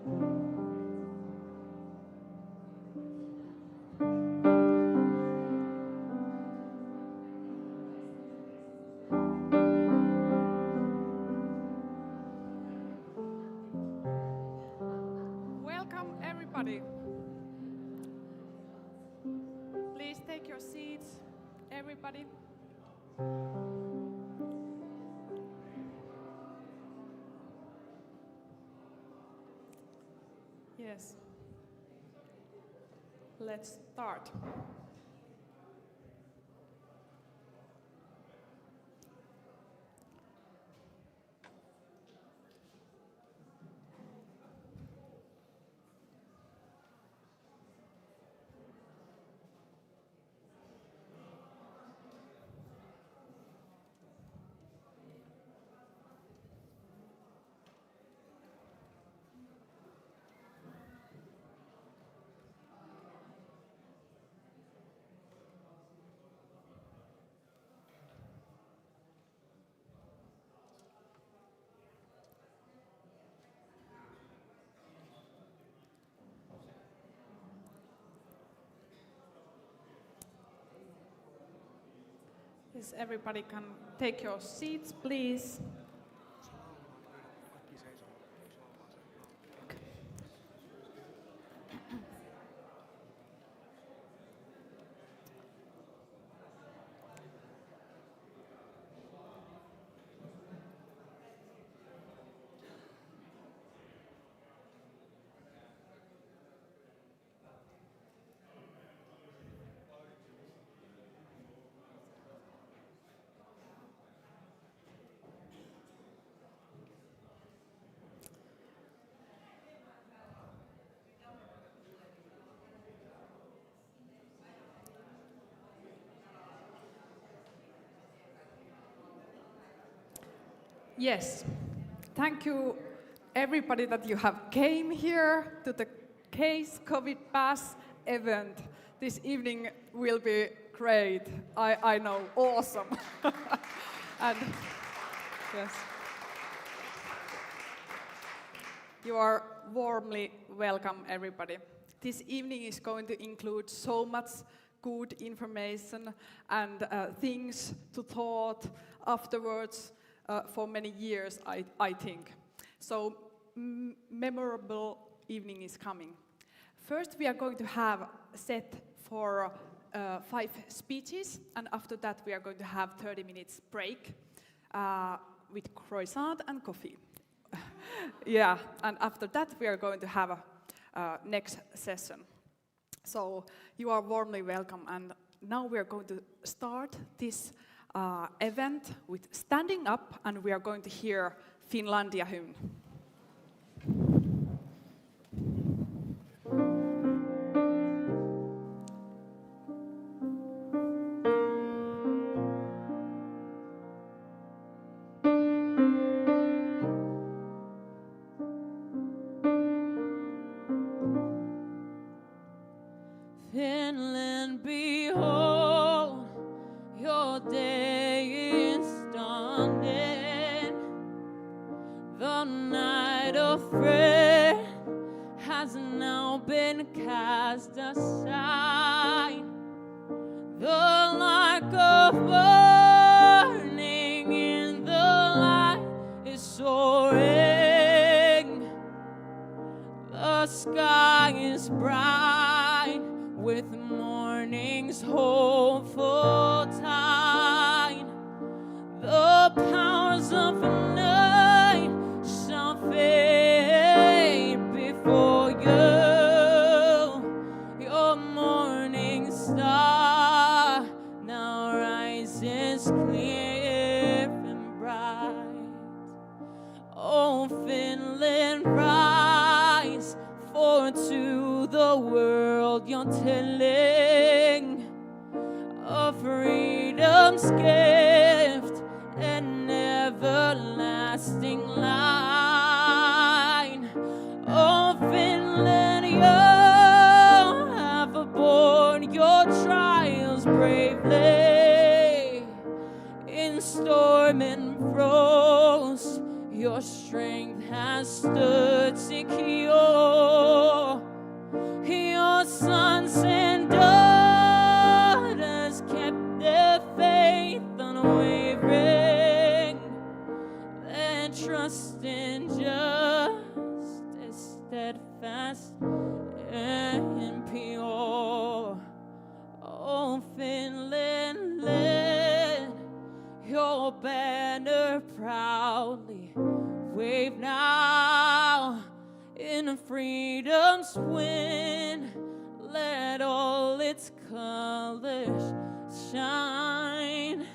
Welcome everybody. Please take your seats, everybody. Yes. Let's start. Yes, everybody can take your seats, please. Yes, thank you everybody that you have came here to the Case COVID Pass event. This evening will be great. I know, awesome. And yes, you are warmly welcome, everybody. This evening is going to include so much good information and things to thought afterwards. For many years, I think. So, memorable evening is coming. First, we are going to have set for 5 speeches, and after that, we are going to have 30 minutes break with croissant and coffee. Yeah, and after that, we are going to have a next session. So, you are warmly welcome, and now we are going to start this event with standing up, and we are going to hear Finlandia hymn. Finland, behold, your day is dawning. The night of fear has now been cast aside. The light of burning in the light is soaring. The sky is bright with morning's hopeful tide. The powers of night shall fade before you. Your morning star now rises clear and bright. Oh, Finland, rise, for to the world you're telling of freedom's gift and everlasting line. Oh, Finland, you have borne your trials bravely. In storm and frost, your strength has stood secure. steadfast and pure. Oh, Finland, let your banner proudly wave now in freedom's wind. Let all its colors shine.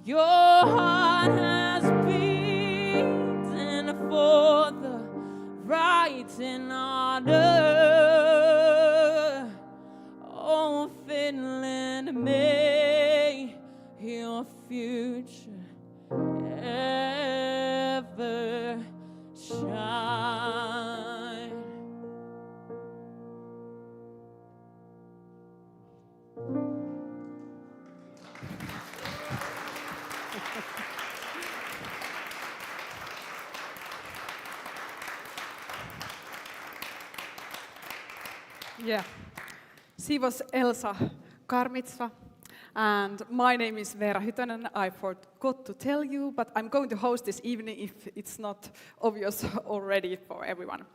Your heart has beaten for the right and honor. Oh, Finland, may your future ever shine. Yeah, she was Elsa Karmitsa, and my name is Veera Hytönen. I forgot to tell you, but I'm going to host this evening if it's not obvious already for everyone.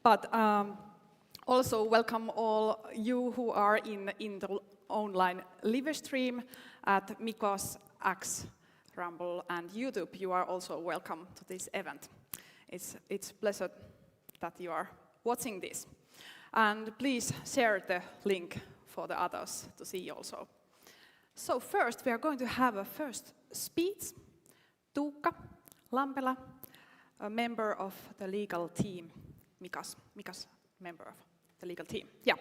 But also welcome all you who are in the online live stream at Mika's X Rumble and YouTube. You are also welcome to this event. It's pleasure that you are watching this. And please share the link for the others to see also. So first we are going to have a first speech. Tuukka Lampela, a member of the legal team. Mika's member of the legal team. Yeah.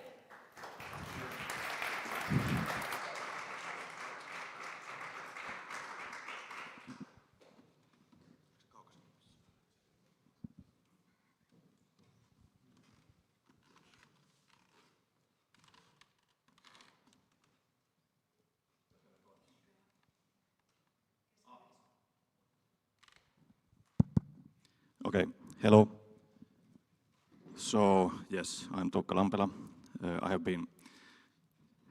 Okay, hello. So, yes, I'm Tuukka Lampela. I have been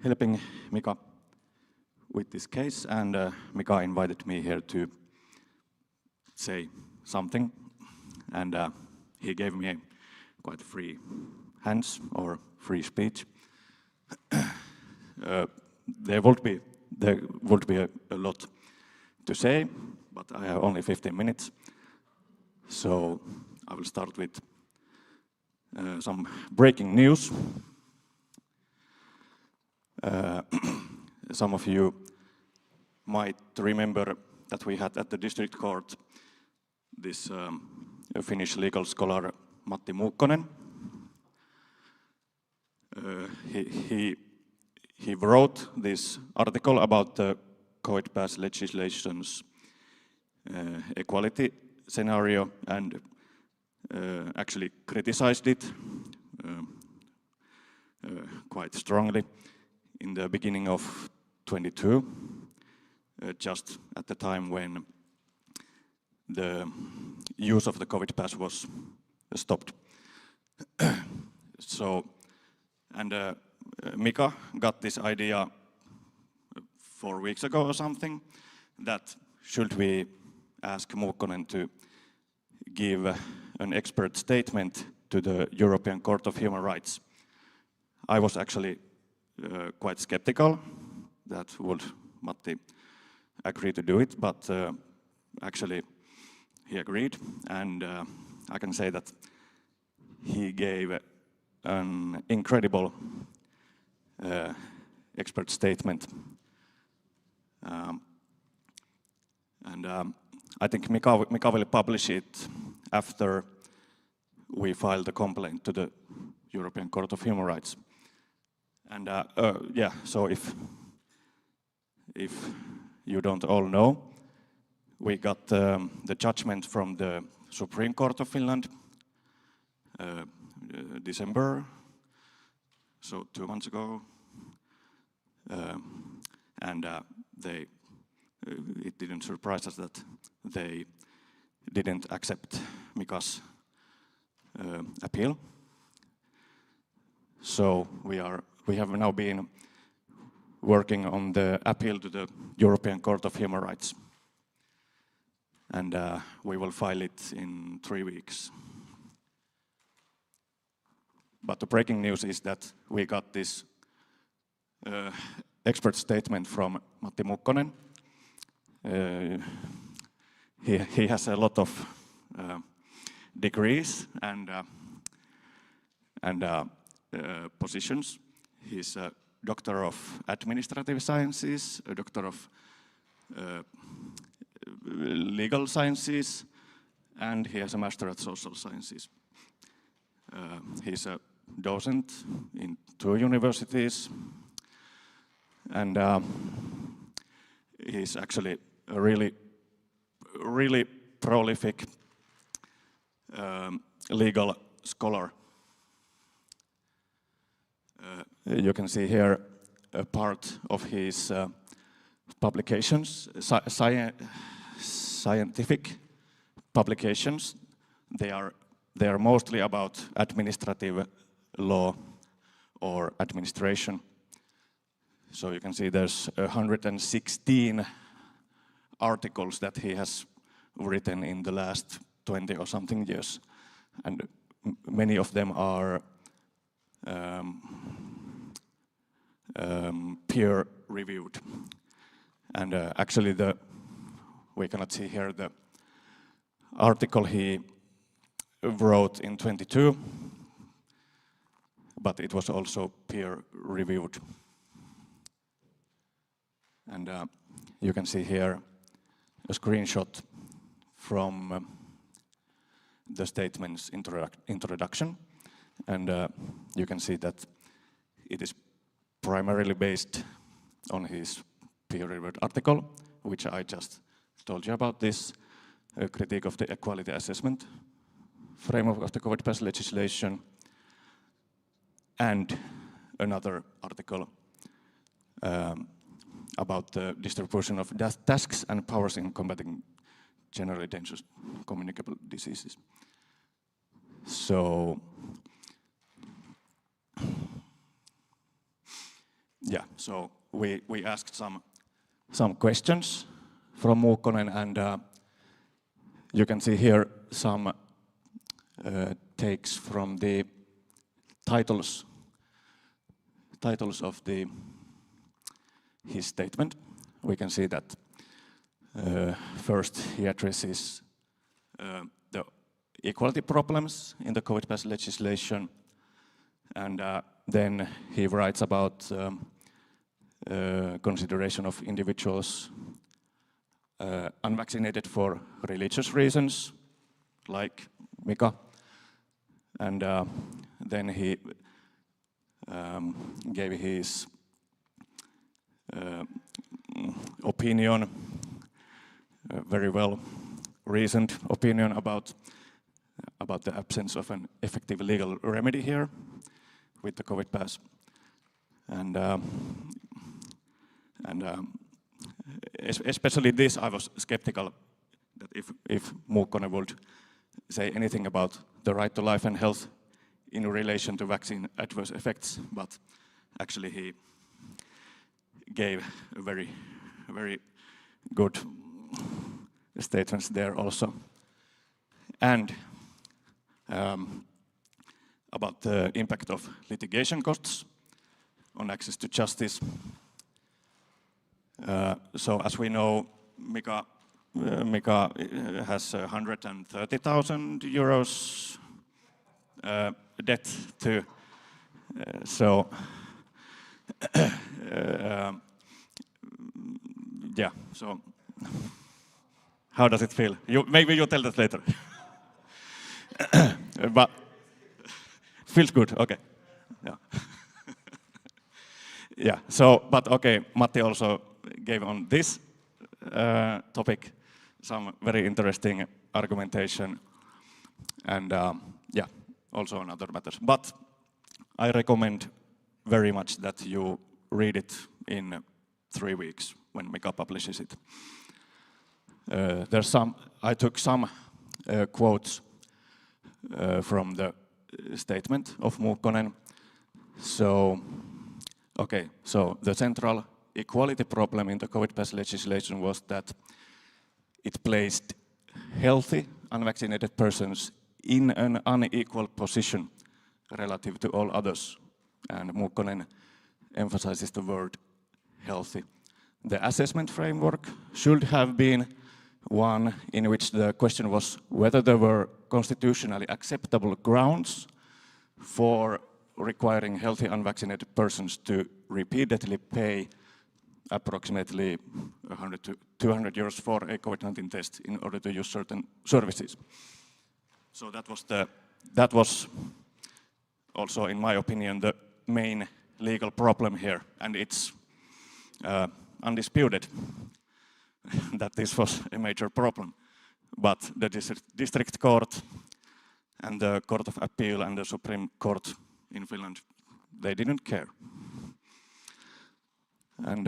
helping Mika with this case, and Mika invited me here to say something, and he gave me quite free hands or free speech. There would be a lot to say, but I have only 15 minutes. So I will start with some breaking news. Some of you might remember that we had at the district court this Finnish legal scholar Matti Muukkonen. He wrote this article about the COVID pass legislation's equality scenario and actually criticized it quite strongly in the beginning of 22, just at the time when the use of the COVID pass was stopped. So, and Mika got this idea 4 weeks ago or something, that should we ask Muukkonen to give an expert statement to the European Court of Human Rights. I was actually quite skeptical that would Matti agree to do it, but actually he agreed, and I can say that he gave an incredible expert statement. I think Mika will publish it after we file the complaint to the European Court of Human Rights. And yeah, so if you don't all know, we got the judgment from the Supreme Court of Finland December, so 2 months ago, and it didn't surprise us that they didn't accept Mika's appeal. So we have now been working on the appeal to the European Court of Human Rights, and we will file it in 3 weeks. But the breaking news is that we got this expert statement from Matti Muukkonen. He has a lot of degrees and positions. He's a doctor of administrative sciences, a doctor of legal sciences, and he has a master at social sciences. He's a docent in 2 universities, and he's actually a really prolific legal scholar. You can see here a part of his publications, scientific publications. They are mostly about administrative law or administration. So you can see there's 116 articles that he has written in the last 20 or something years, and many of them are peer-reviewed. And actually, we cannot see here the article he wrote in 22, but it was also peer-reviewed. And you can see here a screenshot from the statement's introduction, and you can see that it is primarily based on his peer-reviewed article, which I just told you about, this critique of the equality assessment framework of the COVID pass legislation, and another article about the distribution of tasks and powers in combating generally dangerous communicable diseases. So, yeah, so we asked some questions from Muukkonen, and you can see here some takes from the titles of his statement. We can see that first he addresses the equality problems in the COVID pass legislation, and then he writes about consideration of individuals unvaccinated for religious reasons, like Mika, and then he gave his opinion, very well reasoned opinion about the absence of an effective legal remedy here with the COVID pass, and especially this, I was skeptical that if Muukkonen would say anything about the right to life and health in relation to vaccine adverse effects, but actually he gave a very good statements there also. And about the impact of litigation costs on access to justice. So as we know, Mika has 130,000 euros debt to, so yeah, so how does it feel? Maybe you tell that later. But it feels good, okay. Yeah. Yeah, so, but okay, Matti also gave on this topic some very interesting argumentation, and yeah, also on other matters. But I recommend very much that you read it in 3 weeks when Mika publishes it. I took some quotes from the statement of Muukkonen. So, okay, so the central equality problem in the COVID pass legislation was that it placed healthy, unvaccinated persons in an unequal position relative to all others. And Muukkonen emphasizes the word healthy. The assessment framework should have been one in which the question was whether there were constitutionally acceptable grounds for requiring healthy unvaccinated persons to repeatedly pay approximately 100 to 200 euros for a COVID-19 test in order to use certain services. So that was also, in my opinion, the main legal problem here, and it's undisputed that this was a major problem. But the district court and the Court of Appeal and the Supreme Court in Finland, they didn't care. And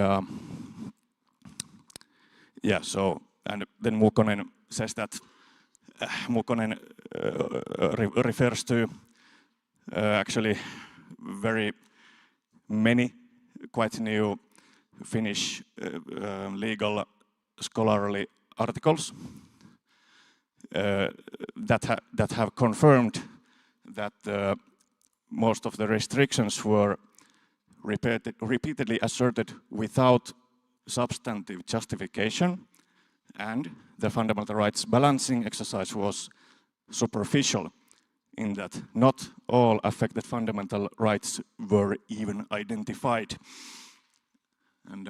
yeah, so, and then Muukkonen says that Muukkonen refers to actually very many quite new Finnish legal scholarly articles that have confirmed that most of the restrictions were repeatedly asserted without substantive justification, and the fundamental rights balancing exercise was superficial in that not all affected fundamental rights were even identified. And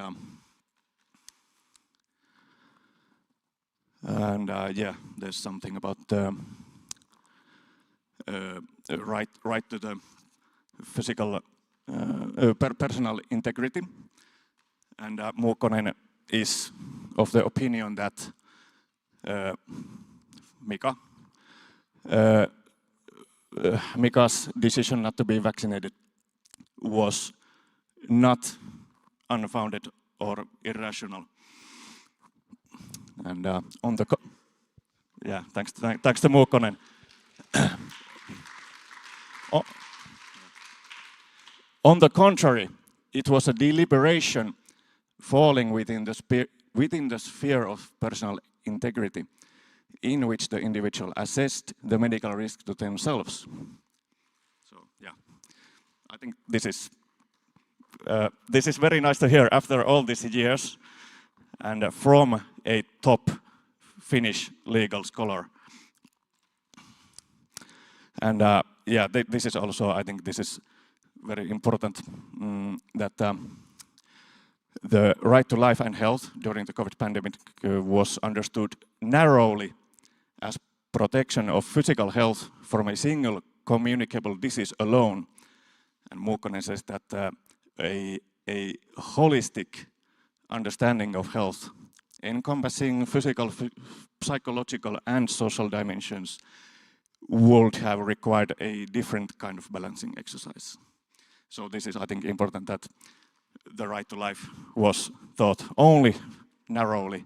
yeah, there's something about the right to the physical personal integrity, and Muukkonen is of the opinion that Mika's decision not to be vaccinated was not unfounded or irrational. And on the yeah, thanks to Muukkonen. On the contrary, it was a deliberation falling within the sphere of personal integrity, in which the individual assessed the medical risk to themselves. So yeah, I think this is very nice to hear after all these years, and from a top Finnish legal scholar. And yeah, this is also, I think this is very important, that the right to life and health during the COVID pandemic was understood narrowly as protection of physical health from a single communicable disease alone. And Muukkonen says that a holistic understanding of health, encompassing physical, psychological and social dimensions, would have required a different kind of balancing exercise. So this is, I think, important that the right to life was thought only narrowly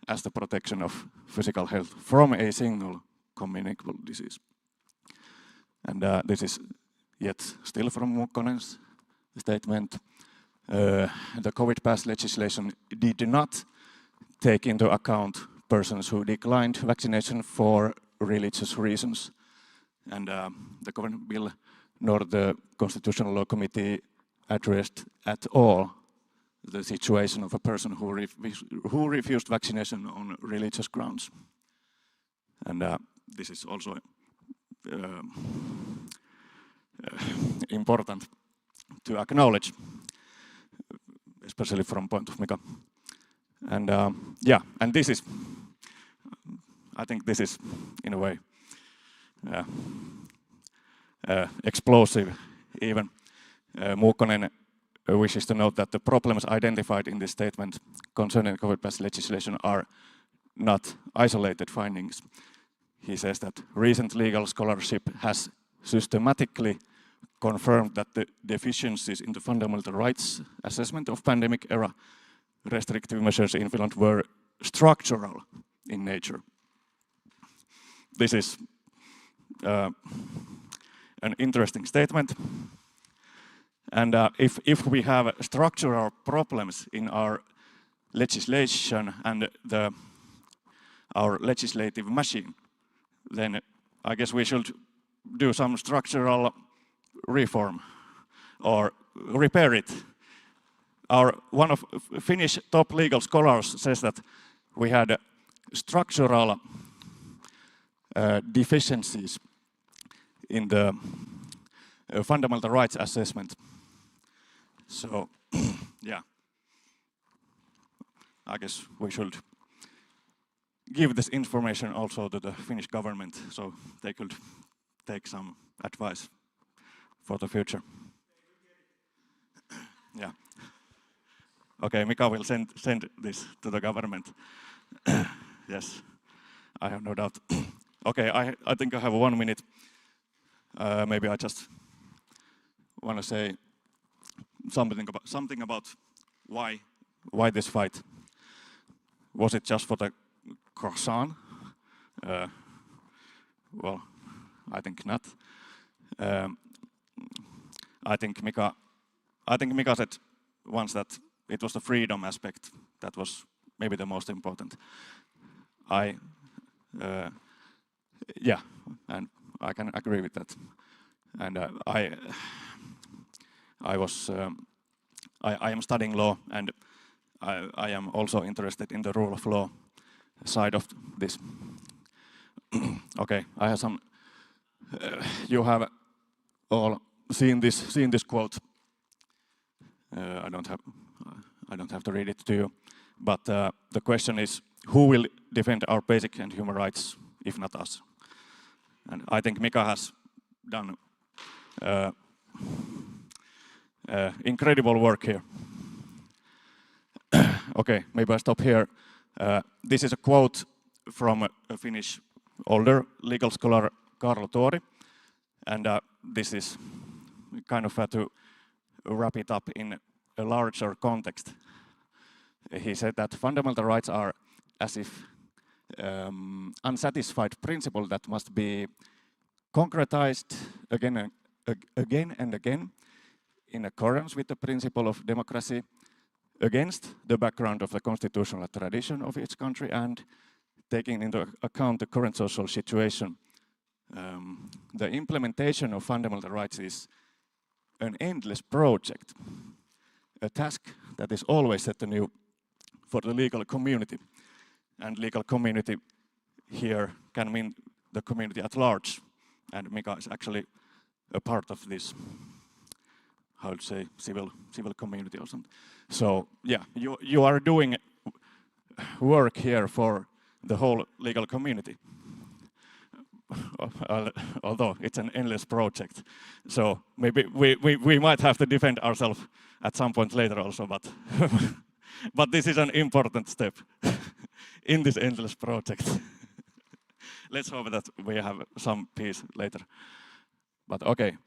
as the protection of physical health from a single communicable disease. And this is yet still from Muukkonen's statement. The COVID pass legislation did not take into account persons who declined vaccination for religious reasons. And the government bill nor the Constitutional Law Committee addressed at all the situation of a person who refused vaccination on religious grounds. And this is also important to acknowledge, especially from point of Mika. And yeah, and this is, I think this is in a way explosive even. Muukkonen wishes to note that the problems identified in this statement concerning COVID pass legislation are not isolated findings. He says that recent legal scholarship has systematically confirmed that the deficiencies in the fundamental rights assessment of pandemic era restrictive measures in Finland were structural in nature. This is an interesting statement. And if we have structural problems in our legislation and our legislative machine, then I guess we should do some structural reform or repair it. One of Finnish top legal scholars says that we had structural deficiencies in the fundamental rights assessment. So, yeah, I guess we should give this information also to the Finnish government so they could take some advice for the future. Yeah. Okay, Mika will send this to the government. Yes, I have no doubt. Okay, I think I have 1 minute. Maybe I just want to say something about why this fight. Was it just for the croissant? Well, I think not. I think Mika said once that it was the freedom aspect that was maybe the most important. Yeah, and I can agree with that. And I am studying law, and I am also interested in the rule of law side of this. Okay, I have some. You have all seen this quote. I don't have to read it to you, but the question is, who will defend our basic and human rights if not us? And I think Mika has done incredible work here. Okay, maybe I stop here. This is a quote from a Finnish older legal scholar, Karlo Tori, and this is kind of to wrap it up in a larger context. He said that fundamental rights are as if unsatisfied principle that must be concretized again and again in accordance with the principle of democracy against the background of the constitutional tradition of each country and taking into account the current social situation. The implementation of fundamental rights is an endless project, a task that is always set anew for the legal community. And legal community here can mean the community at large. And Mika is actually a part of this, how to say, civil community or something. So yeah, you are doing work here for the whole legal community. Although it's an endless project. So maybe we might have to defend ourselves at some point later also, but but this is an important step in this endless project. Let's hope that we have some peace later. But okay,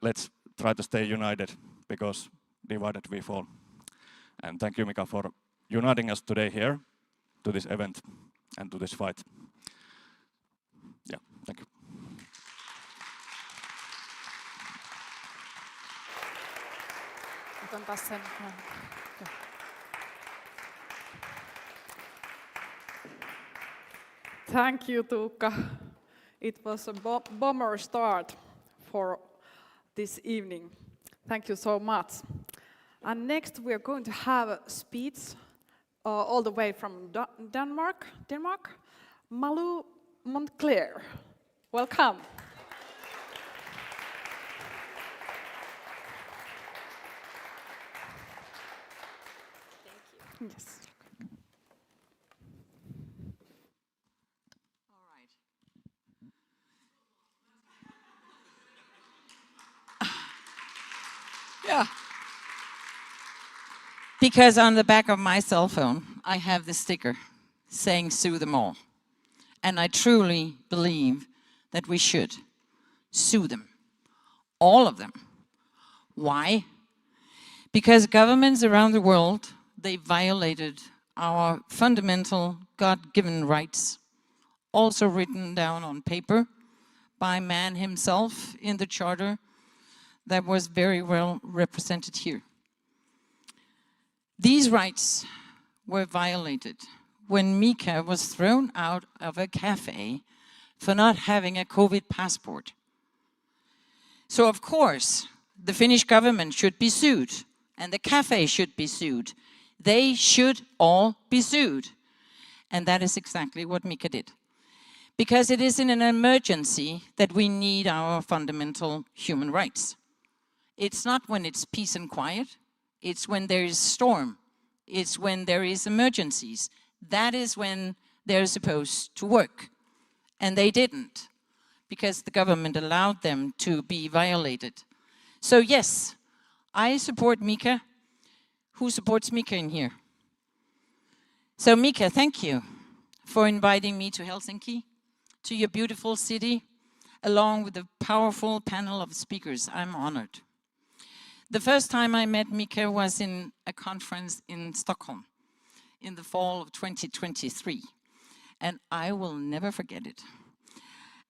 let's try to stay united, because divided we fall. And thank you, Mika, for uniting us today here to this event and to this fight. Yeah, thank you. Thank you, Tuukka. It was a bomber start for this evening. Thank you so much. And next we are going to have a speech all the way from Denmark, Malu, Montclair. Welcome. Thank you. Yes. Yeah. Because on the back of my cell phone, I have the sticker saying sue them all. And I truly believe that we should sue them. All of them. Why? Because governments around the world, they violated our fundamental God-given rights, also written down on paper by man himself in the charter that was very well represented here. These rights were violated when Mika was thrown out of a cafe for not having a COVID passport. So of course, the Finnish government should be sued, and the cafe should be sued. They should all be sued. And that is exactly what Mika did. Because it is in an emergency that we need our fundamental human rights. It's not when it's peace and quiet, it's when there is storm, it's when there is emergencies. That is when they're supposed to work. And they didn't, because the government allowed them to be violated. So yes, I support Mika. Who supports Mika in here? So Mika, thank you for inviting me to Helsinki, to your beautiful city, along with a powerful panel of speakers. I'm honored. The first time I met Mika was in a conference in Stockholm in the fall of 2023, and I will never forget it.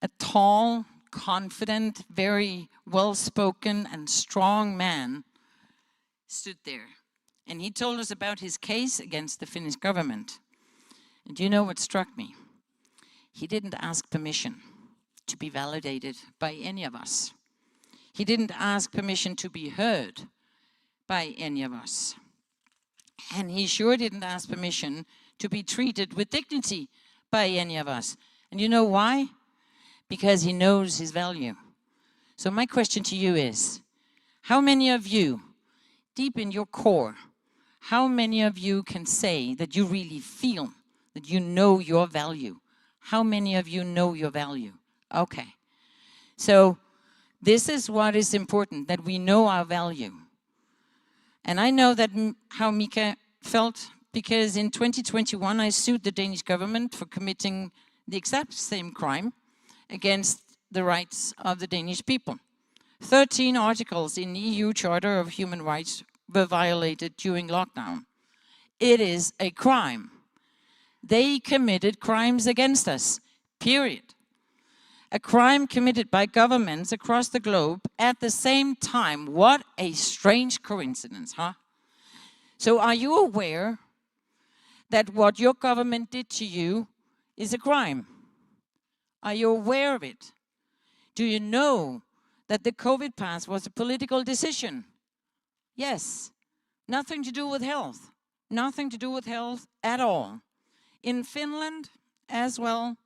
A tall, confident, very well-spoken and strong man stood there, and he told us about his case against the Finnish government. And do you know what struck me? He didn't ask permission to be validated by any of us. He didn't ask permission to be heard by any of us. And he sure didn't ask permission to be treated with dignity by any of us. And you know why? Because he knows his value. So my question to you is, how many of you, deep in your core, how many of you can say that you really feel that you know your value? How many of you know your value? Okay. So this is what is important, that we know our value. And I know that how Mika felt, because in 2021 I sued the Danish government for committing the exact same crime against the rights of the Danish people. 13 articles in the EU Charter of Human Rights were violated during lockdown. It is a crime. They committed crimes against us, period. A crime committed by governments across the globe at the same time. What a strange coincidence, huh? So are you aware that what your government did to you is a crime? Are you aware of it? Do you know that the COVID pass was a political decision? Yes. Nothing to do with health. Nothing to do with health at all. In Finland, as well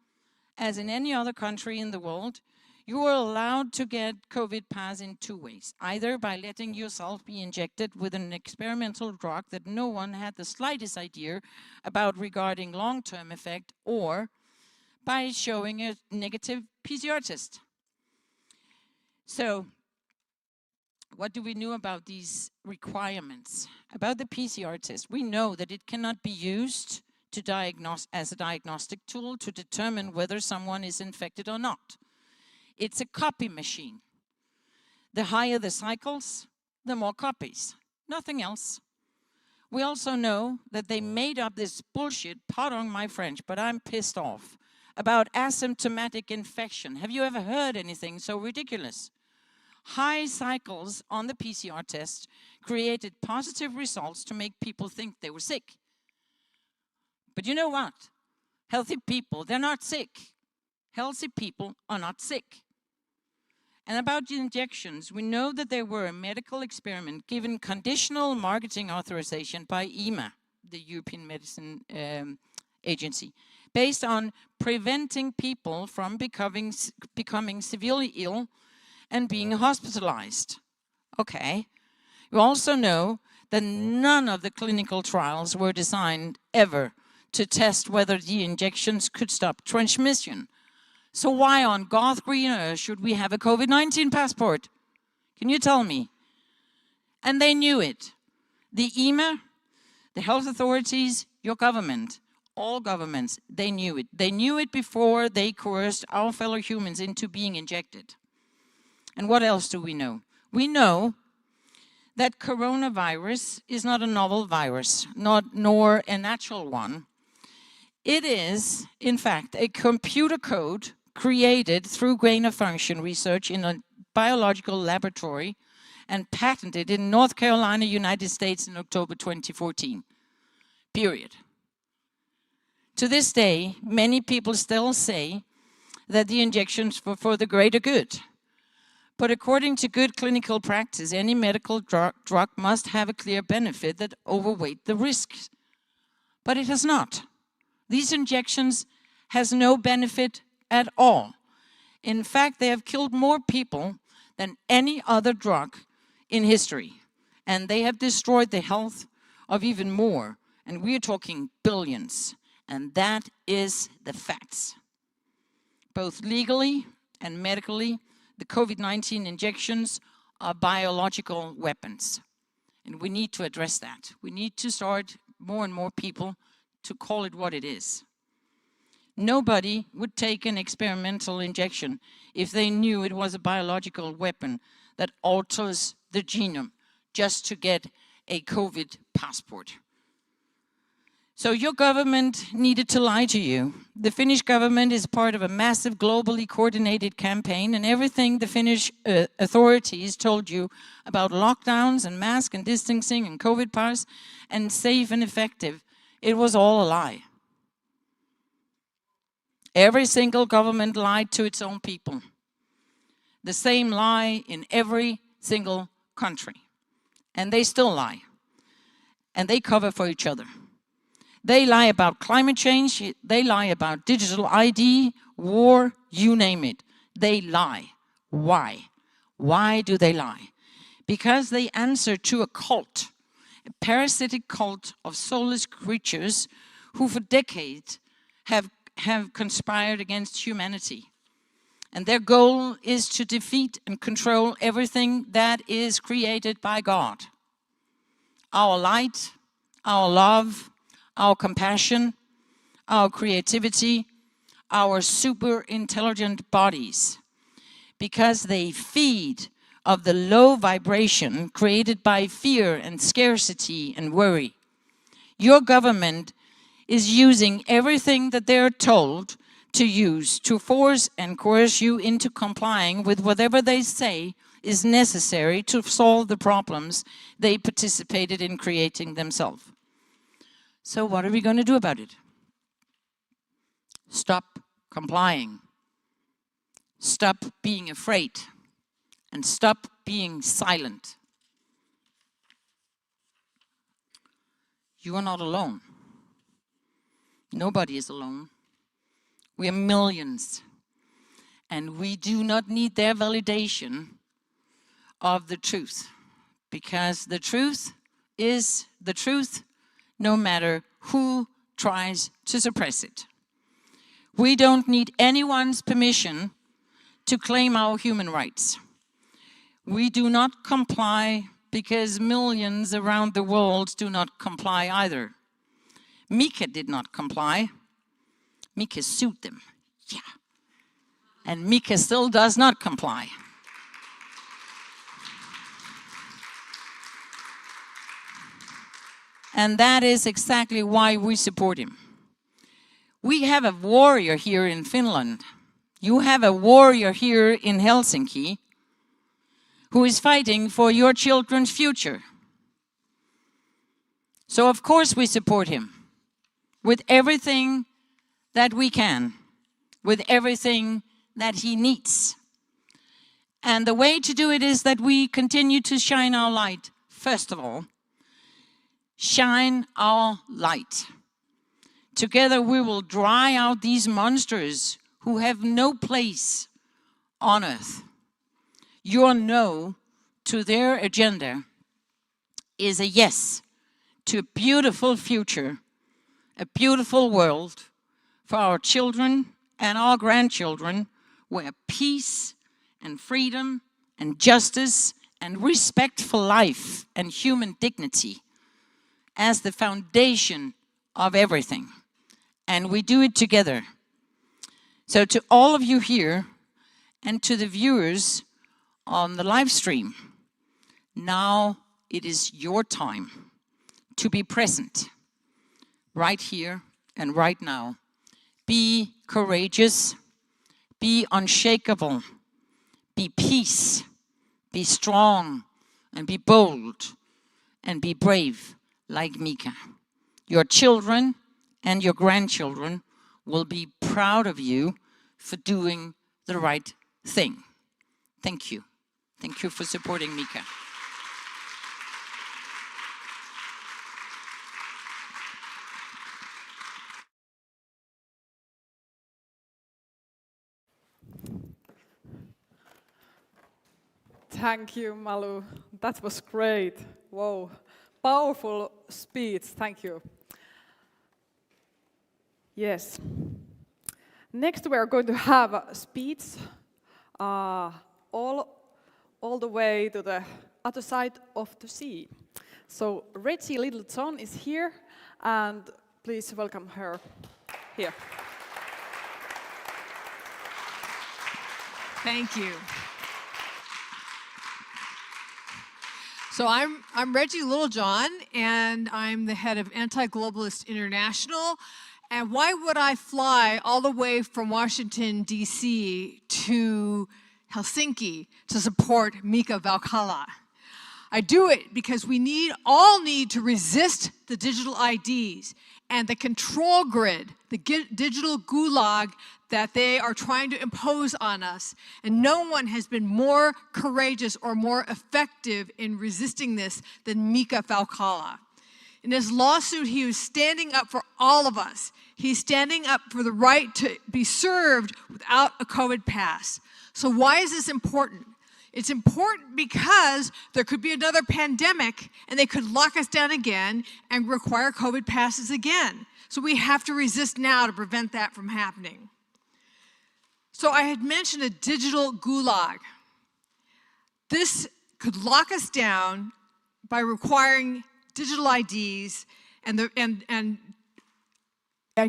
as in any other country in the world, you are allowed to get COVID pass in two ways. Either by letting yourself be injected with an experimental drug that no one had the slightest idea about regarding long-term effect, or by showing a negative PCR test. So, what do we know about these requirements? About the PCR test, we know that it cannot be used to diagnose as a diagnostic tool to determine whether someone is infected or not. It's a copy machine. The higher the cycles, the more copies. Nothing else. We also know that they made up this bullshit, pardon my French, but I'm pissed off, about asymptomatic infection. Have you ever heard anything so ridiculous? High cycles on the PCR test created positive results to make people think they were sick. But you know what? Healthy people, they're not sick. Healthy people are not sick. And about the injections, we know that they were a medical experiment given conditional marketing authorization by EMA, the European Medicine Agency, based on preventing people from becoming severely ill and being hospitalized. Okay. You also know that none of the clinical trials were designed ever to test whether the injections could stop transmission. So why on God's green earth should we have a COVID-19 passport? Can you tell me? And they knew it. The EMA, the health authorities, your government, all governments, they knew it. They knew it before they coerced our fellow humans into being injected. And what else do we know? We know that coronavirus is not a novel virus, nor a natural one. It is, in fact, a computer code created through gain-of-function research in a biological laboratory and patented in North Carolina, United States in October 2014. Period. To this day, many people still say that the injections were for the greater good. But according to good clinical practice, any medical drug must have a clear benefit that overweight the risks. But it has not. These injections has no benefit at all. In fact, they have killed more people than any other drug in history. And they have destroyed the health of even more. And we are talking billions. And that is the facts. Both legally and medically, the COVID-19 injections are biological weapons. And we need to address that. We need to start more and more people to call it what it is. Nobody would take an experimental injection if they knew it was a biological weapon that alters the genome just to get a COVID passport. So your government needed to lie to you. The Finnish government is part of a massive globally coordinated campaign, and everything the Finnish authorities told you about lockdowns and mask and distancing and COVID pass and safe and effective, it was all a lie. Every single government lied to its own people. The same lie in every single country. And they still lie. And they cover for each other. They lie about climate change, they lie about digital ID, war, you name it. They lie. Why? Why do they lie? Because they answer to a cult, a parasitic cult of soulless creatures who for decades have conspired against humanity. And their goal is to defeat and control everything that is created by God. Our light, our love, our compassion, our creativity, our super intelligent bodies, because they feed of the low vibration created by fear and scarcity and worry. Your government is using everything that they're told to use to force and coerce you into complying with whatever they say is necessary to solve the problems they participated in creating themselves. So what are we going to do about it? Stop complying. Stop being afraid. And stop being silent. You are not alone. Nobody is alone. We are millions. And we do not need their validation of the truth. Because the truth is the truth, no matter who tries to suppress it. We don't need anyone's permission to claim our human rights. We do not comply because millions around the world do not comply either. Mika did not comply. Mika sued them. Yeah. And Mika still does not comply. And that is exactly why we support him. We have a warrior here in Finland. You have a warrior here in Helsinki who is fighting for your children's future. So of course we support him with everything that we can, with everything that he needs. And the way to do it is that we continue to shine our light, first of all. Shine our light. Together we will dry out these monsters who have no place on earth. Your no to their agenda is a yes to a beautiful future, a beautiful world for our children and our grandchildren, where peace and freedom and justice and respect for life and human dignity as the foundation of everything. And we do it together. So to all of you here and to the viewers on the live stream, now it is your time to be present right here and right now. Be courageous, be unshakable, be peace, be strong, and be bold, and be brave. Like Mika. Your children and your grandchildren will be proud of you for doing the right thing. Thank you. Thank you for supporting Mika. Thank you, Malu. That was great. Whoa, powerful speech. Thank you. Yes. Next, we are going to have a speech all the way to the other side of the sea. So Reggie Littlejohn is here, and please welcome her here. Thank you. So I'm Reggie Littlejohn, and I'm the head of Anti-Globalist International. And why would I fly all the way from Washington, D.C. to Helsinki to support Mika Vauhkala? I do it because we all need to resist the digital IDs and the control grid, the digital gulag that they are trying to impose on us. And no one has been more courageous or more effective in resisting this than Mika Vauhkala. In his lawsuit, he was standing up for all of us. He's standing up for the right to be served without a COVID pass. So why is this important? It's important because there could be another pandemic and they could lock us down again and require COVID passes again. So we have to resist now to prevent that from happening. So I had mentioned a digital gulag. This could lock us down by requiring digital IDs and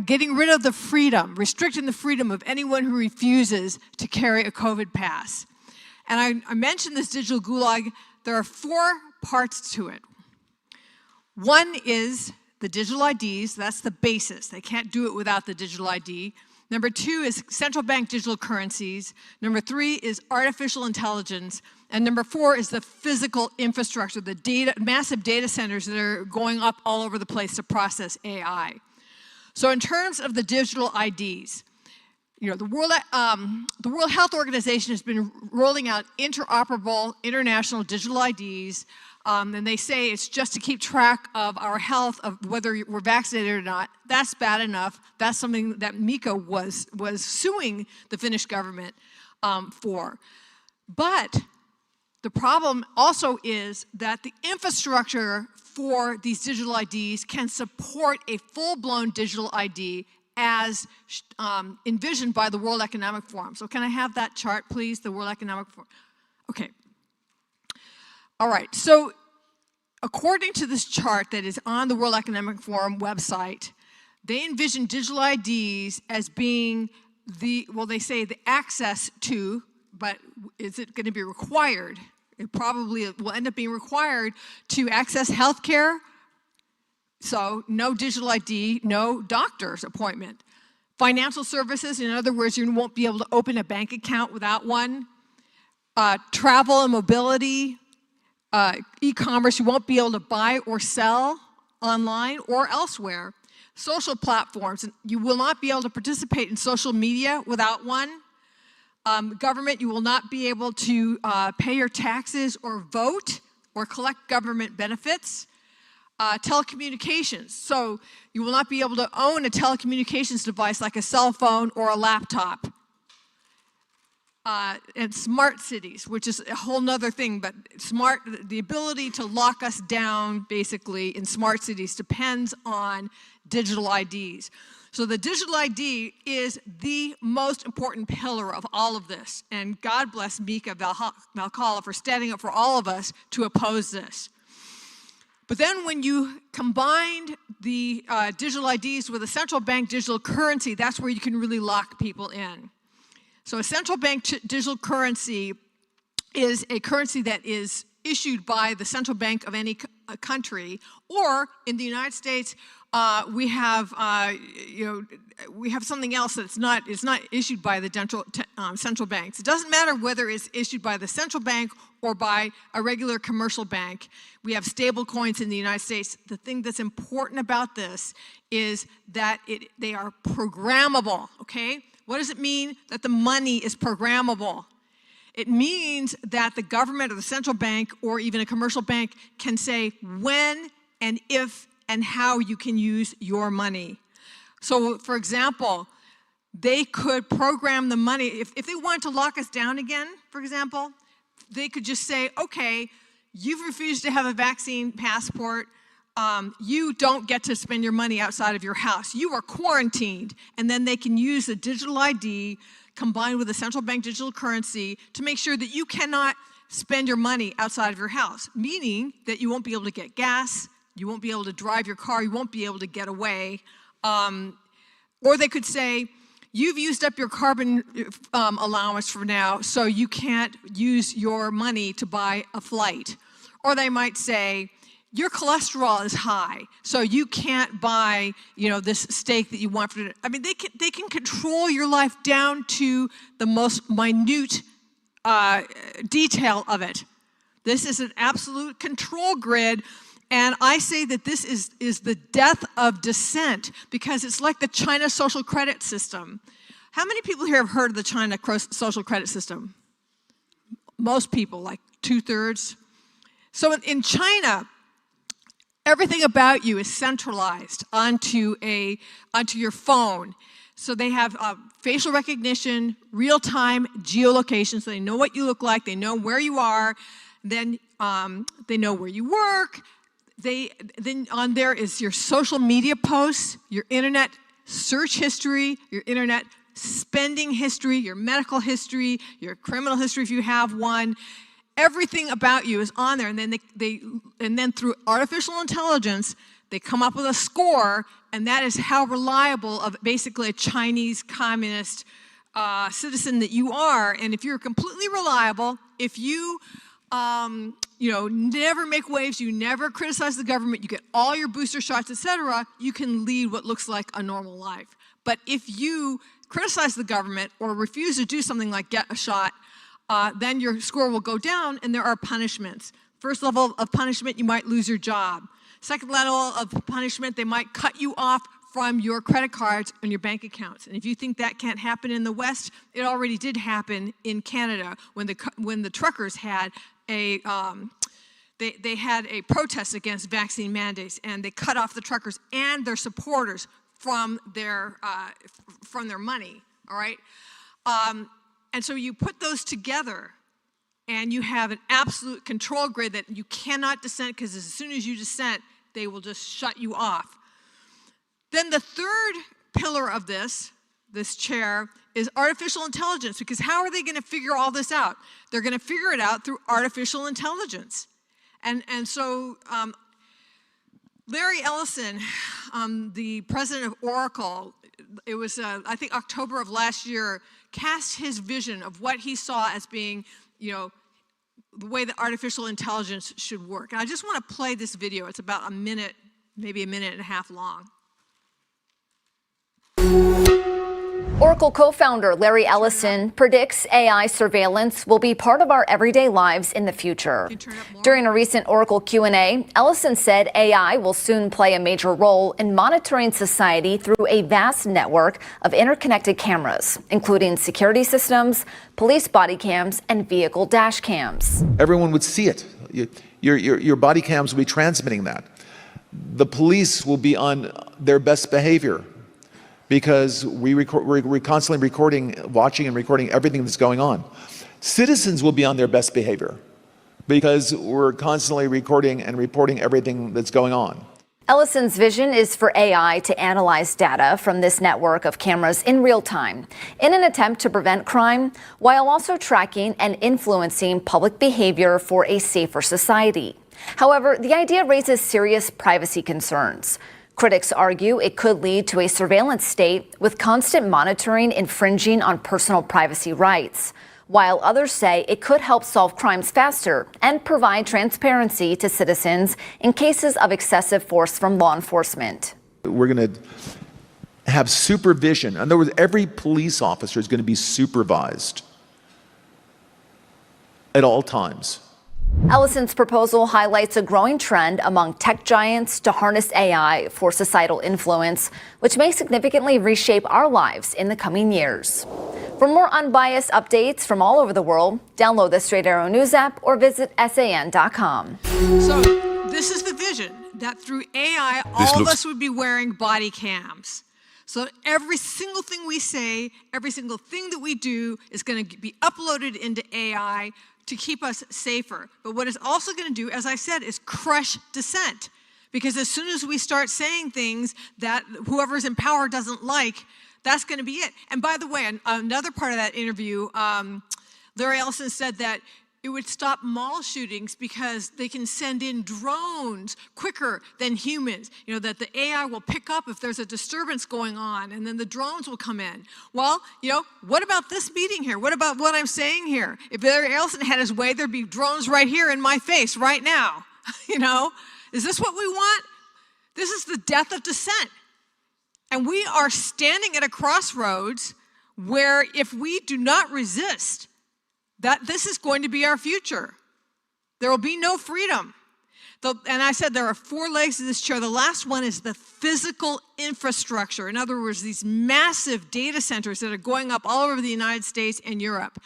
getting rid of the freedom, restricting the freedom of anyone who refuses to carry a COVID pass. And I mentioned this digital gulag. There are 4 parts to it. One is the digital IDs. That's the basis. They can't do it without the digital ID. Number 2 is central bank digital currencies. Number 3 is artificial intelligence. And number 4 is the physical infrastructure, the massive data centers that are going up all over the place to process AI. So in terms of the digital IDs, you know, the World Health Organization has been rolling out interoperable international digital IDs, and they say it's just to keep track of our health, of whether we're vaccinated or not. That's bad enough. That's something that Mika was suing the Finnish government for. But the problem also is that the infrastructure for these digital IDs can support a full-blown digital ID as envisioned by the World Economic Forum. So can I have that chart, please, the World Economic Forum? Okay. All right, so according to this chart that is on the World Economic Forum website, they envision digital IDs as being they say the access to, but is it going to be required? It probably will end up being required to access healthcare. So no digital ID, no doctor's appointment. Financial services, in other words, you won't be able to open a bank account without one. Travel and mobility, e-commerce, you won't be able to buy or sell online or elsewhere. Social platforms, you will not be able to participate in social media without one. Government, you will not be able to pay your taxes or vote or collect government benefits. Telecommunications, so you will not be able to own a telecommunications device like a cell phone or a laptop. And smart cities, which is a whole nother thing, but the ability to lock us down basically in smart cities depends on digital IDs. So the digital ID is the most important pillar of all of this, and God bless Mika Vauhkala for standing up for all of us to oppose this. But then when you combined the digital IDs with a central bank digital currency, that's where you can really lock people in. So a central bank digital currency is a currency that is issued by the central bank of any country, or in the United States, we have something else that's not issued by the central banks. It doesn't matter whether it's issued by the central bank or by a regular commercial bank. We have stable coins in the United States. The thing that's important about this is that they are programmable, okay? What does it mean that the money is programmable? It means that the government or the central bank or even a commercial bank can say when and if and how you can use your money. So, for example, they could program the money. If they wanted to lock us down again, for example, they could just say, okay, you've refused to have a vaccine passport. You don't get to spend your money outside of your house. You are quarantined. And then they can use a digital ID combined with a central bank digital currency to make sure that you cannot spend your money outside of your house, meaning that you won't be able to get gas, you won't be able to drive your car, you won't be able to get away. Or they could say, you've used up your carbon allowance for now, so you can't use your money to buy a flight. Or they might say, your cholesterol is high, so you can't buy, this steak that you want for dinner. I mean, they can control your life down to the most minute detail of it. This is an absolute control grid, and I say that this is the death of dissent, because it's like the China social credit system. How many people here have heard of the China social credit system? Most people, like 2/3. So in China, everything about you is centralized onto your phone. So they have facial recognition, real-time geolocation, so they know what you look like, they know where you are, then they know where you work. Then on there is your social media posts, your internet search history, your internet spending history, your medical history, your criminal history if you have one. Everything about you is on there, and then through artificial intelligence, they come up with a score, and that is how reliable of basically a Chinese communist citizen that you are. And if you're completely reliable, if you never make waves, you never criticize the government, you get all your booster shots, etc., you can lead what looks like a normal life. But if you criticize the government or refuse to do something like get a shot, then your score will go down, and there are punishments. First level of punishment, you might lose your job. Second level of punishment, they might cut you off from your credit cards and your bank accounts. And if you think that can't happen in the West, it already did happen in Canada when the truckers had they had a protest against vaccine mandates, and they cut off the truckers and their supporters from their money. All right. And so you put those together, and you have an absolute control grid that you cannot dissent, because as soon as you dissent, they will just shut you off. Then the third pillar of this chair is artificial intelligence, because how are they going to figure all this out? They're going to figure it out through artificial intelligence. And so Larry Ellison, the president of Oracle, it was, I think, October of last year, cast his vision of what he saw as being, the way that artificial intelligence should work. And I just want to play this video. It's about a minute, maybe a minute and a half long. Oracle co-founder Larry Ellison predicts AI surveillance will be part of our everyday lives in the future. During a recent Oracle Q&A, Ellison said AI will soon play a major role in monitoring society through a vast network of interconnected cameras, including security systems, police body cams, and vehicle dash cams. Everyone would see it. Your body cams will be transmitting that. The police will be on their best behavior, because we're constantly watching and recording everything that's going on. Citizens will be on their best behavior, because we're constantly recording and reporting everything that's going on. Ellison's vision is for AI to analyze data from this network of cameras in real time in an attempt to prevent crime, while also tracking and influencing public behavior for a safer society. However, the idea raises serious privacy concerns. Critics argue it could lead to a surveillance state with constant monitoring infringing on personal privacy rights, while others say it could help solve crimes faster and provide transparency to citizens in cases of excessive force from law enforcement. We're going to have supervision. In other words, every police officer is going to be supervised at all times. Ellison's proposal highlights a growing trend among tech giants to harness AI for societal influence, which may significantly reshape our lives in the coming years. For For more unbiased updates from all over the world, download the Straight Arrow News app or visit san.com. So this is the vision, that through AI, all of us would be wearing body cams. So every single thing we say, every single thing that we do is going to be uploaded into AI to keep us safer. But what it's also going to do, as I said, is crush dissent. Because as soon as we start saying things that whoever's in power doesn't like, that's going to be it. And by the way, another part of that interview, Larry Ellison said that it would stop mall shootings because they can send in drones quicker than humans. You know, that the AI will pick up if there's a disturbance going on, and then the drones will come in. Well, you know, what about this meeting here? What about what I'm saying here? If Larry Ellison had his way, there'd be drones right here in my face right now. You know, is this what we want? This is the death of dissent. And we are standing at a crossroads where if we do not resist, that this is going to be our future. There will be no freedom. And I said there are 4 legs to this chair. The last one is the physical infrastructure. In other words, these massive data centers that are going up all over the United States and Europe.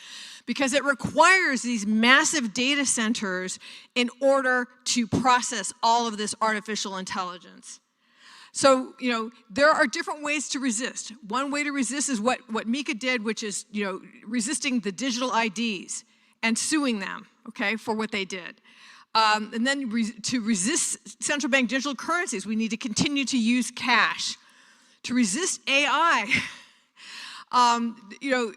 Because it requires these massive data centers in order to process all of this artificial intelligence. So, you know, there are different ways to resist. One way to resist is what Mika did, which is, you know, resisting the digital IDs and suing them, okay, for what they did. And then to resist central bank digital currencies, we need to continue to use cash. To resist AI, you know,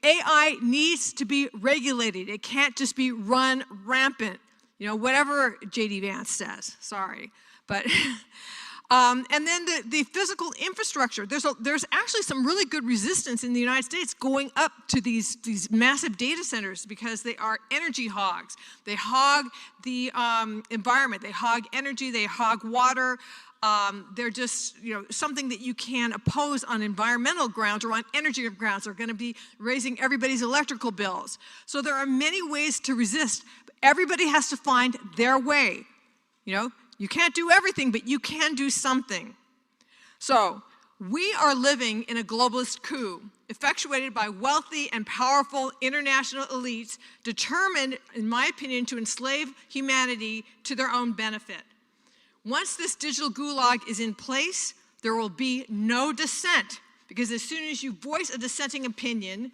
AI needs to be regulated. It can't just be run rampant, you know, whatever J.D. Vance says, sorry. But... and then the physical infrastructure. There's actually some really good resistance in the United States going up to these massive data centers because they are energy hogs. They hog the environment. They hog energy. They hog water. They're just, you know, something that you can oppose on environmental grounds or on energy grounds. They're going to be raising everybody's electrical bills. So there are many ways to resist. But everybody has to find their way, you know. You can't do everything, but you can do something. So, we are living in a globalist coup, effectuated by wealthy and powerful international elites determined, in my opinion, to enslave humanity to their own benefit. Once this digital gulag is in place, there will be no dissent, because as soon as you voice a dissenting opinion,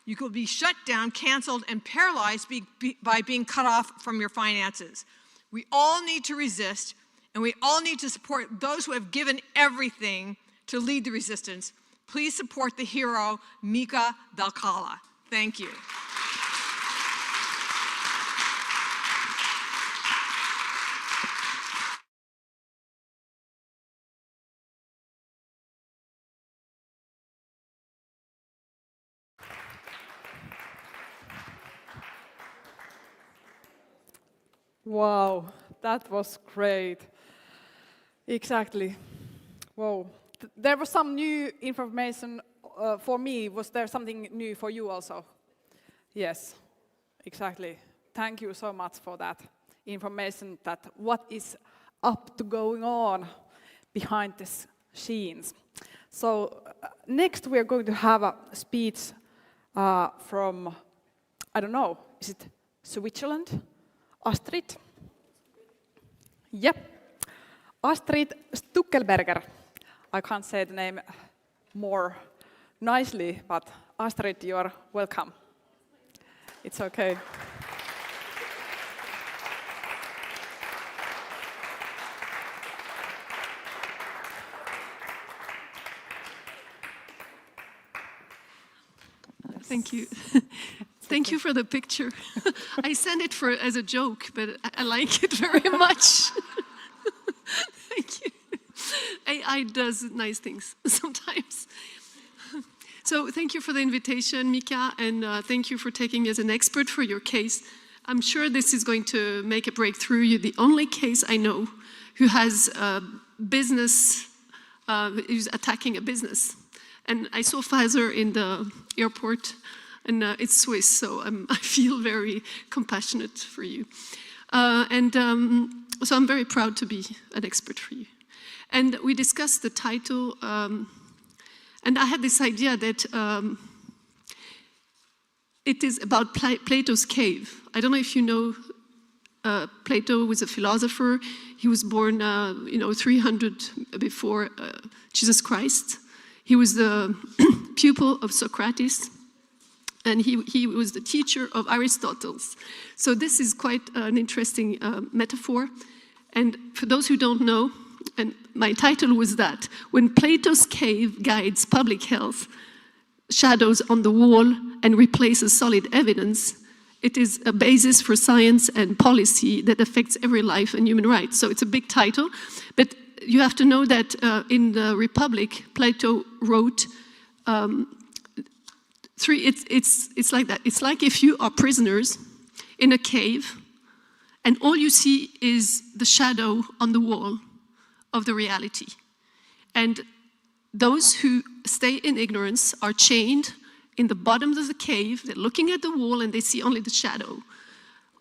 you could be shut down, canceled, and paralyzed by being cut off from your finances. We all need to resist, and we all need to support those who have given everything to lead the resistance. Please support the hero, Mika Vauhkala. Thank you. Wow, that was great. Exactly. Wow. There was some new information for me. Was there something new for you also? Yes, exactly. Thank you so much for that information, that what is up to going on behind the scenes. So next we're going to have a speech from, I don't know, is it Switzerland? Astrid? Yep. Astrid Stuckelberger. I can't say the name more nicely, but Astrid, you are welcome. It's okay. Thank you. Thank you for the picture. I sent it as a joke, but I like it very much. Thank you. AI does nice things sometimes. So thank you for the invitation, Mika, and thank you for taking me as an expert for your case. I'm sure this is going to make a breakthrough. You're the only case I know who has business, who's attacking a business. And I saw FAZER in the airport, and it's Swiss, so I feel very compassionate for you. So I'm very proud to be an expert for you. And we discussed the title, and I had this idea that it is about Plato's cave. I don't know if you know Plato was a philosopher. He was born 300 before Jesus Christ. He was the pupil of Socrates, and he was the teacher of Aristotle. So this is quite an interesting metaphor. And for those who don't know, and my title was that, when Plato's cave guides public health, shadows on the wall, and replaces solid evidence, it is a basis for science and policy that affects every life and human rights. So it's a big title, but you have to know that in the Republic, Plato wrote it's like that. It's like if you are prisoners in a cave, and all you see is the shadow on the wall of the reality. And those who stay in ignorance are chained in the bottom of the cave. They're looking at the wall and they see only the shadow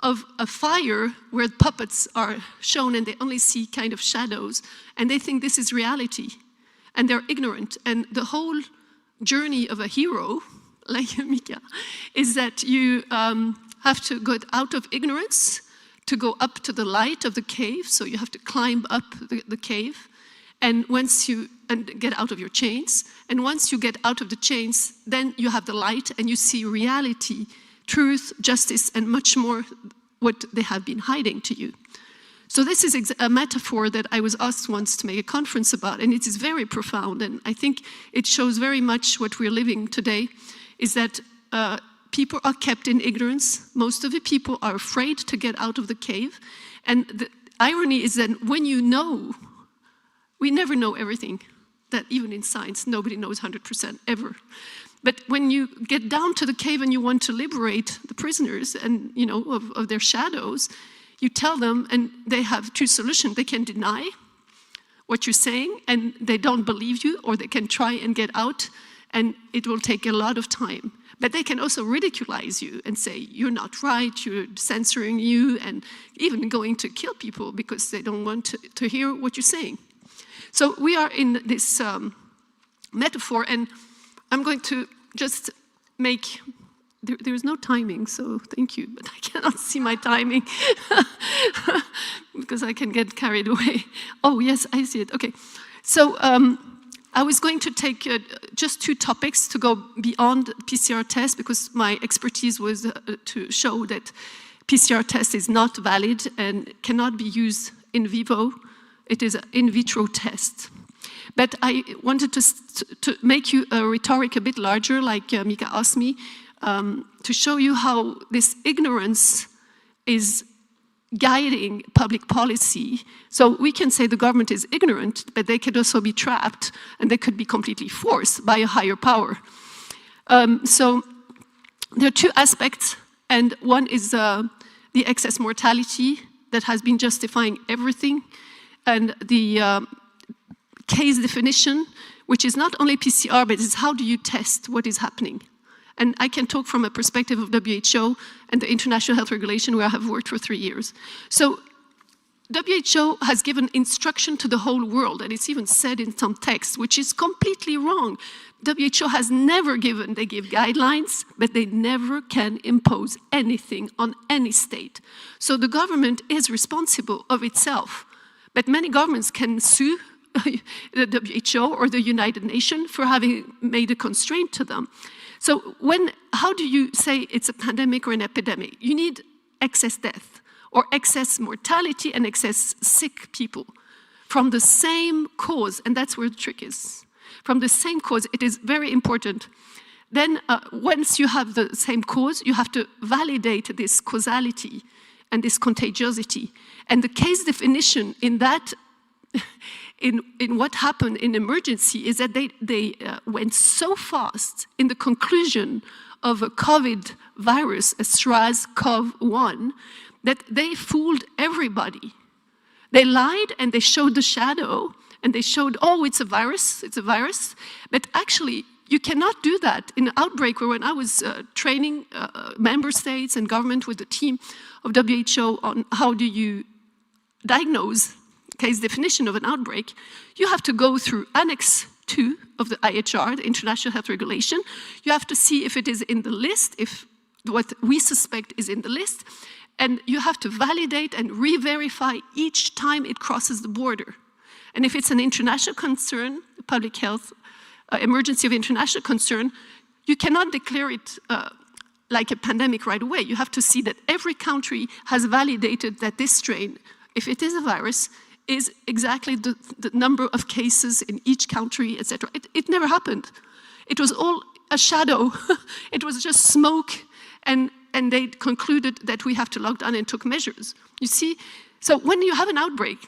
of a fire where puppets are shown and they only see kind of shadows, and they think this is reality, and they're ignorant. And the whole journey of a hero like Mika is that you have to go out of ignorance to go up to the light of the cave. So you have to climb up the cave, and get out of your chains. And once you get out of the chains, then you have the light and you see reality, truth, justice, and much more what they have been hiding to you. So this is a metaphor that I was asked once to make a conference about, and it is very profound, and I think it shows very much what we're living today, is that people are kept in ignorance. Most of the people are afraid to get out of the cave, and the irony is that when you know, we never know everything, that even in science, nobody knows 100% ever. But when you get down to the cave and you want to liberate the prisoners and of their shadows, you tell them, and they have two solutions. They can deny what you're saying and they don't believe you, or they can try and get out, and it will take a lot of time. But they can also ridiculize you and say, you're not right, you're censoring you, and even going to kill people because they don't want to hear what you're saying. So we are in this metaphor, and I'm going to just make, there is no timing, so thank you, but I cannot see my timing because I can get carried away. Oh, yes, I see it, okay. So I was going to take just two topics to go beyond PCR test, because my expertise was to show that PCR test is not valid and cannot be used in vivo. It is an in vitro test. But I wanted to make you a rhetoric a bit larger, like Mika asked me, to show you how this ignorance is guiding public policy. So we can say the government is ignorant, but they could also be trapped, and they could be completely forced by a higher power. So there are two aspects, and one is the excess mortality that has been justifying everything, and the case definition, which is not only PCR, but it's how do you test what is happening. And I can talk from a perspective of WHO and the International Health Regulation, where I have worked for 3 years. So WHO has given instruction to the whole world, and it's even said in some texts, which is completely wrong. WHO has never given, they give guidelines, but they never can impose anything on any state. So the government is responsible of itself, but many governments can sue the WHO or the United Nations for having made a constraint to them. So how do you say it's a pandemic or an epidemic? You need excess death or excess mortality and excess sick people from the same cause, and that's where the trick is. From the same cause, it is very important. Then once you have the same cause, you have to validate this causality and this contagiosity. And the case definition in that in what happened in emergency is that they went so fast in the conclusion of a COVID virus, a SARS-CoV-1, that they fooled everybody. They lied and they showed the shadow and they showed, oh, it's a virus, but actually you cannot do that in an outbreak. Where when I was training member states and government with the team of WHO on how do you diagnose case definition of an outbreak, you have to go through Annex 2 of the IHR, the International Health Regulation. You have to see if it is in the list, if what we suspect is in the list, and you have to validate and re-verify each time it crosses the border. And if it's an international concern, public health emergency of international concern, you cannot declare it like a pandemic right away. You have to see that every country has validated that this strain, if it is a virus, is exactly the number of cases in each country, etc. It never happened. It was all a shadow. It was just smoke, and they concluded that we have to lock down and took measures. You see, so when you have an outbreak,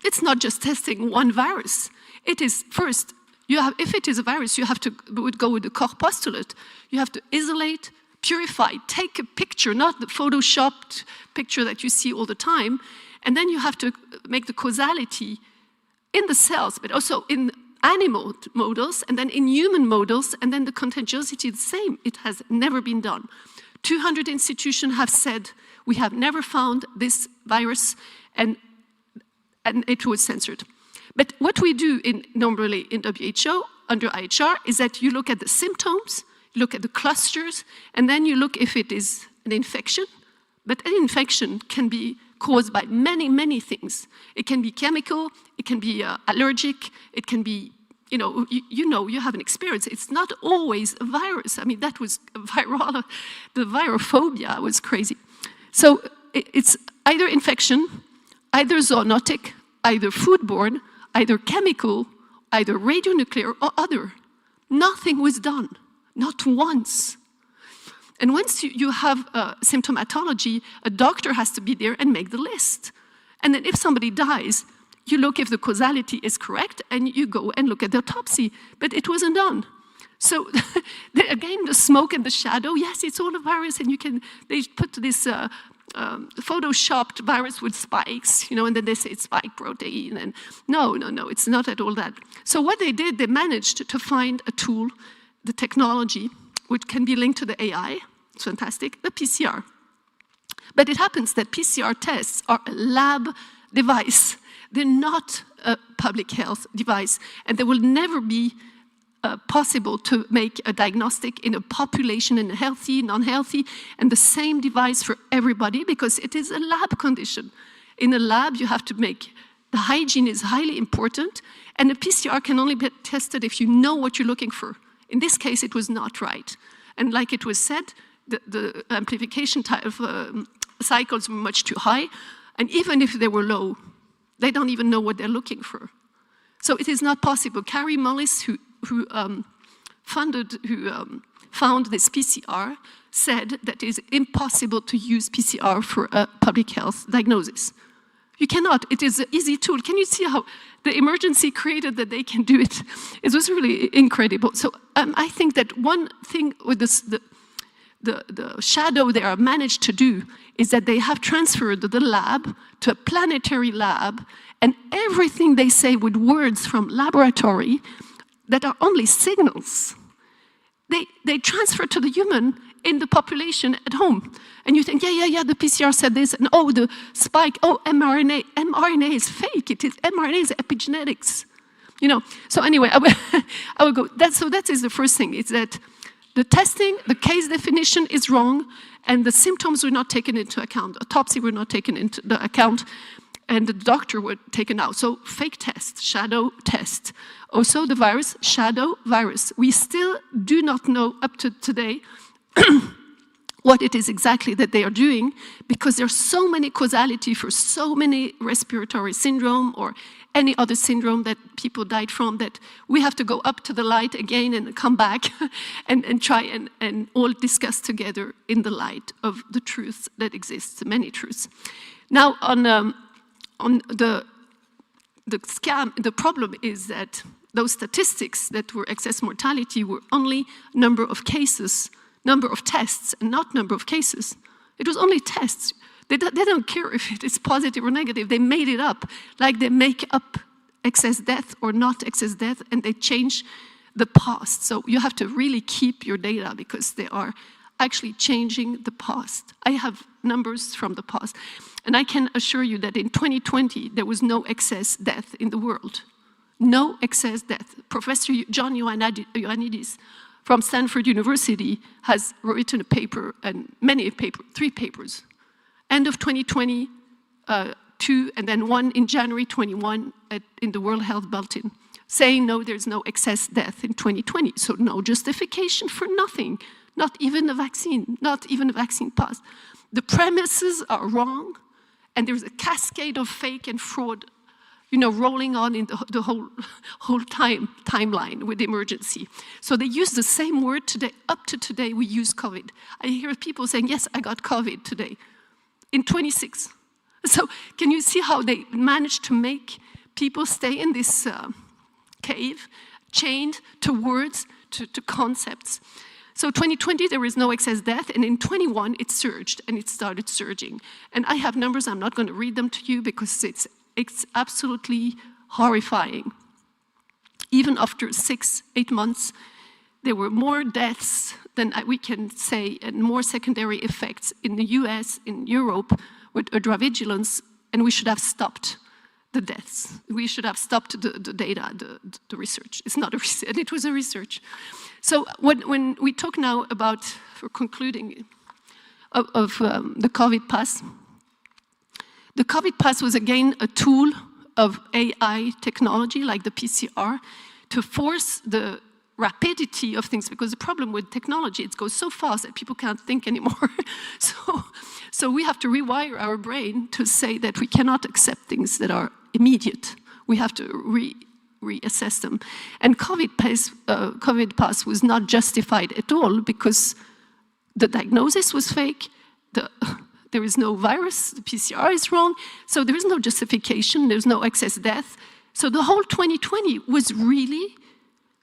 it's not just testing one virus. It is first, if it is a virus, you have to go with the core postulate. You have to isolate, purify, take a picture, not the photoshopped picture that you see all the time, and then you have to make the causality in the cells, but also in animal models, and then in human models, and then the contagiosity is the same. It has never been done. 200 institutions have said, we have never found this virus, and it was censored. But what we do normally in WHO, under IHR, is that you look at the symptoms, you look at the clusters, and then you look if it is an infection. But an infection can be caused by many, many things. It can be chemical, it can be allergic, it can be, you have an experience. It's not always a virus. I mean, that was viral, the virophobia was crazy. So it's either infection, either zoonotic, either foodborne, either chemical, either radionuclear or other. Nothing was done, not once. And once you have symptomatology, a doctor has to be there and make the list. And then if somebody dies, you look if the causality is correct and you go and look at the autopsy, but it wasn't done. So again, the smoke and the shadow, yes, it's all a virus, and they put this photoshopped virus with spikes, and then they say it's spike protein, and no, it's not at all that. So what they did, they managed to find a tool, the technology, which can be linked to the AI, it's fantastic, the PCR. But it happens that PCR tests are a lab device. They're not a public health device, and they will never be possible to make a diagnostic in a population, in a healthy, non-healthy, and the same device for everybody, because it is a lab condition. In a lab, you have to make, the hygiene is highly important, and a PCR can only be tested if you know what you're looking for. In this case, it was not right. And like it was said, the amplification type of cycles were much too high, and even if they were low, they don't even know what they're looking for. So it is not possible. Carrie Mullis, who found this PCR, said that it is impossible to use PCR for a public health diagnosis. You cannot. It is an easy tool. Can you see how the emergency created that they can do it? It was really incredible. So I think that one thing with the shadow they are managed to do is that they have transferred the lab to a planetary lab, and everything they say with words from laboratory that are only signals, they transfer to the human in the population at home. And you think, yeah, the PCR said this, and oh, the spike, oh, mRNA. mRNA is fake, mRNA is epigenetics. So anyway, I will go, that is the first thing, is that the testing, the case definition is wrong, and the symptoms were not taken into account. Autopsy were not taken into the account, and the doctor were taken out. So fake test, shadow test. Also the virus, shadow virus. We still do not know up to today what it is exactly that they are doing, because there's so many causality for so many respiratory syndrome or any other syndrome that people died from, that we have to go up to the light again and come back and try and all discuss together in the light of the truth that exists, many truths. Now on the scam, the problem is that those statistics that were excess mortality were only number of cases, number of tests, and not number of cases. It was only tests. They don't care if it is positive or negative. They made it up, like they make up excess death or not excess death, and they change the past. So you have to really keep your data, because they are actually changing the past. I have numbers from the past, and I can assure you that in 2020, there was no excess death in the world. No excess death. Professor John Ioannidis from Stanford University has written a paper, and three papers. End of 2020, two, and then one in January 21 in the World Health Bulletin, saying no, there's no excess death in 2020. So no justification for nothing, not even a vaccine pass. The premises are wrong, and there's a cascade of fake and fraud, rolling on in the whole timeline with emergency. So they use the same word today. Up to today, we use COVID. I hear people saying, yes, I got COVID today, in 26. So can you see how they managed to make people stay in this cave, chained to words, to concepts? So 2020, there was no excess death, and in 21, it surged, and it started surging. And I have numbers, I'm not going to read them to you because it's absolutely horrifying. Even after 6-8 months, there were more deaths than we can say, and more secondary effects in the US, in Europe, with hypervigilance, and we should have stopped the deaths. We should have stopped the data, the research. It's not a research, it was a research. So when we talk now about, for concluding, of the COVID pass, the COVID pass was again a tool of AI technology, like the PCR, to force the rapidity of things, because the problem with technology, it goes so fast that people can't think anymore. So we have to rewire our brain to say that we cannot accept things that are immediate. We have to reassess them. And COVID pass was not justified at all because the diagnosis was fake, there is no virus, the PCR is wrong, so there is no justification, there's no excess death. So the whole 2020 was really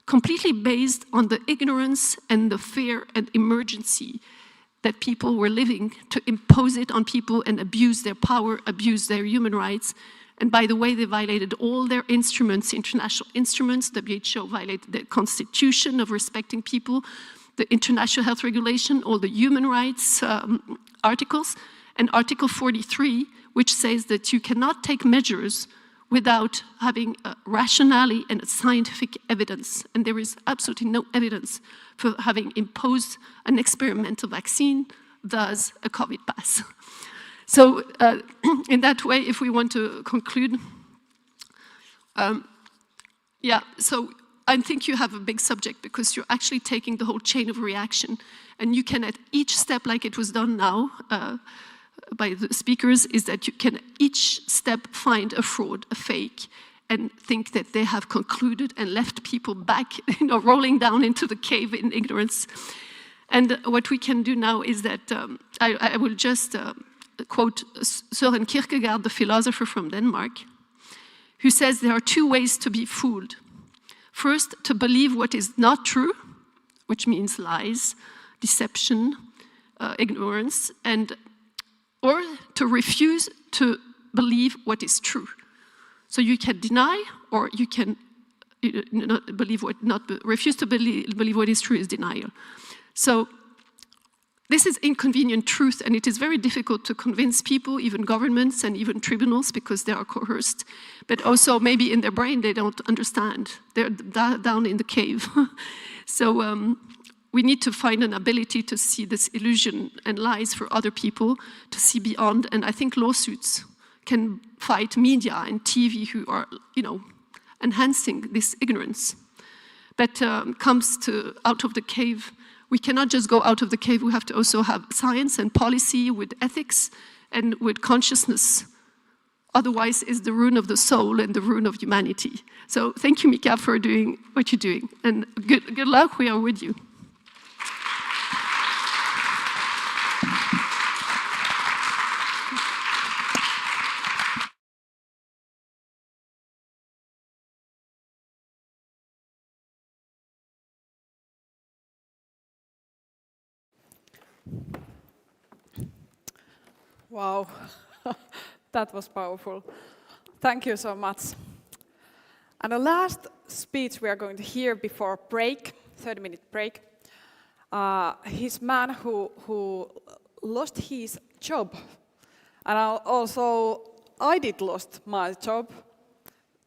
completely based on the ignorance and the fear and emergency that people were living, to impose it on people and abuse their power, abuse their human rights. And by the way, they violated all their instruments, international instruments. WHO violated the constitution of respecting people, the international health regulation, all the human rights articles, and Article 43, which says that you cannot take measures without having a rationality and a scientific evidence. And there is absolutely no evidence for having imposed an experimental vaccine, thus a COVID pass. So in that way, if we want to conclude, so I think you have a big subject because you're actually taking the whole chain of reaction, and you can at each step, like it was done now by the speakers, is that you can each step find a fraud, a fake, and think that they have concluded and left people back, rolling down into the cave in ignorance. And what we can do now is that I will just quote Søren Kierkegaard, the philosopher from Denmark, who says there are two ways to be fooled. First, to believe what is not true, which means lies, deception, ignorance, or to refuse to believe what is true. So you can deny, or you can refuse to believe what is true is denial. So this is inconvenient truth, and it is very difficult to convince people, even governments and even tribunals, because they are coerced. But also maybe in their brain they don't understand. They're down in the cave. So we need to find an ability to see this illusion and lies for other people, to see beyond. And I think lawsuits can fight media and TV who are, enhancing this ignorance. But comes to out of the cave. We cannot just go out of the cave. We have to also have science and policy with ethics and with consciousness. Otherwise, it's the ruin of the soul and the ruin of humanity. So thank you, Mika, for doing what you're doing. And good luck. We are with you. Wow, that was powerful. Thank you so much. And the last speech we are going to hear before break, 30-minute break, his man who lost his job. And I did lost my job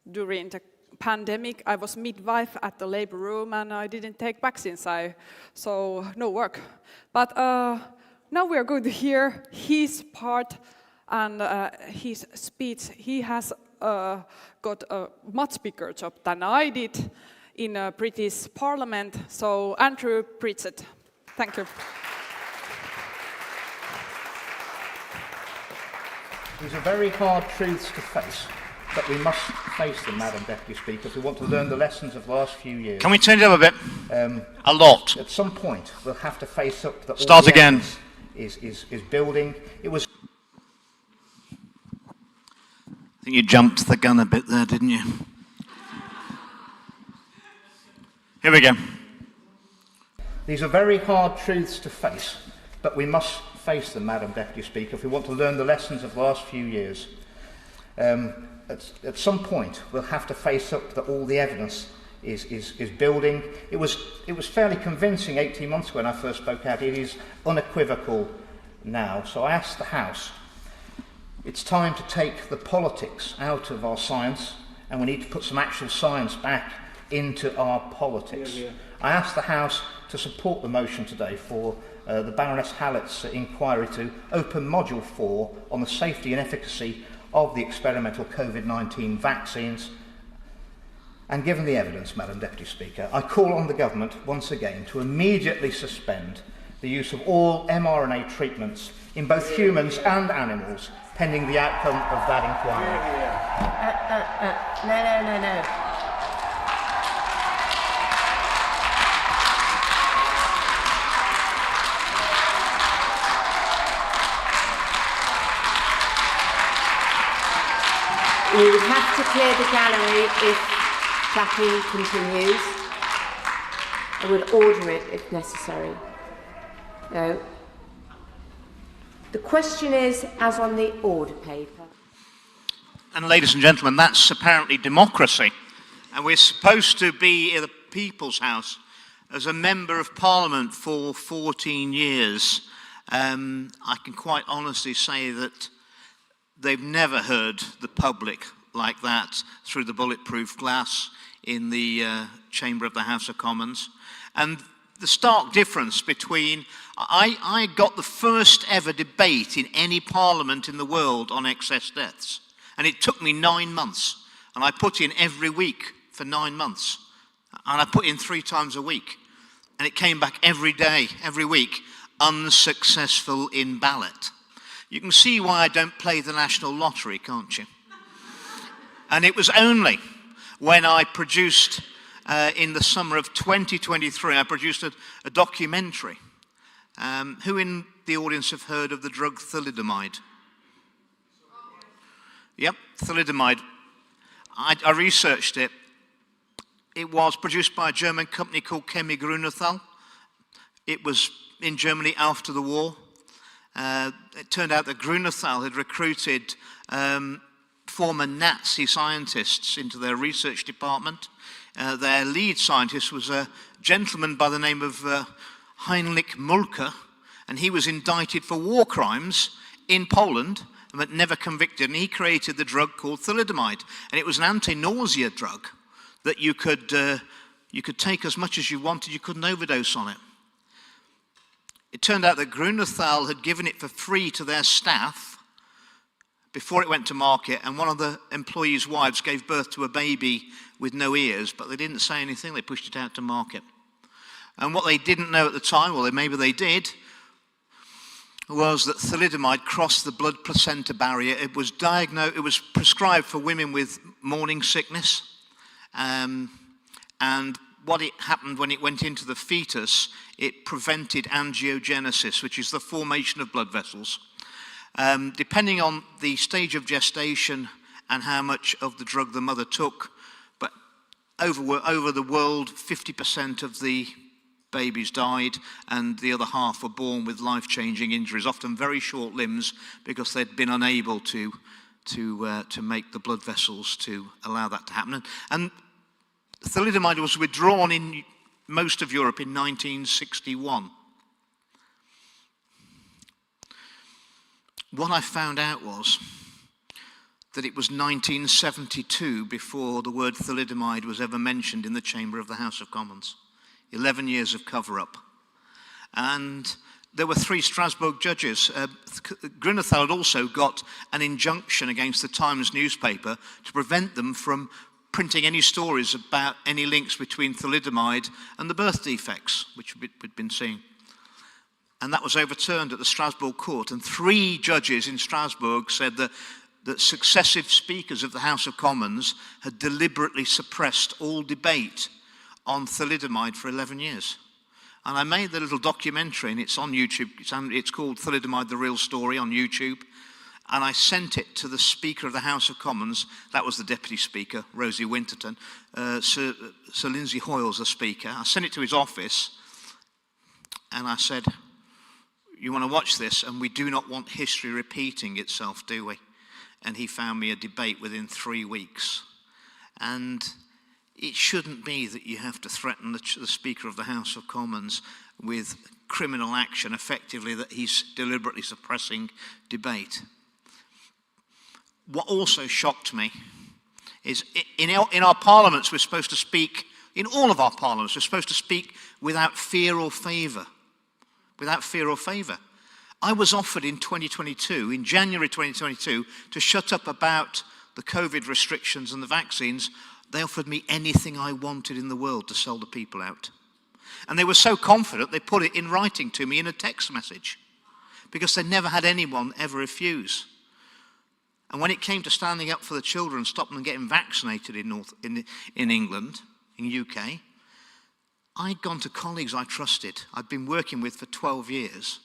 during the pandemic, I was midwife at the labor room and I didn't take vaccines, so no work. But now we are going to hear his part and his speech. He has got a much bigger job than I did in a British Parliament. So Andrew Bridgen, thank you. These are very hard truths to face, but we must face them, Madam Deputy Speaker, if we want to learn the lessons of the last few years. Can we change it up a bit? A lot. At some point, we'll have to face up that Start again. Is building. It was. I think you jumped the gun a bit there, didn't you? Here we go. These are very hard truths to face, but we must face them, Madam Deputy Speaker, if we want to learn the lessons of the last few years. At some point, we'll have to face up that all the evidence is building. It was fairly convincing 18 months ago when I first spoke out. It is unequivocal now. So I asked the House, it's time to take the politics out of our science, and we need to put some actual science back into our politics. I asked the House to support the motion today for the Baroness Hallett's inquiry to open Module 4 on the safety and efficacy of the experimental COVID-19 vaccines. And given the evidence, Madam Deputy Speaker, I call on the government once again to immediately suspend the use of all mRNA treatments in both humans and animals pending the outcome of that inquiry. No. You have to clear the gallery if clapping continues. I would order it if necessary. No. The question is, as on the order paper. And ladies and gentlemen, that's apparently democracy. And we're supposed to be in the People's House as a Member of Parliament for 14 years. I can quite honestly say that they've never heard the public like that through the bulletproof glass in the chamber of the House of Commons. And the stark difference between, I got the first ever debate in any parliament in the world on excess deaths. And it took me 9 months. And I put in every week for 9 months. And I put in 3 times a week. And it came back every day, every week, unsuccessful in ballot. You can see why I don't play the national lottery, can't you? And it was only when I produced, in the summer of 2023, I produced a documentary. Who in the audience have heard of the drug thalidomide? Yep, thalidomide. I researched it. It was produced by a German company called Chemie Grünenthal. It was in Germany after the war. It turned out that Grünenthal had recruited former Nazi scientists into their research department. Their lead scientist was a gentleman by the name of Heinrich Mulke, and he was indicted for war crimes in Poland, but never convicted, and he created the drug called thalidomide. And it was an anti-nausea drug that you could take as much as you wanted, you couldn't overdose on it. It turned out that Grünenthal had given it for free to their staff before it went to market, and one of the employees' wives gave birth to a baby with no ears, but they didn't say anything, they pushed it out to market. And what they didn't know at the time, well, maybe they did, was that thalidomide crossed the blood placenta barrier. It was prescribed for women with morning sickness, and what happened when it went into the fetus, it prevented angiogenesis, which is the formation of blood vessels. Depending on the stage of gestation and how much of the drug the mother took, but over the world, 50% of the babies died, and the other half were born with life-changing injuries, often very short limbs, because they'd been unable to make the blood vessels to allow that to happen. And thalidomide was withdrawn in most of Europe in 1961. What I found out was that it was 1972 before the word thalidomide was ever mentioned in the chamber of the House of Commons. 11 years of cover-up. And there were 3 Strasbourg judges. Grunethal had also got an injunction against the Times newspaper to prevent them from printing any stories about any links between thalidomide and the birth defects, which we'd been seeing. And that was overturned at the Strasbourg court. And 3 judges in Strasbourg said that successive speakers of the House of Commons had deliberately suppressed all debate on thalidomide for 11 years. And I made the little documentary, and it's on YouTube. It's called Thalidomide, The Real Story on YouTube. And I sent it to the Speaker of the House of Commons. That was the Deputy Speaker, Rosie Winterton. Sir Lindsay Hoyle's the Speaker. I sent it to his office, and I said, you want to watch this? And we do not want history repeating itself, do we? And he found me a debate within 3 weeks. And it shouldn't be that you have to threaten the Speaker of the House of Commons with criminal action, effectively, that he's deliberately suppressing debate. What also shocked me is in our parliaments we're supposed to speak, in all of our parliaments we're supposed to speak without fear or favour. Without fear or favour. I was offered in 2022, in January 2022, to shut up about the COVID restrictions and the vaccines. They offered me anything I wanted in the world to sell the people out. And they were so confident they put it in writing to me in a text message, because they never had anyone ever refuse. And when it came to standing up for the children, stopping them getting vaccinated in England, in UK, I'd gone to colleagues I trusted, I'd been working with for 12 years,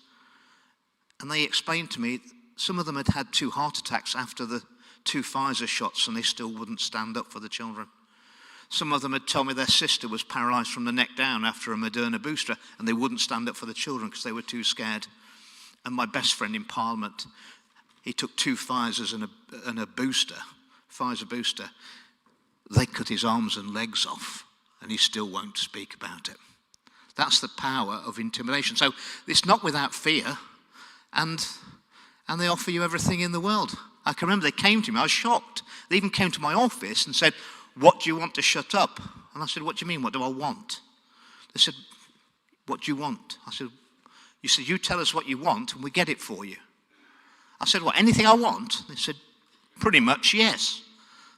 and they explained to me some of them had had 2 heart attacks after the 2 Pfizer shots, and they still wouldn't stand up for the children. Some of them had told me their sister was paralysed from the neck down after a Moderna booster, and they wouldn't stand up for the children because they were too scared. And my best friend in Parliament, he took 2 Pfizers and a booster, Pfizer booster. They cut his arms and legs off, and he still won't speak about it. That's the power of intimidation. So it's not without fear, and they offer you everything in the world. I can remember they came to me, I was shocked. They even came to my office and said, what do you want to shut up? And I said, what do you mean, what do I want? They said, what do you want? I said, you tell us what you want and we get it for you. I said, what, anything I want? They said, pretty much, yes.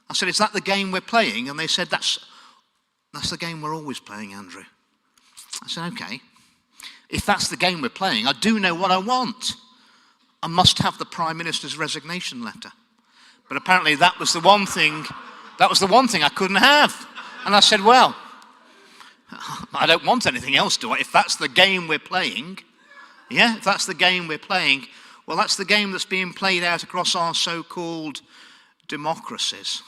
I said, is that the game we're playing? And they said, that's the game we're always playing, Andrew. I said, okay. If that's the game we're playing, I do know what I want. I must have the Prime Minister's resignation letter. But apparently that was the one thing I couldn't have. And I said, well, I don't want anything else, do I? If that's the game we're playing, yeah, if that's the game we're playing, well, that's the game that's being played out across our so-called democracies.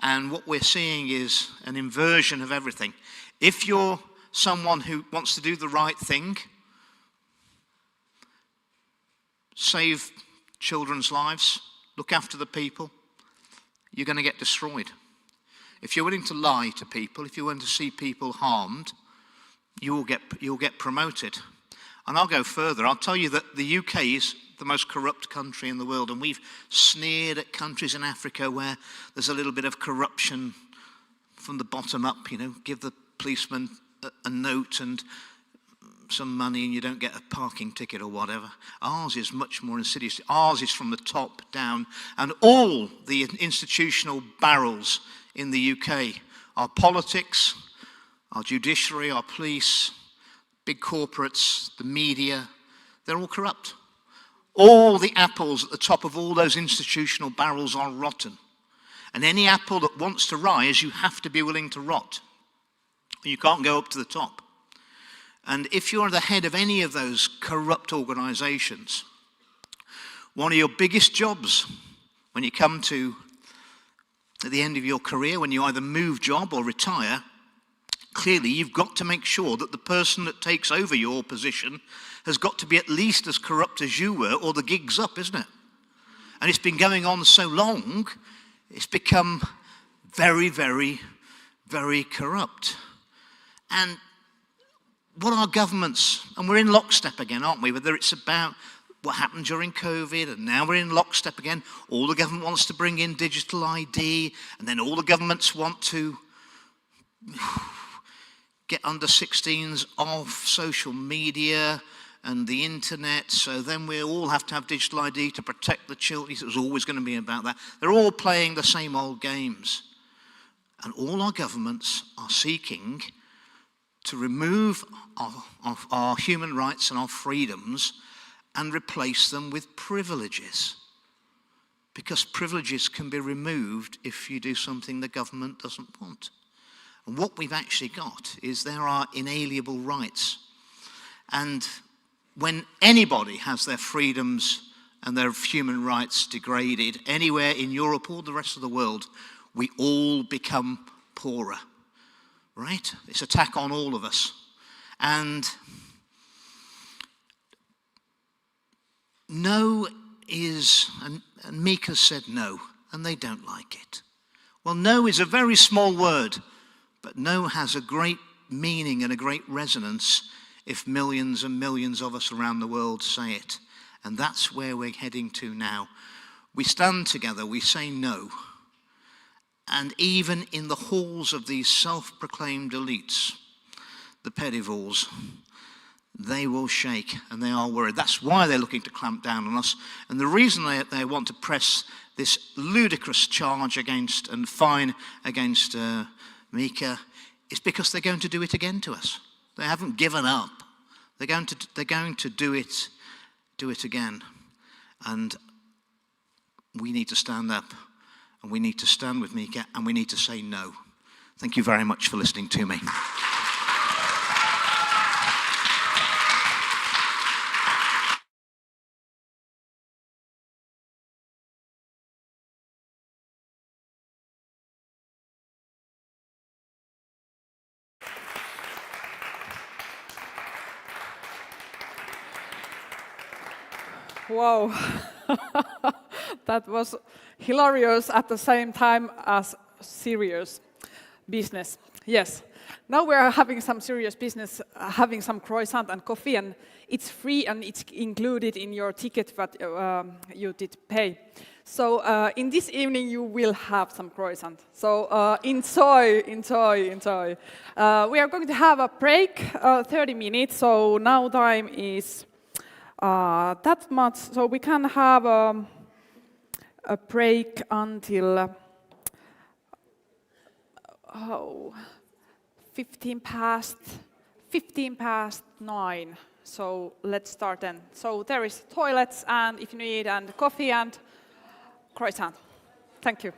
And what we're seeing is an inversion of everything. If you're someone who wants to do the right thing, save children's lives, look after the people, you're going to get destroyed. If you're willing to lie to people, if you're willing to see people harmed, you'll get promoted. And I'll go further. I'll tell you that the UK is the most corrupt country in the world, and we've sneered at countries in Africa where there's a little bit of corruption from the bottom up, give the policeman a note and some money and you don't get a parking ticket or whatever. Ours is much more insidious. Ours is from the top down, and all the institutional barrels in the UK, our politics, our judiciary, our police, big corporates, the media, they're all corrupt. All the apples at the top of all those institutional barrels are rotten. And any apple that wants to rise, you have to be willing to rot. You can't go up to the top. And if you're the head of any of those corrupt organizations, one of your biggest jobs when you come to at the end of your career, when you either move job or retire, clearly you've got to make sure that the person that takes over your position has got to be at least as corrupt as you were, or the gig's up, isn't it? And it's been going on so long, it's become very, very, very corrupt. And what our governments, and we're in lockstep again, aren't we? Whether it's about what happened during COVID, and now we're in lockstep again. All the government wants to bring in digital ID, and then all the governments want to get under 16s off social media and the internet, so then we all have to have digital ID to protect the children. It was always going to be about that. They're all playing the same old games. And all our governments are seeking to remove our human rights and our freedoms and replace them with privileges. Because privileges can be removed if you do something the government doesn't want. And what we've actually got is there are inalienable rights. And when anybody has their freedoms and their human rights degraded anywhere in Europe or the rest of the world, we all become poorer, right? It's an attack on all of us. And no is, and Mika said no, and they don't like it. Well, no is a very small word, but no has a great meaning and a great resonance if millions and millions of us around the world say it. And that's where we're heading to now. We stand together, we say no. And even in the halls of these self-proclaimed elites, the pedivores, they will shake and they are worried. That's why they're looking to clamp down on us. And the reason they want to press this ludicrous charge against and fine against Mika is because they're going to do it again to us. They haven't given up. They're going to do it again. And we need to stand up, and we need to stand with Mika, and we need to say no. Thank you very much for listening to me. Wow, that was hilarious at the same time as serious business. Yes, now we are having some serious business, having some croissant and coffee, and it's free and it's included in your ticket that you did pay. So in this evening you will have some croissant. So enjoy. We are going to have a break, 30 minutes, so now time is that much, so we can have a break until 15 past 9. So let's start then. So there is toilets, and if you need, and coffee and croissant. Thank you.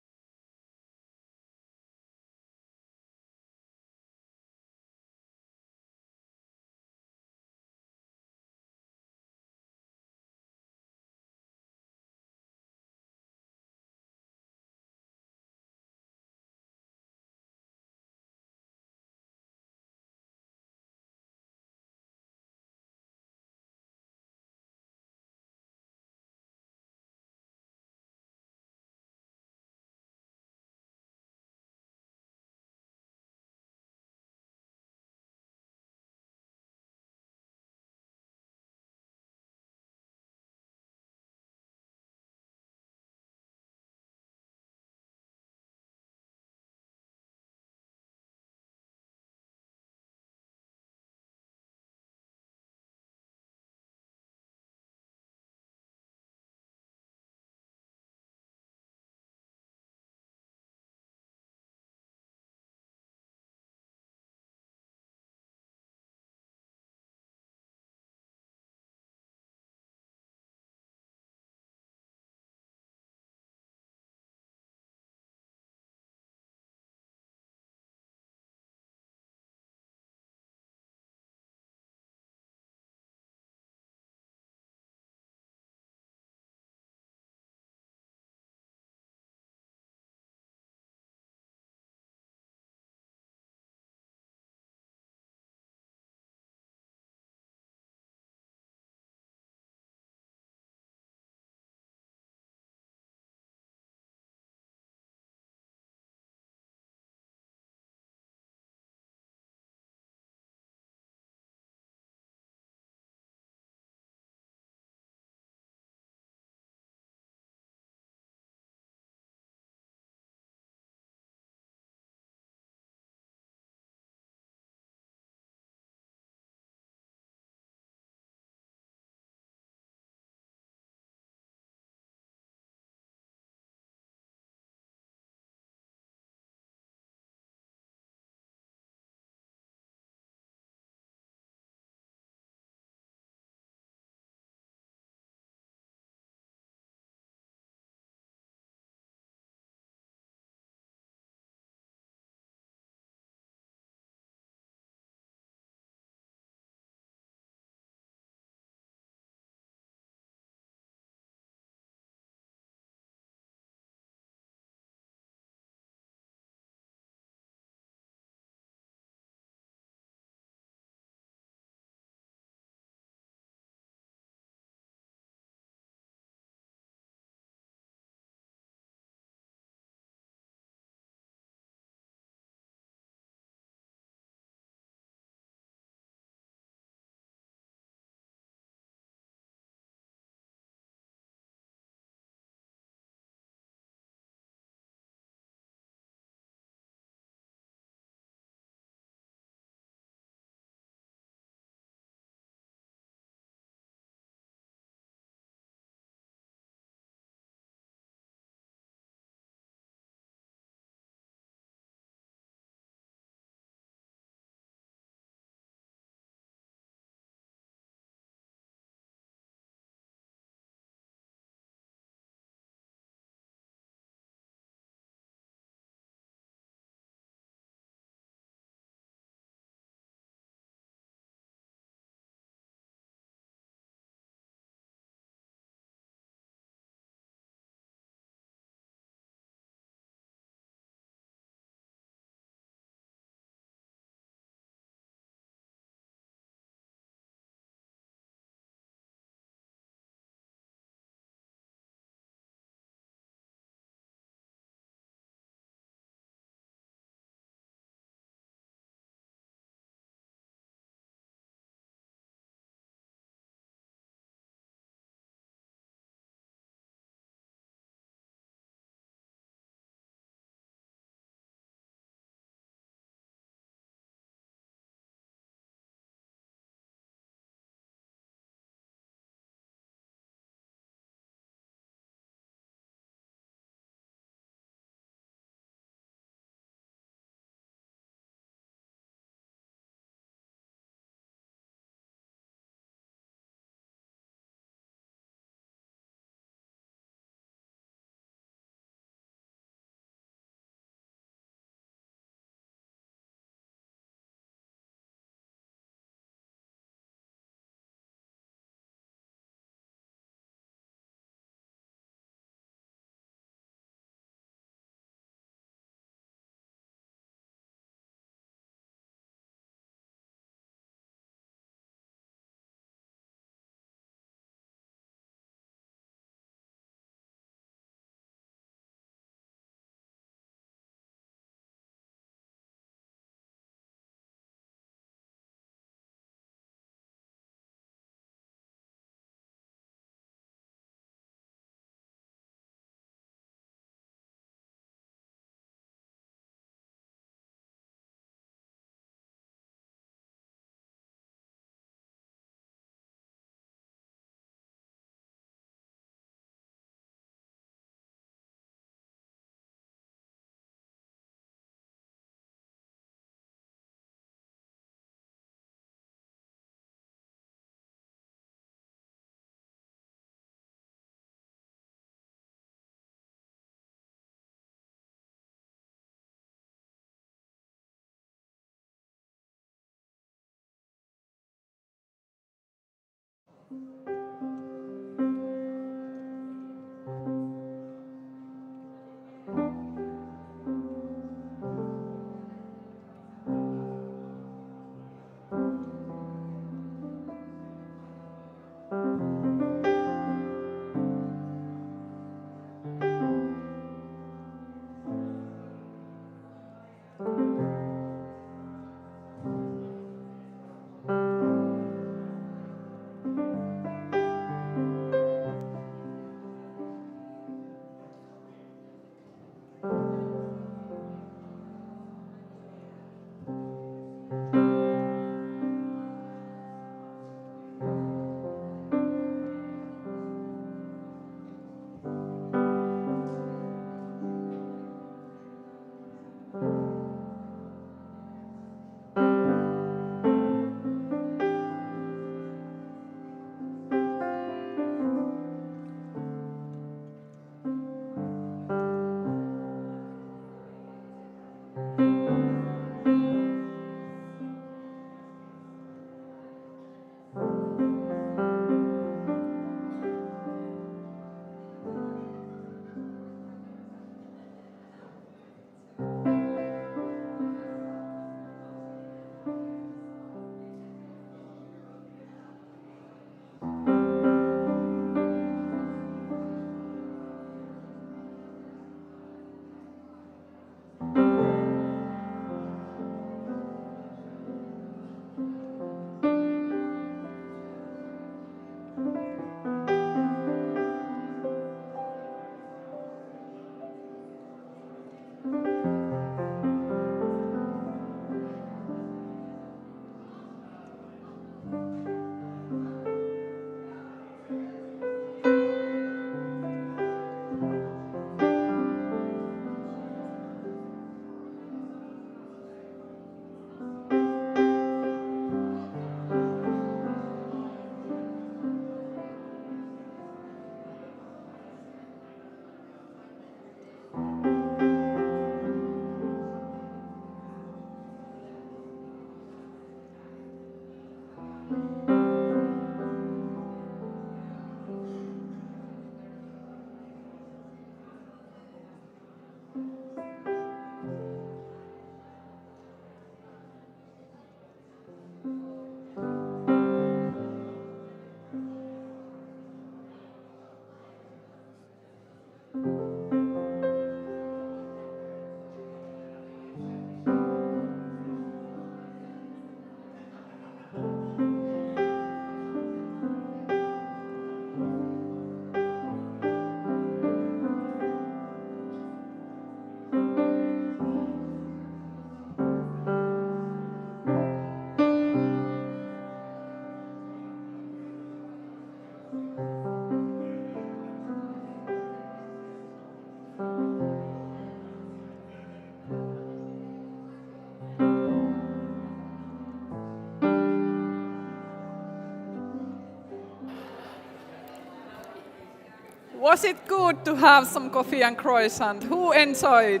Was it good to have some coffee and croissant? Who enjoyed?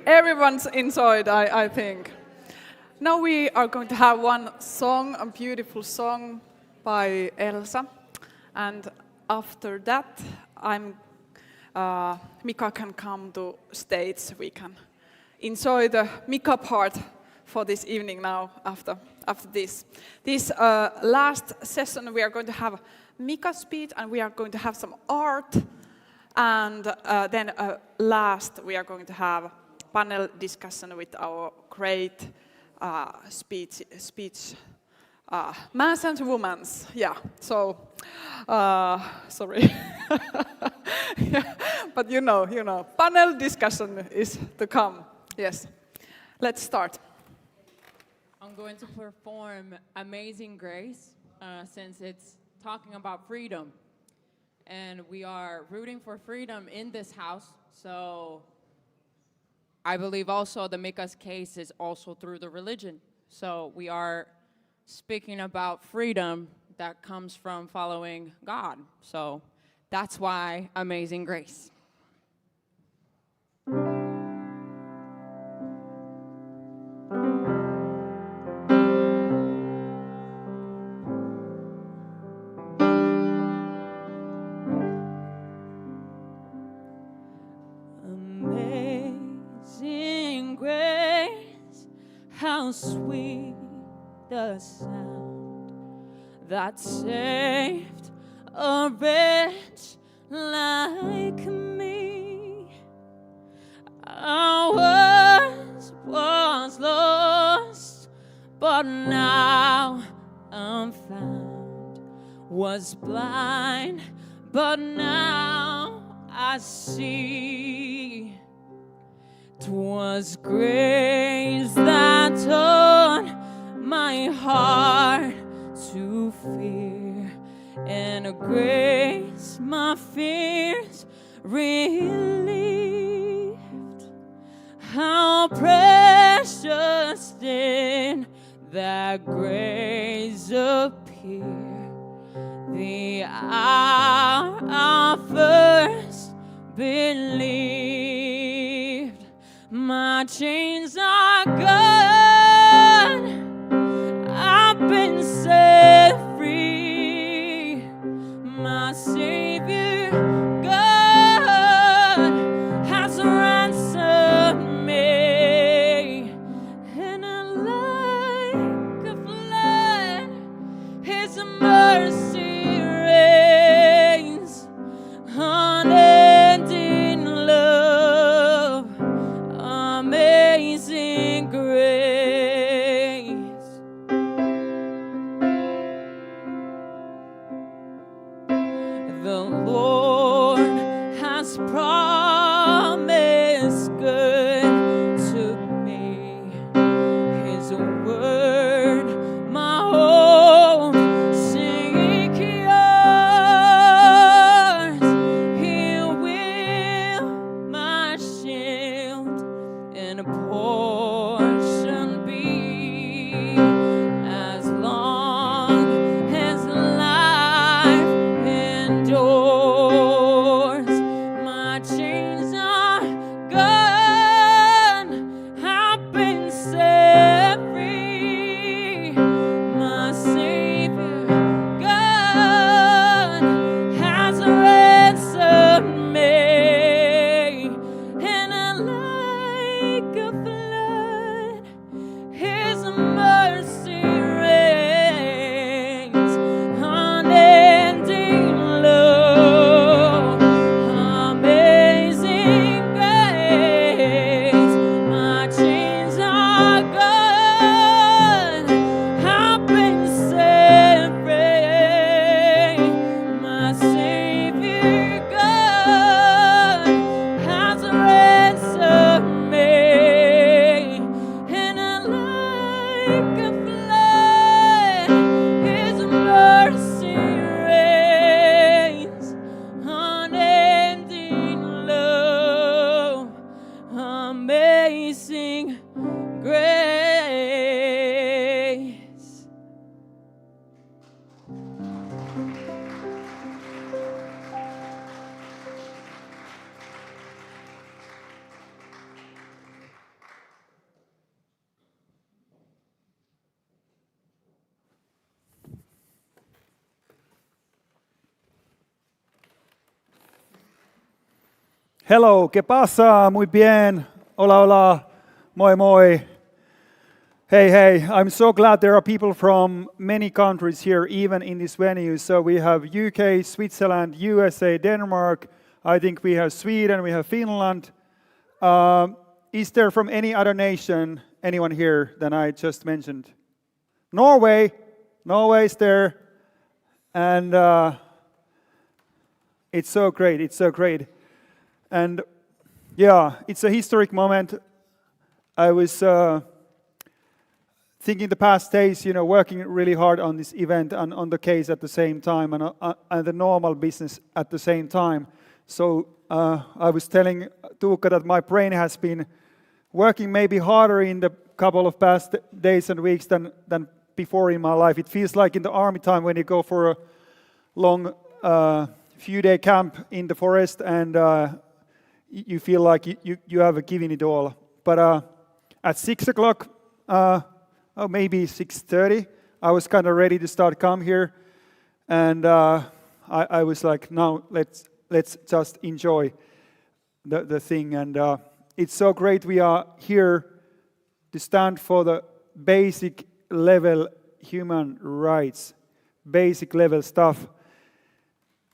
Everyone's enjoyed, I think. Now we are going to have one song, a beautiful song by Elsa. And after that, Mika can come to stage. We can enjoy the Mika part for this evening now after this. This last session we are going to have Mika speech and we are going to have some art. And then last we are going to have panel discussion with our great speech men and women. Yeah, so, sorry. Yeah, but you know, panel discussion is to come. Yes, let's start. I'm going to perform Amazing Grace since it's talking about freedom. And we are rooting for freedom in this house. So I believe also the Mika's case is also through the religion. So we are speaking about freedom that comes from following God. So that's why Amazing Grace. how sweet the sound that saved a wretch like me. I was lost, but now I'm found. Was blind, but now I see. 'Twas grace that taught my heart to fear, and grace my fears relieved. How precious did that grace appear, the hour I first believed. My chains are gone, I've been set free. My Savior God has ransomed me, and like a flood His mercy reigns, unending love, amazing grace. The Lord has promised good to me. His word, my hope, secures. He will my shield and portion be, as long as life endures. My chains are gone, I've been set free. My Savior God has ransomed me, and like a flood His mercy reigns, unending love, amazing grace. My chains are gone, I've been set free. My Savior God has ransomed me, and like a flood His mercy reigns, unending love, amazing grace. Hello, ¿qué pasa? Muy bien. Hola, hola. Moi, moi. Hey, hey. I'm so glad there are people from many countries here, even in this venue. So we have UK, Switzerland, USA, Denmark. I think we have Sweden, we have Finland. Is there from any other nation anyone here than I just mentioned? Norway. Norway is there. And it's so great. It's so great. And yeah, it's a historic moment. I was thinking the past days, working really hard on this event and on the case at the same time, and the normal business at the same time. So I was telling Tuukka that my brain has been working maybe harder in the couple of past days and weeks than before in my life. It feels like in the army time when you go for a long few-day camp in the forest and you feel like you have given it all. But at 6 o'clock, or maybe 6:30, I was kind of ready to start come here. And I was like, now let's just enjoy the thing. And it's so great we are here to stand for the basic level human rights, basic level stuff.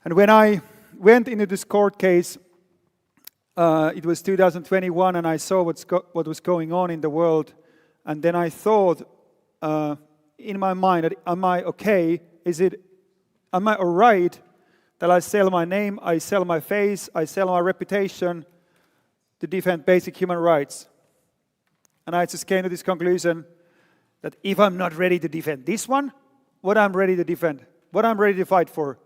And when I went into this court case, it was 2021, and I saw what was going on in the world, and then I thought in my mind, that, am I okay? Am I all right that I sell my name, I sell my face, I sell my reputation to defend basic human rights? And I just came to this conclusion that if I'm not ready to defend this one, what I'm ready to defend, what I'm ready to fight for.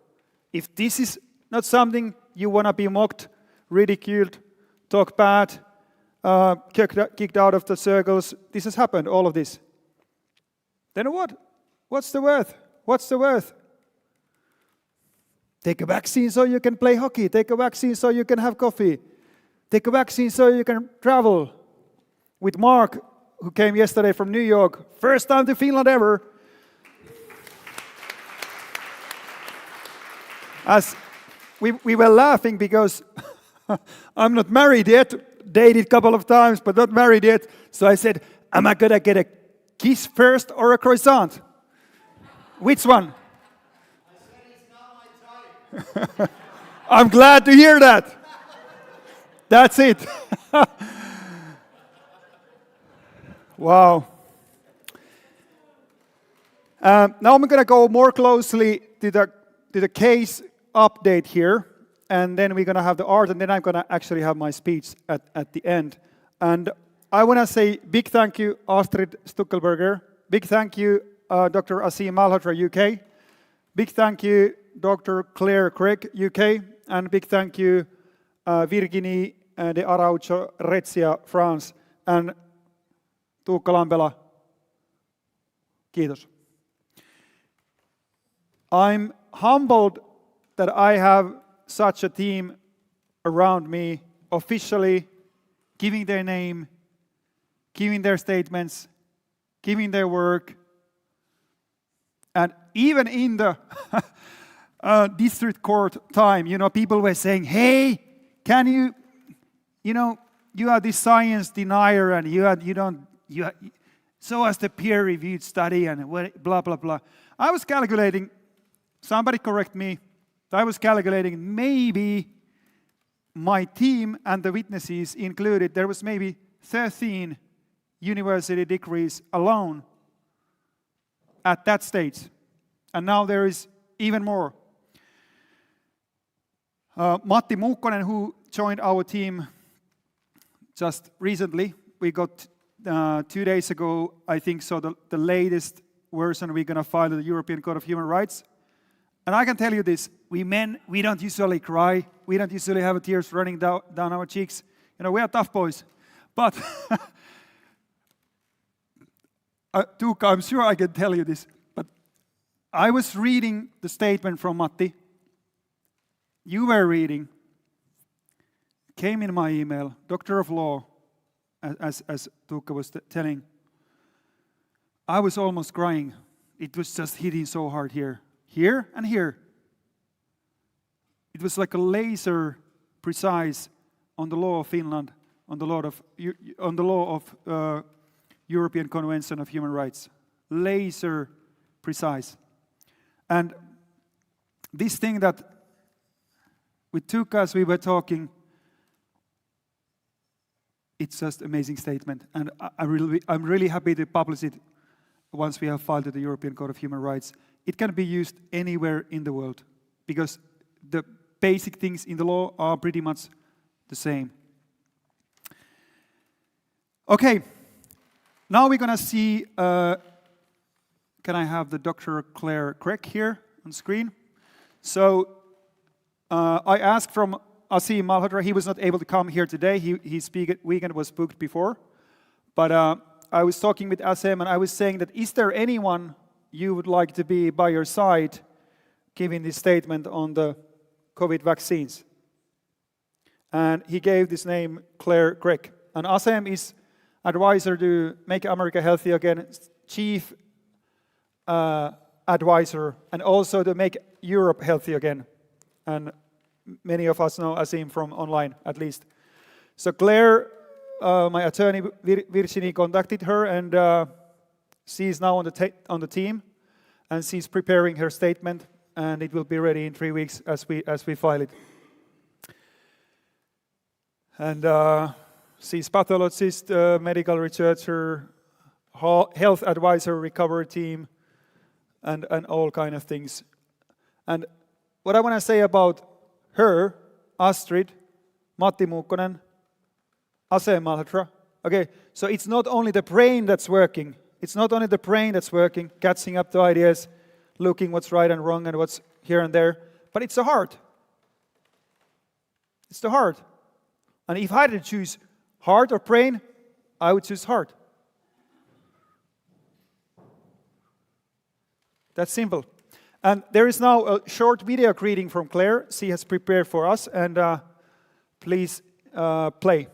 If this is not something you want to be mocked, ridiculed, talk bad, kicked out of the circles, this has happened, all of this. Then what? What's the worth? What's the worth? Take a vaccine so you can play hockey. Take a vaccine so you can have coffee. Take a vaccine so you can travel. With Mark, who came yesterday from New York, first time to Finland ever. As we were laughing because I'm not married yet, dated a couple of times, but not married yet. So I said, am I gonna get a kiss first or a croissant? Which one? I said it's not my type. I'm glad to hear that. That's it. Wow. Now I'm going to go more closely to the case update here, and then we're going to have the art, and then I'm going to actually have my speech at the end. And I want to say big thank you, Astrid Stuckelberger. Big thank you, Dr. Asim Malhotra, UK. Big thank you, Dr. Claire Craig, UK. And big thank you, Virginie de Araujo Rezia, France. And Tuukka Lampela, kiitos. I'm humbled that I have such a team around me, officially giving their name, giving their statements, giving their work. And even in the district court time, people were saying, hey, can you are this science denier and you so as the peer-reviewed study and blah, blah, blah. I was calculating, somebody correct me, I was calculating maybe my team and the witnesses included, there was maybe 13 university degrees alone at that stage. And now there is even more. Matti Muukkonen, who joined our team just recently, we got 2 days ago, I think so, the latest version we're going to file to the European Court of Human Rights. And I can tell you this, we men, we don't usually cry. We don't usually have tears running down our cheeks. We are tough boys. But, Tuukka, I'm sure I can tell you this, but I was reading the statement from Matti. You were reading. Came in my email, Doctor of Law, as Tuukka was telling. I was almost crying. It was just hitting so hard here. Here and here. It was like a laser precise on the law of Finland, on the law of European Convention of Human Rights. Laser precise. And this thing that with Tuukka, as we were talking, it's just an amazing statement. And I'm really happy to publish it once we have filed to the European Court of Human Rights. It can be used anywhere in the world because the basic things in the law are pretty much the same. Okay, now we're going to see, can I have the Dr. Claire Craig here on screen? So I asked from Asim Malhotra, he was not able to come here today, his weekend was booked before, but I was talking with Asim and I was saying that is there anyone you would like to be by your side giving this statement on the COVID vaccines? And he gave this name, Claire Craig. And Asim is advisor to Make America Healthy Again, chief advisor, and also to Make Europe Healthy Again. And many of us know Asim from online, at least. So Claire my attorney Virginie contacted her, and she is now on the team, and she's preparing her statement, and it will be ready in 3 weeks as we file it. And she's pathologist, medical researcher, health advisor, recovery team, and all kind of things. And what I want to say about her, Astrid, Matti Muukkonen, Ase Malhotra. Okay, so it's not only the brain that's working. It's not only the brain that's working, catching up the ideas, looking what's right and wrong and what's here and there, but it's the heart. It's the heart. And if I had to choose heart or brain, I would choose heart. That's simple. And there is now a short video greeting from Claire. She has prepared for us, and please play.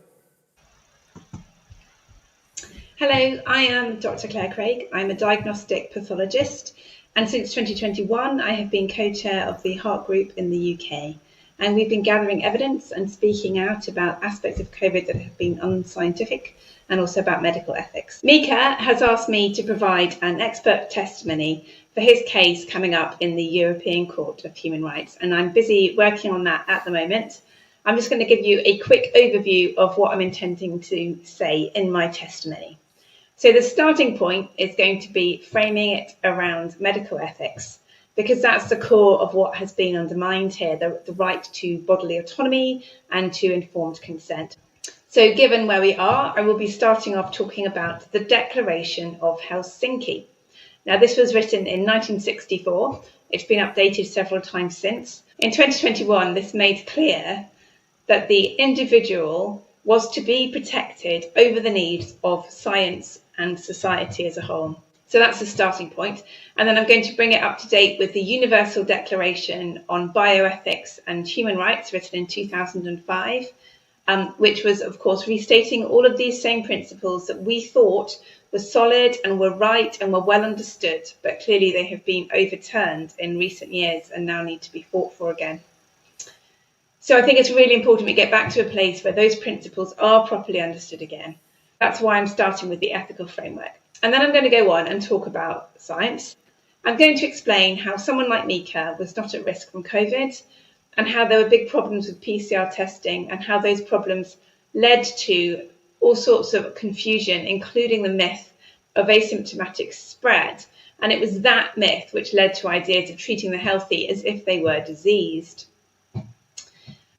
Hello, I am Dr. Claire Craig. I'm a diagnostic pathologist, and since 2021 I have been co-chair of the Heart Group in the UK. And we've been gathering evidence and speaking out about aspects of COVID that have been unscientific, and also about medical ethics. Mika has asked me to provide an expert testimony for his case coming up in the European Court of Human Rights, and I'm busy working on that at the moment. I'm just going to give you a quick overview of what I'm intending to say in my testimony. So the starting point is going to be framing it around medical ethics, because that's the core of what has been undermined here, the right to bodily autonomy and to informed consent. So given where we are, I will be starting off talking about the Declaration of Helsinki. Now, this was written in 1964. It's been updated several times since. In 2021, this made clear that the individual was to be protected over the needs of science and society as a whole. So that's the starting point. And then I'm going to bring it up to date with the Universal Declaration on Bioethics and Human Rights, written in 2005, which was, of course, restating all of these same principles that we thought were solid and were right and were well understood, but clearly they have been overturned in recent years and now need to be fought for again. So I think it's really important we get back to a place where those principles are properly understood again. That's why I'm starting with the ethical framework. And then I'm going to go on and talk about science. I'm going to explain how someone like Mika was not at risk from COVID, and how there were big problems with PCR testing, and how those problems led to all sorts of confusion, including the myth of asymptomatic spread. And it was that myth which led to ideas of treating the healthy as if they were diseased.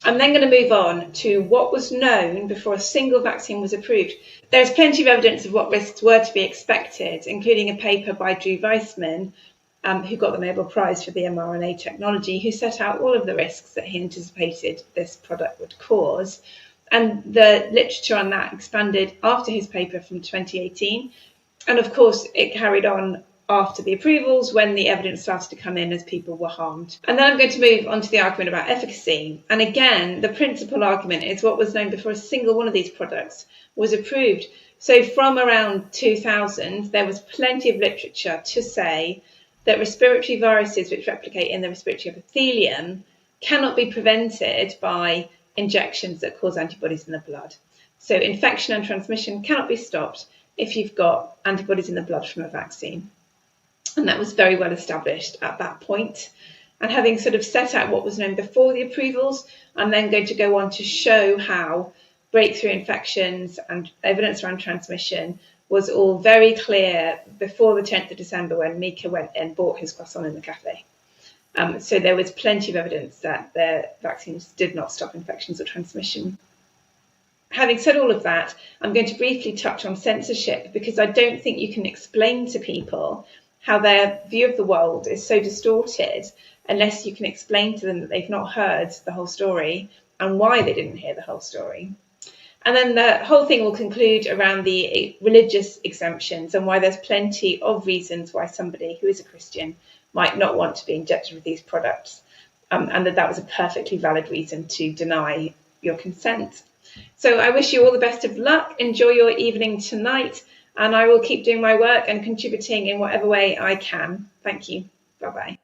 I'm then going to move on to what was known before a single vaccine was approved. There's plenty of evidence of what risks were to be expected, including a paper by Drew Weissman, who got the Nobel Prize for the mRNA technology, who set out all of the risks that he anticipated this product would cause. And the literature on that expanded after his paper from 2018. And of course, it carried on after the approvals, when the evidence started to come in as people were harmed. And then I'm going to move on to the argument about efficacy. And again, the principal argument is what was known before a single one of these products was approved. So from around 2000, there was plenty of literature to say that respiratory viruses which replicate in the respiratory epithelium cannot be prevented by injections that cause antibodies in the blood. So infection and transmission cannot be stopped if you've got antibodies in the blood from a vaccine. And that was very well established at that point. And having sort of set out what was known before the approvals, I'm then going to go on to show how breakthrough infections and evidence around transmission was all very clear before the 10th of December when Mika went and bought his croissant in the cafe. So there was plenty of evidence that the vaccines did not stop infections or transmission. Having said all of that, I'm going to briefly touch on censorship, because I don't think you can explain to people how their view of the world is so distorted unless you can explain to them that they've not heard the whole story and why they didn't hear the whole story. And then the whole thing will conclude around the religious exemptions and why there's plenty of reasons why somebody who is a Christian might not want to be injected with these products, and that was a perfectly valid reason to deny your consent. So I wish you all the best of luck. Enjoy your evening tonight. And I will keep doing my work and contributing in whatever way I can. Thank you. Bye-bye.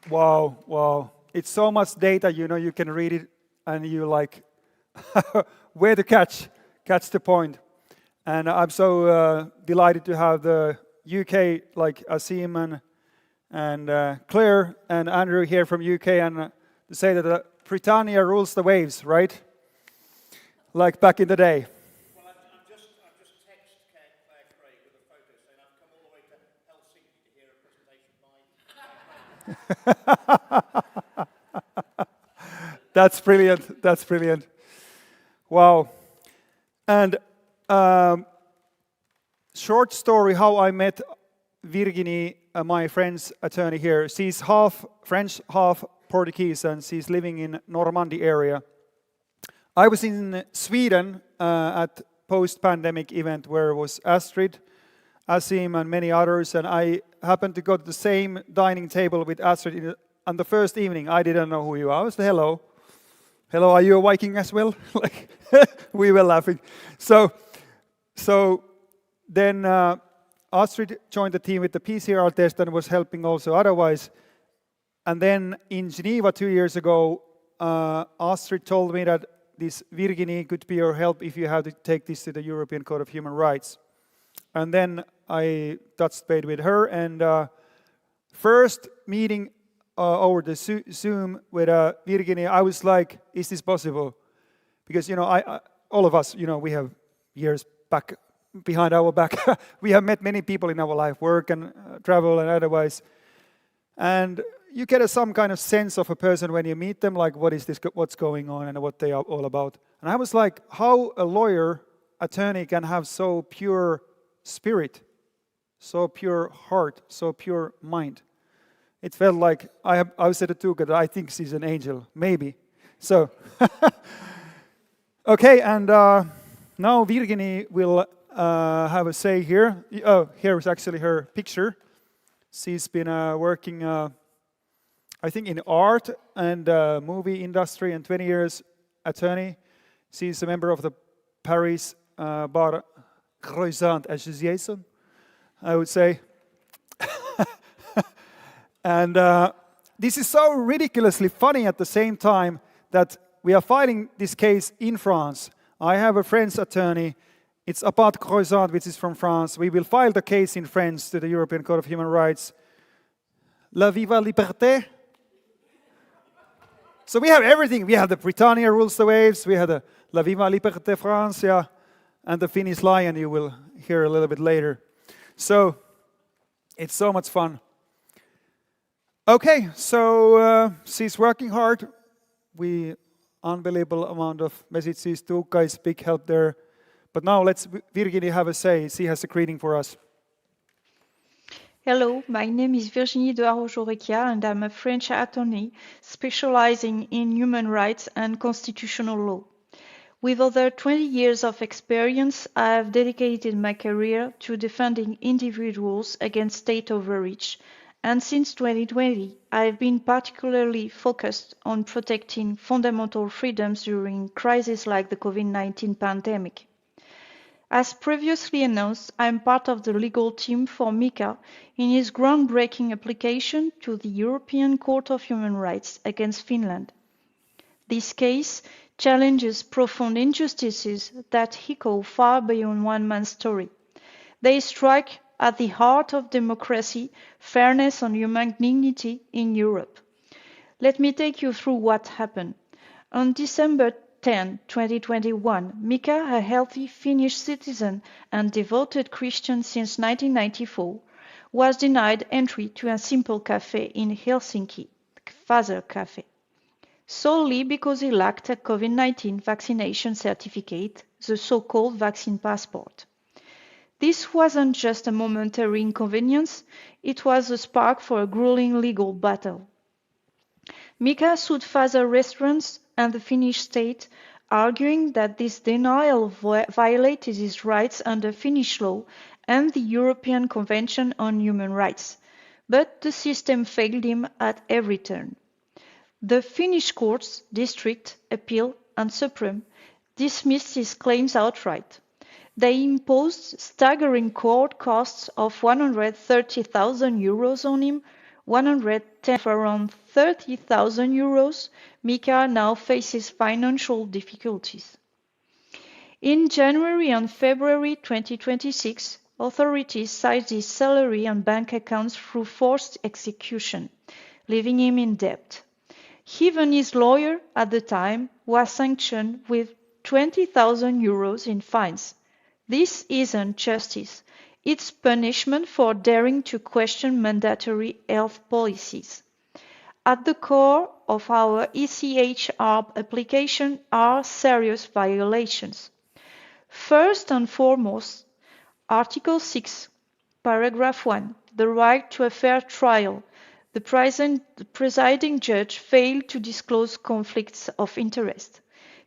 Wow. It's so much data, you can read it and you like where to catch the point. And I'm so delighted to have the UK, like Asim and Claire and Andrew here from UK, and to say that Britannia rules the waves, right? Like back in the day. Well, I've just texted Claire Craig with a photo saying I've come all the way to Helsinki to hear a presentation by That's brilliant. Wow. And short story how I met Virginie, my friend's attorney here. She's half French, half Portuguese, and she's living in Normandy area. I was in Sweden at post-pandemic event where was Astrid, Asim, and many others, and I happened to go to the same dining table with Astrid on the first evening. I didn't know who you are. I was hello, are you a Viking as well? Like we were laughing. So then Astrid joined the team with the PCR test and was helping also otherwise. And then in Geneva 2 years ago, Astrid told me that this Virginie could be your help if you have to take this to the European Court of Human Rights. And then I touched base with her, and first meeting over the Zoom with Virginie, I was like, is this possible? Because, I all of us, we have years back behind our back. We have met many people in our life, work and travel and otherwise. And you get some kind of sense of a person when you meet them, like what's going on and what they are all about. And I was like, how a lawyer, attorney can have so pure spirit, so pure heart, so pure mind. It felt like, I said to Tuukka that I think she's an angel, maybe. So, okay, and now Virginie will have a say here. Here is actually her picture. She's been working, I think, in art and movie industry, and 20 years attorney. She's a member of the Paris Bar Croissant Association, I would say. And this is so ridiculously funny at the same time that we are fighting this case in France. I have a French attorney. It's Apat Croissant, which is from France. We will file the case in French to the European Court of Human Rights. La viva liberté. So we have everything. We have the Britannia rules the waves. We have the La viva liberté France, yeah, and the Finnish lion you will hear a little bit later. So it's so much fun. Okay, so she's working hard. Unbelievable amount of messages. Tuukka is big help there. But now let's Virginie have a say. She has a greeting for us. Hello, my name is Virginie de Arrojo-Requia, and I'm a French attorney specializing in human rights and constitutional law. With over 20 years of experience, I have dedicated my career to defending individuals against state overreach. And since 2020, I have been particularly focused on protecting fundamental freedoms during crises like the COVID-19 pandemic. As previously announced, I am part of the legal team for Mika in his groundbreaking application to the European Court of Human Rights against Finland. This case challenges profound injustices that echo far beyond one man's story. They strike at the heart of democracy, fairness and human dignity in Europe. Let me take you through what happened. On December 10, 2021, Mika, a healthy Finnish citizen and devoted Christian since 1994, was denied entry to a simple cafe in Helsinki, FAZER cafe, solely because he lacked a COVID-19 vaccination certificate, the so-called vaccine passport. This wasn't just a momentary inconvenience, it was a spark for a grueling legal battle. Mika sued FAZER restaurants and the Finnish state, arguing that this denial violated his rights under Finnish law and the European Convention on Human Rights. But the system failed him at every turn. The Finnish courts, district, appeal and supreme, dismissed his claims outright. They imposed staggering court costs of 130,000 euros on him, 110 of around 30,000 euros, Mika now faces financial difficulties. In January and February 2026, authorities seized his salary and bank accounts through forced execution, leaving him in debt. Even his lawyer at the time was sanctioned with 20,000 euros in fines. This isn't justice. It's punishment for daring to question mandatory health policies. At the core of our ECHR application are serious violations. First and foremost, Article 6, Paragraph 1, the right to a fair trial. The presiding judge failed to disclose conflicts of interest.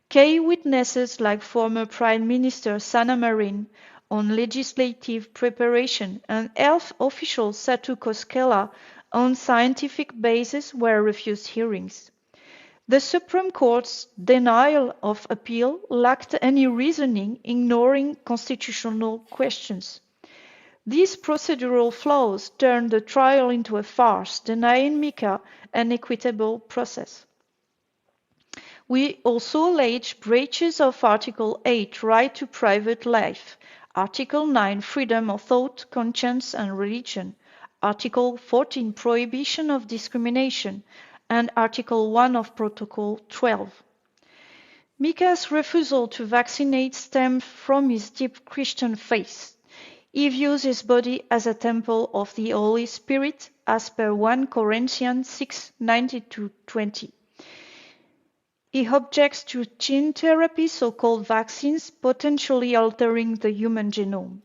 Key witnesses like former Prime Minister Sanna Marin on legislative preparation and health official Satu Koskela on scientific basis were refused hearings. The Supreme Court's denial of appeal lacked any reasoning, ignoring constitutional questions. These procedural flaws turned the trial into a farce, denying Mika an equitable process. We also allege breaches of Article 8, right to private life, Article 9, freedom of thought, conscience and religion, Article 14, prohibition of discrimination, and Article 1 of Protocol 12. Mika's refusal to vaccinate stemmed from his deep Christian faith. He views his body as a temple of the Holy Spirit, as per 1 Corinthians 6:19-20. He objects to gene therapy, so-called vaccines, potentially altering the human genome.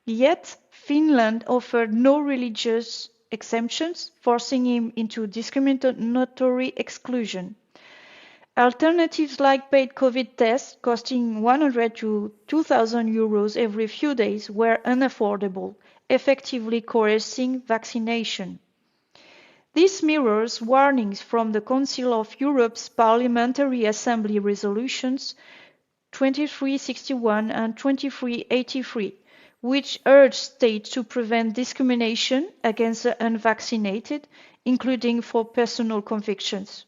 Yet, Finland offered no religious exemptions, forcing him into discriminatory exclusion. Alternatives like paid COVID tests, costing 100 to 2,000 euros every few days, were unaffordable, effectively coercing vaccination. This mirrors warnings from the Council of Europe's Parliamentary Assembly resolutions 2361 and 2383, which urge states to prevent discrimination against the unvaccinated, including for personal convictions.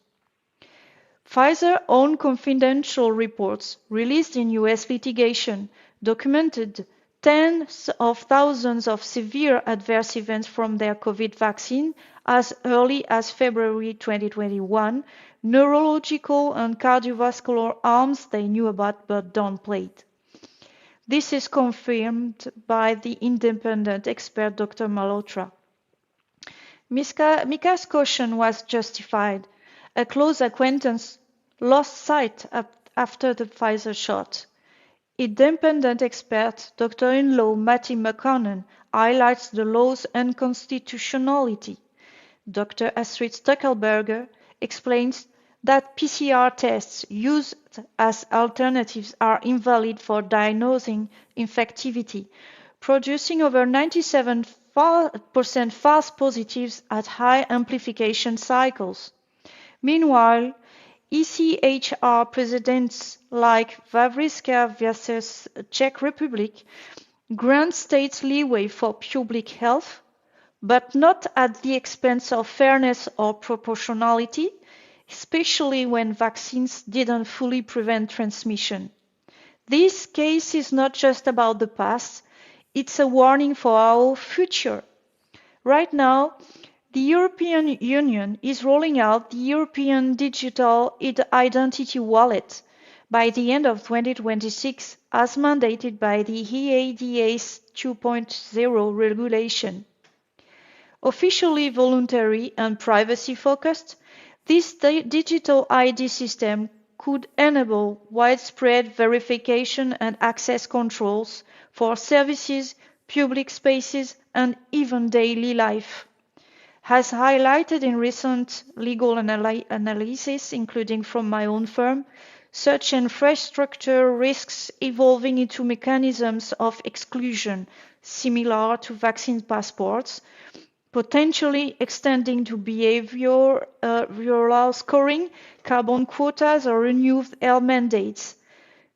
Pfizer's own confidential reports, released in US litigation, documented tens of thousands of severe adverse events from their COVID vaccine as early as February 2021, neurological and cardiovascular harms they knew about but downplayed. This is confirmed by the independent expert Dr. Malhotra. Mika's caution was justified. A close acquaintance lost sight after the Pfizer shot. Independent expert Dr-in-law Matti Makkonen highlights the law's unconstitutionality. Dr. Astrid Stokelberger explains that PCR tests used as alternatives are invalid for diagnosing infectivity, producing over 97% false positives at high amplification cycles. Meanwhile, ECHR precedents like Wawrzyska versus Czech Republic grant states leeway for public health, but not at the expense of fairness or proportionality, especially when vaccines didn't fully prevent transmission. This case is not just about the past, it's a warning for our future. Right now, the European Union is rolling out the European Digital Identity Wallet by the end of 2026, as mandated by the EADA's 2.0 regulation. Officially voluntary and privacy-focused, this digital ID system could enable widespread verification and access controls for services, public spaces, and even daily life. As highlighted in recent legal analysis, including from my own firm, such infrastructure risks evolving into mechanisms of exclusion similar to vaccine passports, potentially extending to behavioral scoring, carbon quotas, or renewed health mandates.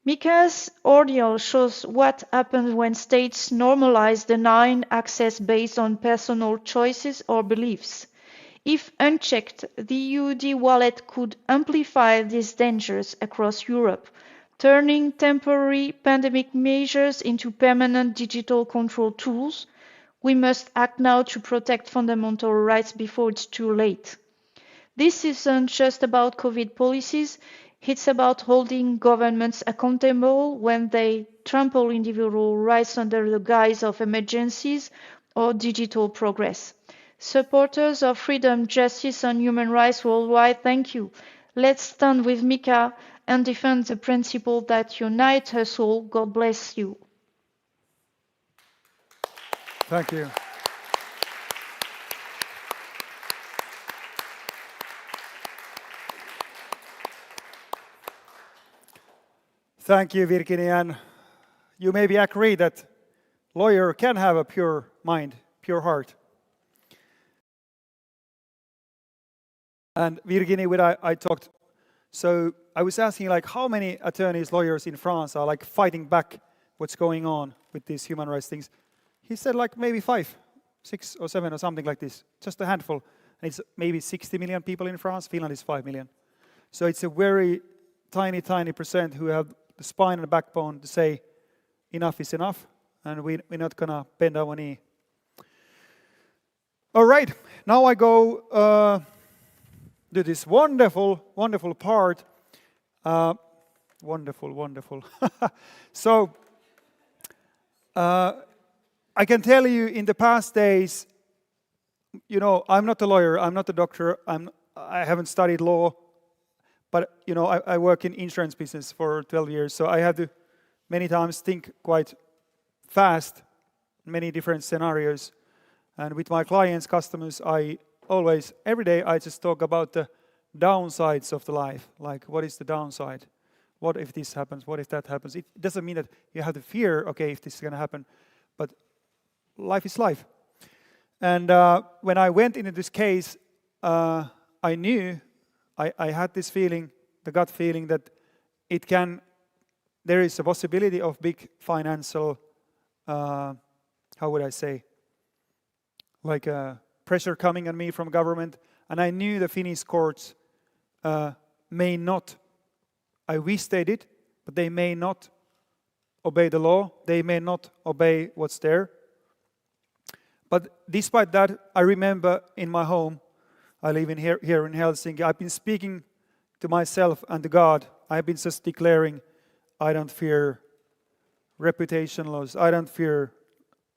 Mika's ordeal shows what happens when states normalize denying access based on personal choices or beliefs. If unchecked, the EUD wallet could amplify these dangers across Europe, turning temporary pandemic measures into permanent digital control tools. We must act now to protect fundamental rights before it's too late. This isn't just about COVID policies, it's about holding governments accountable when they trample individual rights under the guise of emergencies or digital progress. Supporters of freedom, justice and human rights worldwide, thank you. Let's stand with Mika and defend the principle that unites us all. God bless you. Thank you. Thank you, Virginia. And you maybe agree that lawyer can have a pure mind, pure heart. And Virginia, when I talked, so I was asking like how many attorneys, lawyers in France are like fighting back what's going on with these human rights things. He said like maybe 5, 6 or 7 or something like this, just a handful. And it's maybe 60 million people in France, Finland is 5 million. So it's a very tiny percent who have the spine and the backbone to say enough is enough and we're not gonna bend our knee. All right, now I go to this wonderful part. Wonderful. So, I can tell you in the past days, you know, I'm not a lawyer, I'm not a doctor, I haven't studied law, but, you know, I work in insurance business for 12 years, so I had to many times think quite fast, many different scenarios. And with my clients, customers, I always, every day, I just talk about the downsides of the life. Like, what is the downside? What if this happens? What if that happens? It doesn't mean that you have to fear, okay, if this is going to happen, but life is life. And when I went into this case, I knew, I had this feeling, the gut feeling that there is a possibility of big financial, how would I say, like pressure coming on me from government. And I knew the Finnish courts may not, I wish they did, but they may not obey the law. They may not obey what's there. But despite that, I remember in my home, I live in here in Helsinki, I've been speaking to myself and to God. I've been just declaring, I don't fear reputation loss. I don't fear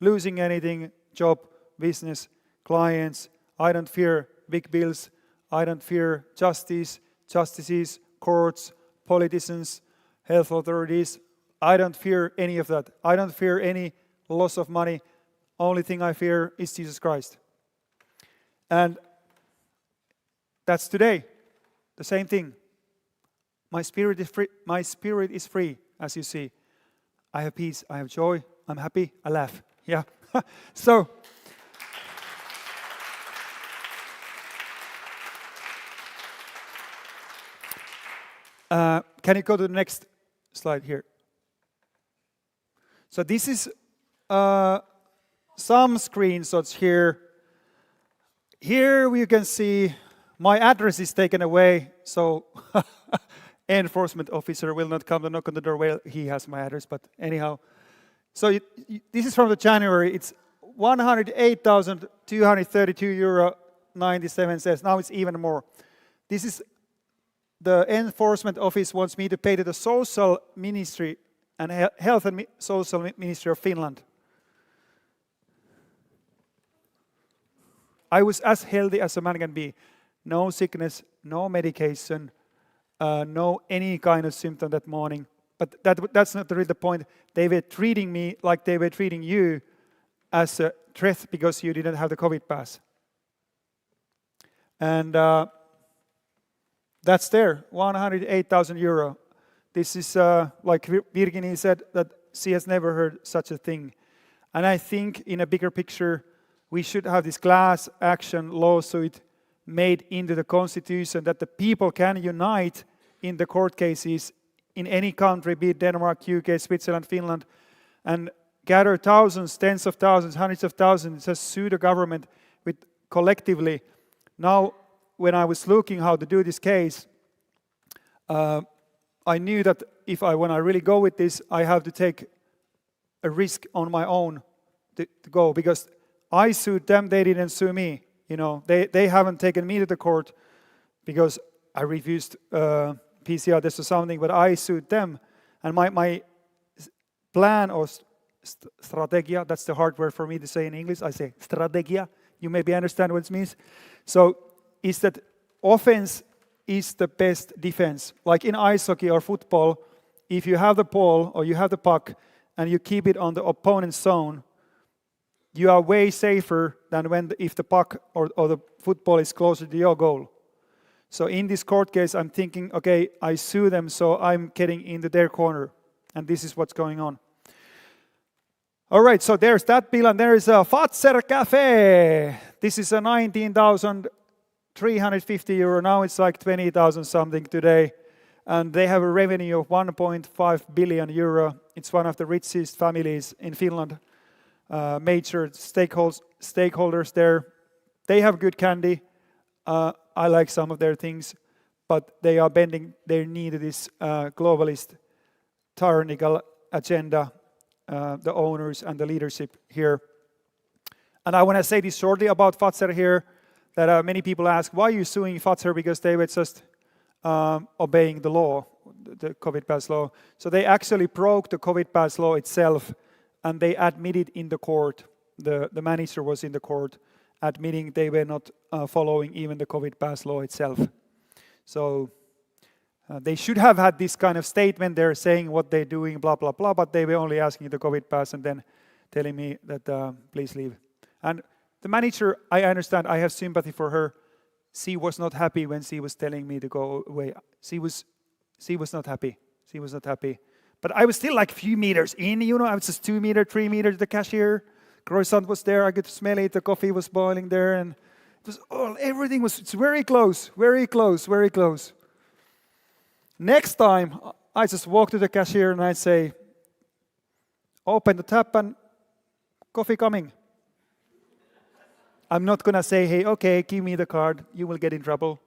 losing anything, job, business, clients. I don't fear big bills. I don't fear justices, courts, politicians, health authorities. I don't fear any of that. I don't fear any loss of money. Only thing I fear is Jesus Christ. And that's today. The same thing. My spirit is free. My spirit is free, as you see. I have peace. I have joy. I'm happy. I laugh. Yeah. So. Can you go to the next slide here? So this is some screenshots here. Here you can see my address is taken away, so enforcement officer will not come to knock on the door. Well, he has my address, but anyhow. So this is from the January. It's 108,232 euro 97 cents. Now it's even more. This is the enforcement office wants me to pay to the social ministry and health and social ministry of Finland. I was as healthy as a man can be. No sickness, no medication, no any kind of symptom that morning. But that's not really the point. They were treating me like they were treating you as a threat because you didn't have the COVID pass. And that's there, 108,000 euro. This is, like Virginia said, that she has never heard such a thing. And I think in a bigger picture, we should have this class action lawsuit made into the constitution that the people can unite in the court cases in any country, be it Denmark, UK, Switzerland, Finland, and gather thousands, tens of thousands, hundreds of thousands, just sue the government with collectively Now, when I was looking how to do this case, I knew that when I really go with this, I have to take a risk on my own to go, because I sued them, they didn't sue me. They haven't taken me to the court because I refused PCR test or something, but I sued them. And my plan or strategia, that's the hard word for me to say in English, I say strategia, you maybe understand what it means. So, is that offense is the best defense. Like in ice hockey or football, if you have the ball or you have the puck and you keep it on the opponent's zone, you are way safer than if the puck or the football is closer to your goal. So in this court case, I'm thinking, okay, I sue them, so I'm getting into their corner. And this is what's going on. All right, so there's that bill, and there is a FAZER Cafe. This is a 19,350 euro. Now it's like 20,000 something today. And they have a revenue of 1.5 billion euro. It's one of the richest families in Finland. Major stakeholders there. They have good candy. I like some of their things, but they are bending their knee to this globalist, tyrannical agenda, the owners and the leadership here. And I want to say this shortly about FAZER here, that many people ask, why are you suing FAZER? Because they were just obeying the law, the COVID pass law. So they actually broke the COVID pass law itself, and they admitted in the court, the manager was in the court, admitting they were not following even the COVID pass law itself. So they should have had this kind of statement. They're saying what they're doing, blah, blah, blah, but they were only asking the COVID pass and then telling me that please leave. And the manager, I understand, I have sympathy for her. She was not happy when she was telling me to go away. She was not happy. She was not happy. But I was still like a few meters in, I was just 2 meters, 3 meters to the cashier. Croissant was there, I could smell it, the coffee was boiling there, and it was everything was very close, very close, very close. Next time, I just walk to the cashier and I say, open the tap and coffee coming. I'm not going to say, hey, okay, give me the card, you will get in trouble.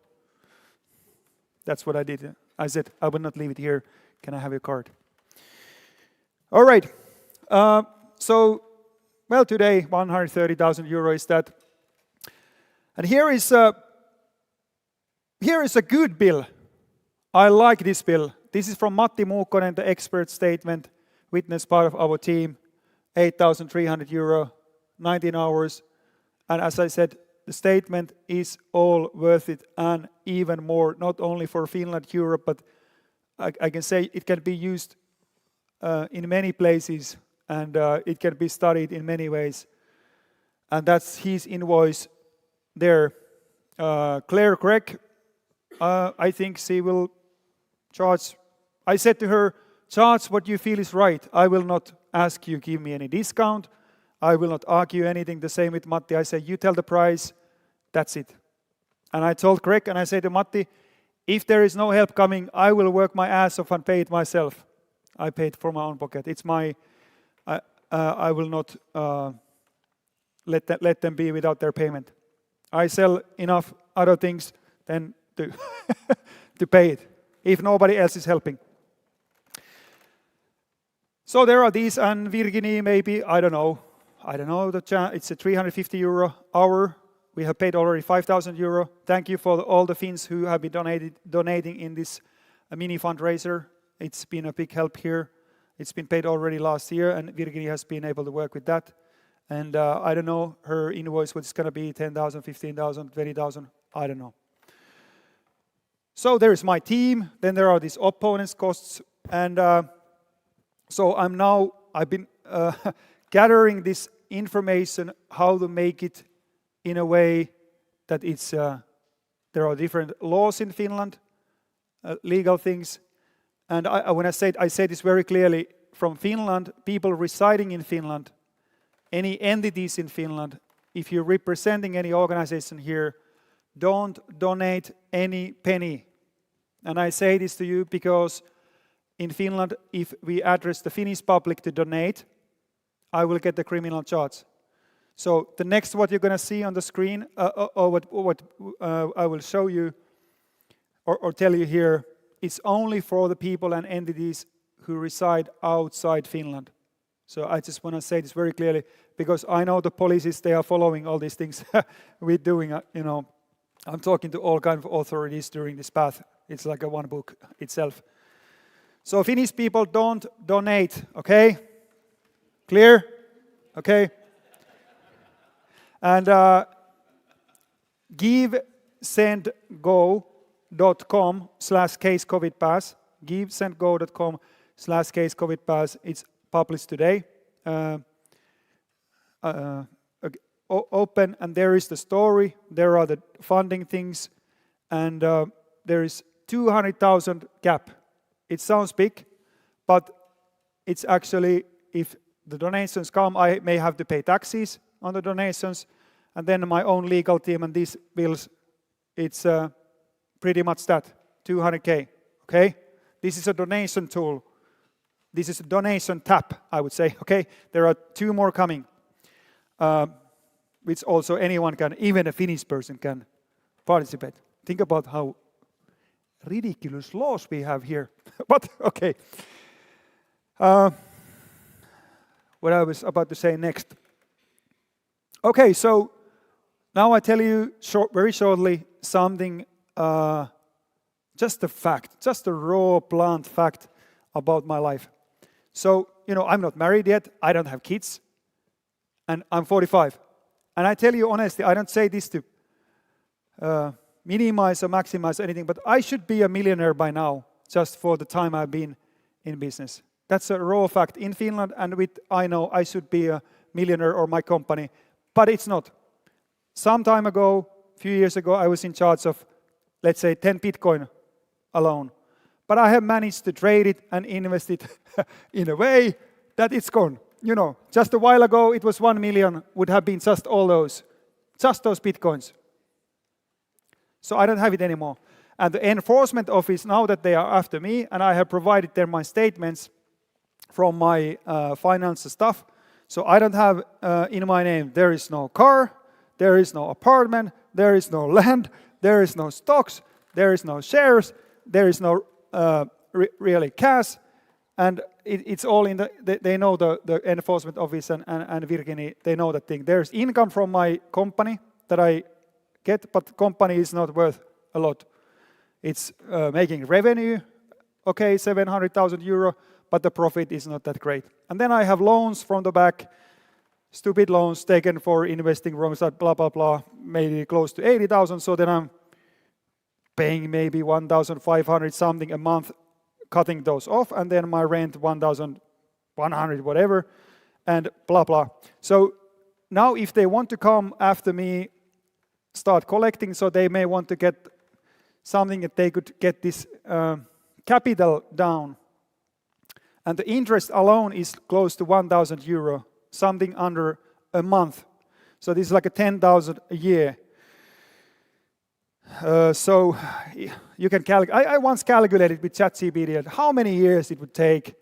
That's what I did. I said, I will not leave it here. Can I have your card? All right. Well, today, 130,000 euro is that. And here is a good bill. I like this bill. This is from Matti Muukkonen, the expert statement, witness part of our team, 8,300 euro, 19 hours. And as I said, the statement is all worth it and even more, not only for Finland, Europe, but I can say it can be used in many places, and it can be studied in many ways. And that's his invoice there. Claire Craig, I think she will charge. I said to her, charge what you feel is right. I will not ask you give me any discount. I will not argue anything. The same with Matti. I say, you tell the price, that's it. And I told Craig, and I said to Matti, if there is no help coming, I will work my ass off and pay it myself. I paid for my own pocket. It's my, I will not let them be without their payment. I sell enough other things than to, to pay it, if nobody else is helping. So there are these, and Virginie maybe, I don't know, it's a 350 euro hour. We have paid already 5,000 euro. Thank you for all the Finns who have been donating in this mini fundraiser. It's been a big help here. It's been paid already last year, and Virginie has been able to work with that. And I don't know, her invoice, what's going to be 10,000, 15,000, 20,000, I don't know. So there is my team. Then there are these opponents' costs. And so I've been gathering this information, how to make it in a way that it's, there are different laws in Finland, legal things. And when I say this very clearly, from Finland, people residing in Finland, any entities in Finland, if you're representing any organization here, don't donate any penny. And I say this to you because in Finland, if we address the Finnish public to donate, I will get the criminal charge. So the next what you're going to see on the screen, or what I will show you or tell you here, it's only for the people and entities who reside outside Finland. So I just want to say this very clearly, because I know the policies, they are following all these things we're doing. I'm talking to all kinds of authorities during this path. It's like a one book itself. So Finnish people, don't donate, okay? Clear? Okay? And givesendgo.com/casecovidpass. givesendgo.com/casecovidpass. It's published today. Open, and there is the story. There are the funding things, and there is 200,000 gap. It sounds big, but it's actually, if the donations come, I may have to pay taxes on the donations, and then my own legal team and these bills, it's pretty much that, 200K, okay? This is a donation tool. This is a donation tab, I would say, okay? There are 2 more coming, which also anyone can, even a Finnish person can participate. Think about how ridiculous laws we have here. But, okay. What I was about to say next. Okay, so now I tell you very shortly something, just a fact, just a raw, blunt fact about my life. So, I'm not married yet, I don't have kids, and I'm 45. And I tell you honestly, I don't say this to minimize or maximize anything, but I should be a millionaire by now, just for the time I've been in business. That's a raw fact in Finland, and I know I should be a millionaire or my company, but it's not. Some time ago, a few years ago, I was in charge of, let's say, 10 Bitcoin alone. But I have managed to trade it and invest it in a way that it's gone. Just a while ago, it was 1 million, would have been just those Bitcoins. So I don't have it anymore. And the enforcement office, now that they are after me, and I have provided them my statements from my financial stuff, so I don't have in my name, there is no car, there is no apartment, there is no land, there is no stocks, there is no shares, there is no really cash, and it's all in they know the enforcement office and Virginia, they know that thing. There's income from my company that I get, but the company is not worth a lot. It's making revenue, okay, 700,000 euro, but the profit is not that great. And then I have loans from the back, stupid loans taken for investing wrong side, blah, blah, blah, maybe close to 80,000, so then I'm paying maybe 1,500 something a month, cutting those off, and then my rent 1,100 whatever, and blah, blah. So now if they want to come after me, start collecting, so they may want to get something that they could get this capital down. And the interest alone is close to 1,000 euro, something under a month. So this is like a 10,000 a year. So you can calculate. I once calculated with ChatGPT how many years it would take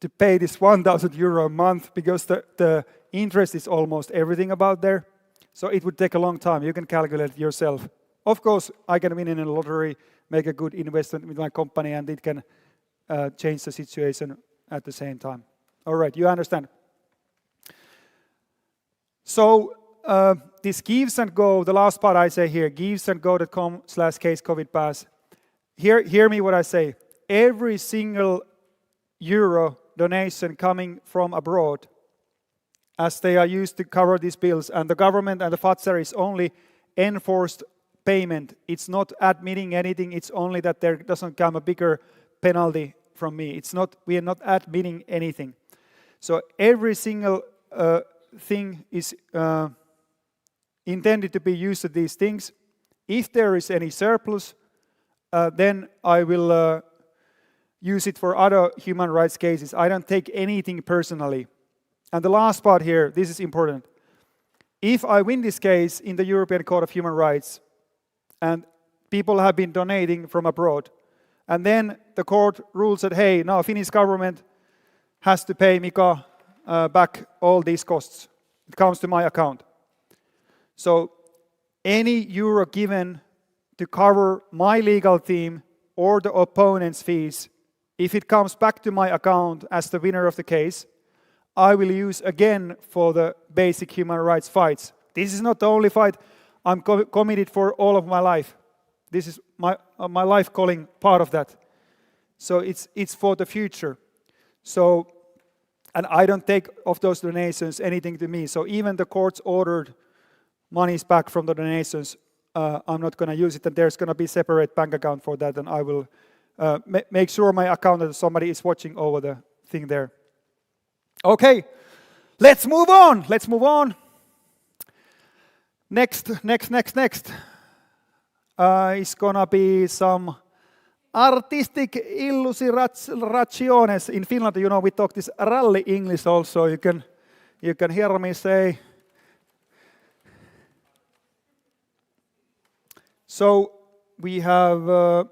to pay this 1,000 euro a month, because the interest is almost everything about there. So it would take a long time. You can calculate it yourself. Of course, I can win in a lottery, make a good investment with my company, and it can change the situation at the same time. All right, you understand? So this Gives and Go, the last part I say here, givesandgo.com/casecovidpass. Hear me what I say. Every single euro donation coming from abroad, as they are used to cover these bills, and the government and the FAZER is only enforced payment. It's not admitting anything, it's only that there doesn't come a bigger penalty from me. We are not admitting anything. So every single thing is intended to be used to these things. If there is any surplus, then I will use it for other human rights cases. I don't take anything personally. And the last part here, this is important. If I win this case in the European Court of Human Rights, and people have been donating from abroad, and then the court rules that, hey, now Finnish government has to pay Mika back all these costs. It comes to my account. So any euro given to cover my legal team or the opponent's fees, if it comes back to my account as the winner of the case, I will use again for the basic human rights fights. This is not the only fight I'm committed for all of my life. This is my life calling part of that. So it's for the future. So, and I don't take of those donations anything to me. So even the courts ordered monies back from the donations, I'm not going to use it, and there's going to be separate bank account for that, and I will make sure my account that somebody is watching over the thing there. Okay, let's move on. Let's move on. Next. It's gonna be some artistic illustrations. In Finland, you know, we talk this rally English also. You can hear me say. So we have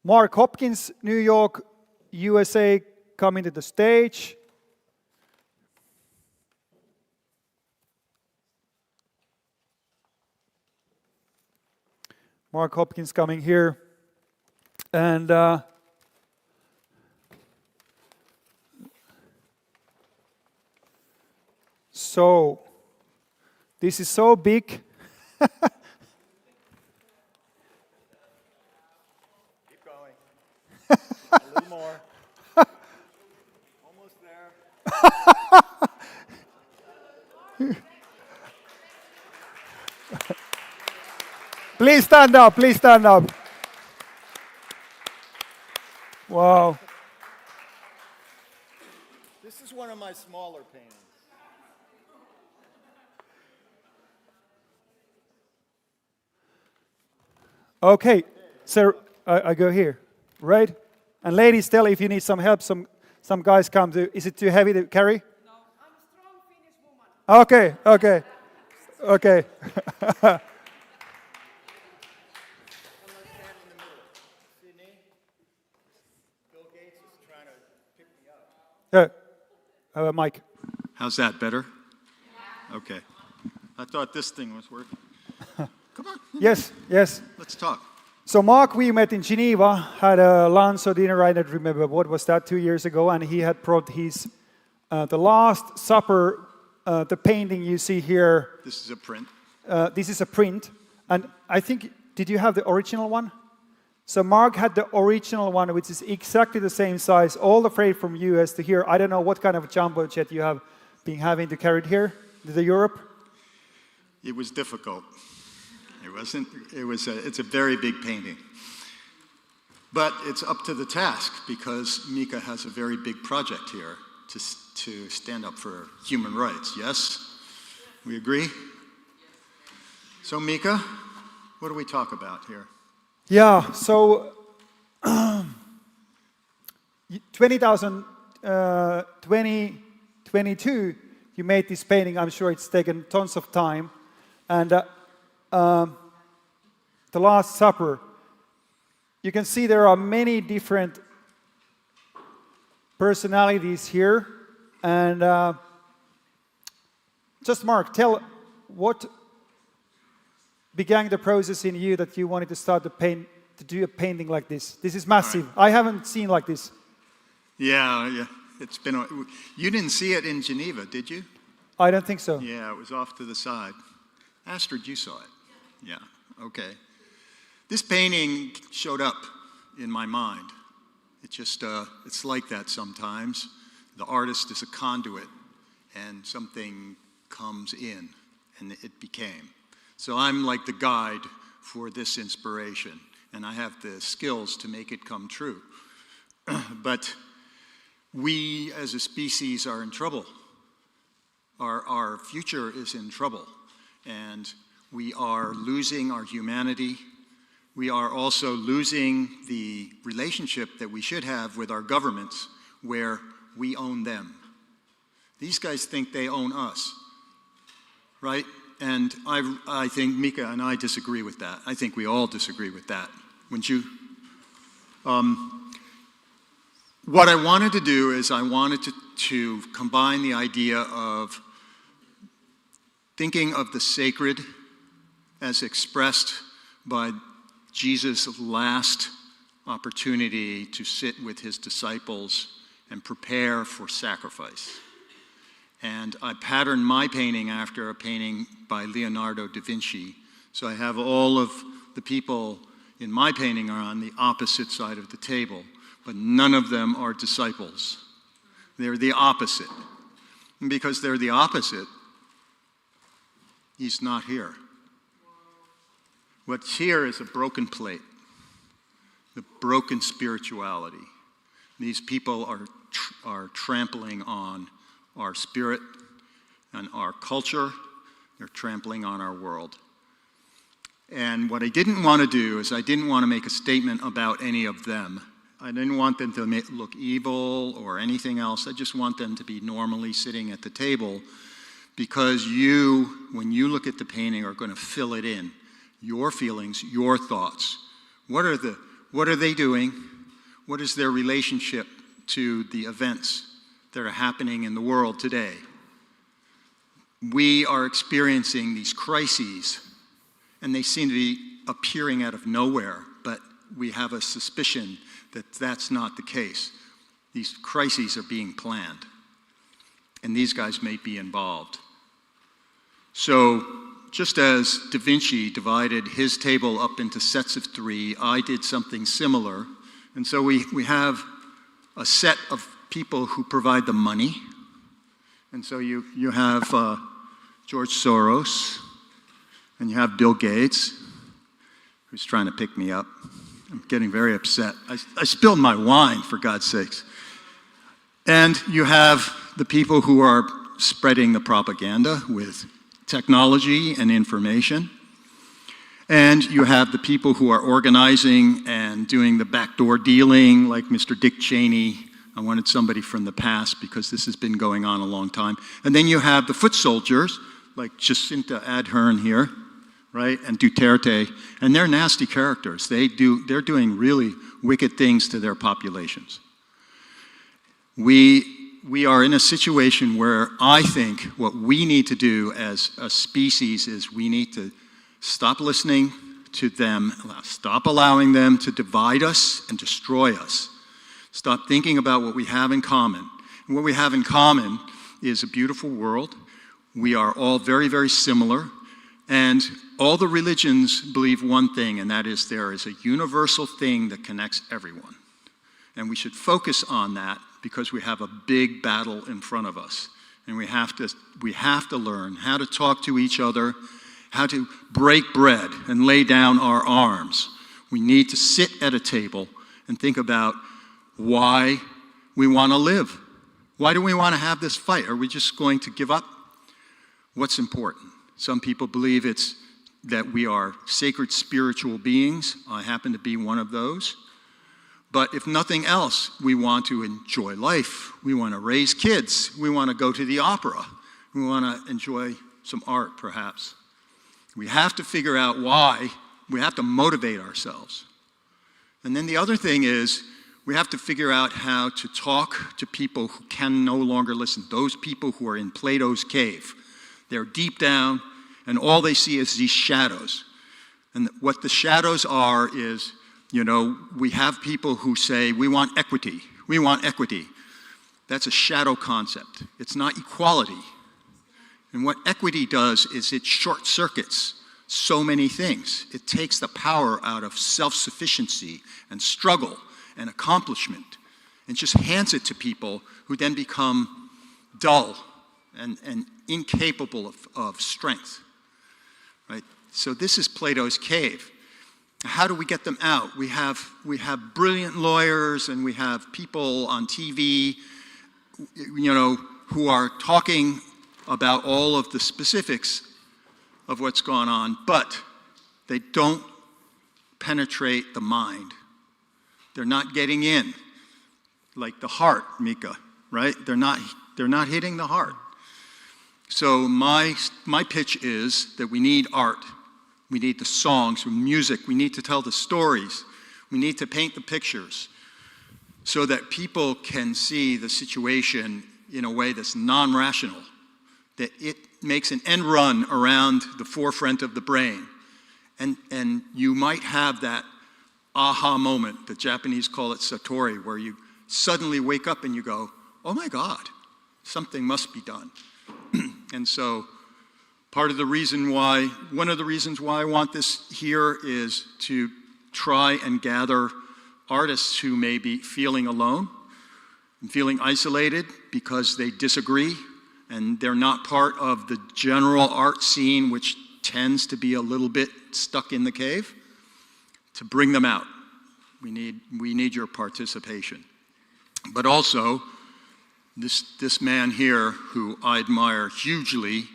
Mark Hopkins, New York, USA, coming to the stage. Mark Hopkins coming here. And so this is so big. Keep going. A little more. Almost there. Please stand up, please stand up. Wow. This is one of my smaller paintings. Okay, so I go here, right? And ladies, tell if you need some help. Some guys come to. Is it too heavy to carry? No, I'm a strong Finnish woman. Okay. Mike. How's that, better? Okay. I thought this thing was working. Come on. Yes. Let's talk. So Mark, we met in Geneva, had a lunch or dinner, I don't remember, what was that, 2 years ago, and he had brought his, The Last Supper, the painting you see here. This is a print. This is a print, and I think, did you have the original one? So Mark had the original one, which is exactly the same size, all the way from US to here. I don't know what kind of jumbo jet you have been having to carry it here to Europe. It was difficult. It's a very big painting. But it's up to the task because Mika has a very big project here to stand up for human rights. Yes? We agree? So Mika, what do we talk about here? Yeah, so 2022, you made this painting. I'm sure it's taken tons of time. And The Last Supper, you can see there are many different personalities here. And just Mark, tell what began the process in you that you wanted to start to do a painting like this. This is massive. Right. I haven't seen like this. Yeah. It's been. You didn't see it in Geneva, did you? I don't think so. Yeah, it was off to the side. Astrid, you saw it. Yeah. Okay. This painting showed up in my mind. It just, it's like that sometimes. The artist is a conduit, and something comes in, and it became. So I'm like the guide for this inspiration, and I have the skills to make it come true. But we as a species are in trouble. Our future is in trouble, and we are losing our humanity. We are also losing the relationship that we should have with our governments, where we own them. These guys think they own us, right? And I think Mika and I disagree with that. I think we all disagree with that. Wouldn't you? what I wanted to do is I wanted to combine the idea of thinking of the sacred as expressed by Jesus' last opportunity to sit with his disciples and prepare for sacrifice. And I patterned my painting after a painting by Leonardo da Vinci. So I have all of the people in my painting are on the opposite side of the table, but none of them are disciples. They're the opposite. And because they're the opposite, he's not here. What's here is a broken plate, the broken spirituality. These people are trampling on our spirit and our culture. They're trampling on our world. And what I didn't want to do is I didn't want to make a statement about any of them. I didn't want them to look evil or anything else. I just want them to be normally sitting at the table, because you, when you look at the painting, are going to fill it in. Your feelings, your thoughts. What are they doing? What is their relationship to the events that are happening in the world today? We are experiencing these crises, and they seem to be appearing out of nowhere, but we have a suspicion that that's not the case. These crises are being planned, and these guys may be involved. So, just as Da Vinci divided his table up into sets of 3, I did something similar. And so we have a set of people who provide the money. And so you have George Soros, and you have Bill Gates, who's trying to pick me up. I'm getting very upset. I spilled my wine, for God's sakes. And you have the people who are spreading the propaganda with technology and information. And you have the people who are organizing and doing the backdoor dealing, like Mr. Dick Cheney. I wanted somebody from the past because this has been going on a long time. And then you have the foot soldiers, like Jacinta Ardern here, right, and Duterte, and they're nasty characters. They're doing really wicked things to their populations. We are in a situation where I think what we need to do as a species is we need to stop listening to them, stop allowing them to divide us and destroy us. Stop thinking about what we have in common. And what we have in common is a beautiful world. We are all very, very similar. And all the religions believe one thing, and that is there is a universal thing that connects everyone. And we should focus on that, because we have a big battle in front of us. And we have to learn how to talk to each other, how to break bread and lay down our arms. We need to sit at a table and think about why we want to live. Why do we want to have this fight? Are we just going to give up? What's important? Some people believe it's that we are sacred spiritual beings. I happen to be one of those. But if nothing else, we want to enjoy life. We want to raise kids. We want to go to the opera. We want to enjoy some art, perhaps. We have to figure out why. We have to motivate ourselves. And then the other thing is, we have to figure out how to talk to people who can no longer listen. Those people who are in Plato's cave. They're deep down, and all they see is these shadows. And what the shadows are is, we have people who say, we want equity. We want equity. That's a shadow concept. It's not equality. And what equity does is it short circuits so many things. It takes the power out of self-sufficiency and struggle and accomplishment and just hands it to people who then become dull and incapable of strength. Right? So this is Plato's cave. How do we get them out? We have brilliant lawyers, and we have people on TV, who are talking about all of the specifics of what's gone on, but they don't penetrate the mind. They're not getting in, like the heart, Mika, right? They're not hitting the heart. So my pitch is that we need art. We need the songs, music. We need to tell the stories. We need to paint the pictures. so that people can see the situation in a way that's non-rational, that it makes an end run around the forefront of the brain. And you might have that aha moment, the Japanese call it satori, where you suddenly wake up and you go, oh my God, something must be done. And so one of the reasons why I want this here is to try and gather artists who may be feeling alone and feeling isolated because they disagree and they're not part of the general art scene, which tends to be a little bit stuck in the cave, to bring them out. We need your participation. But also, this man here, who I admire hugely,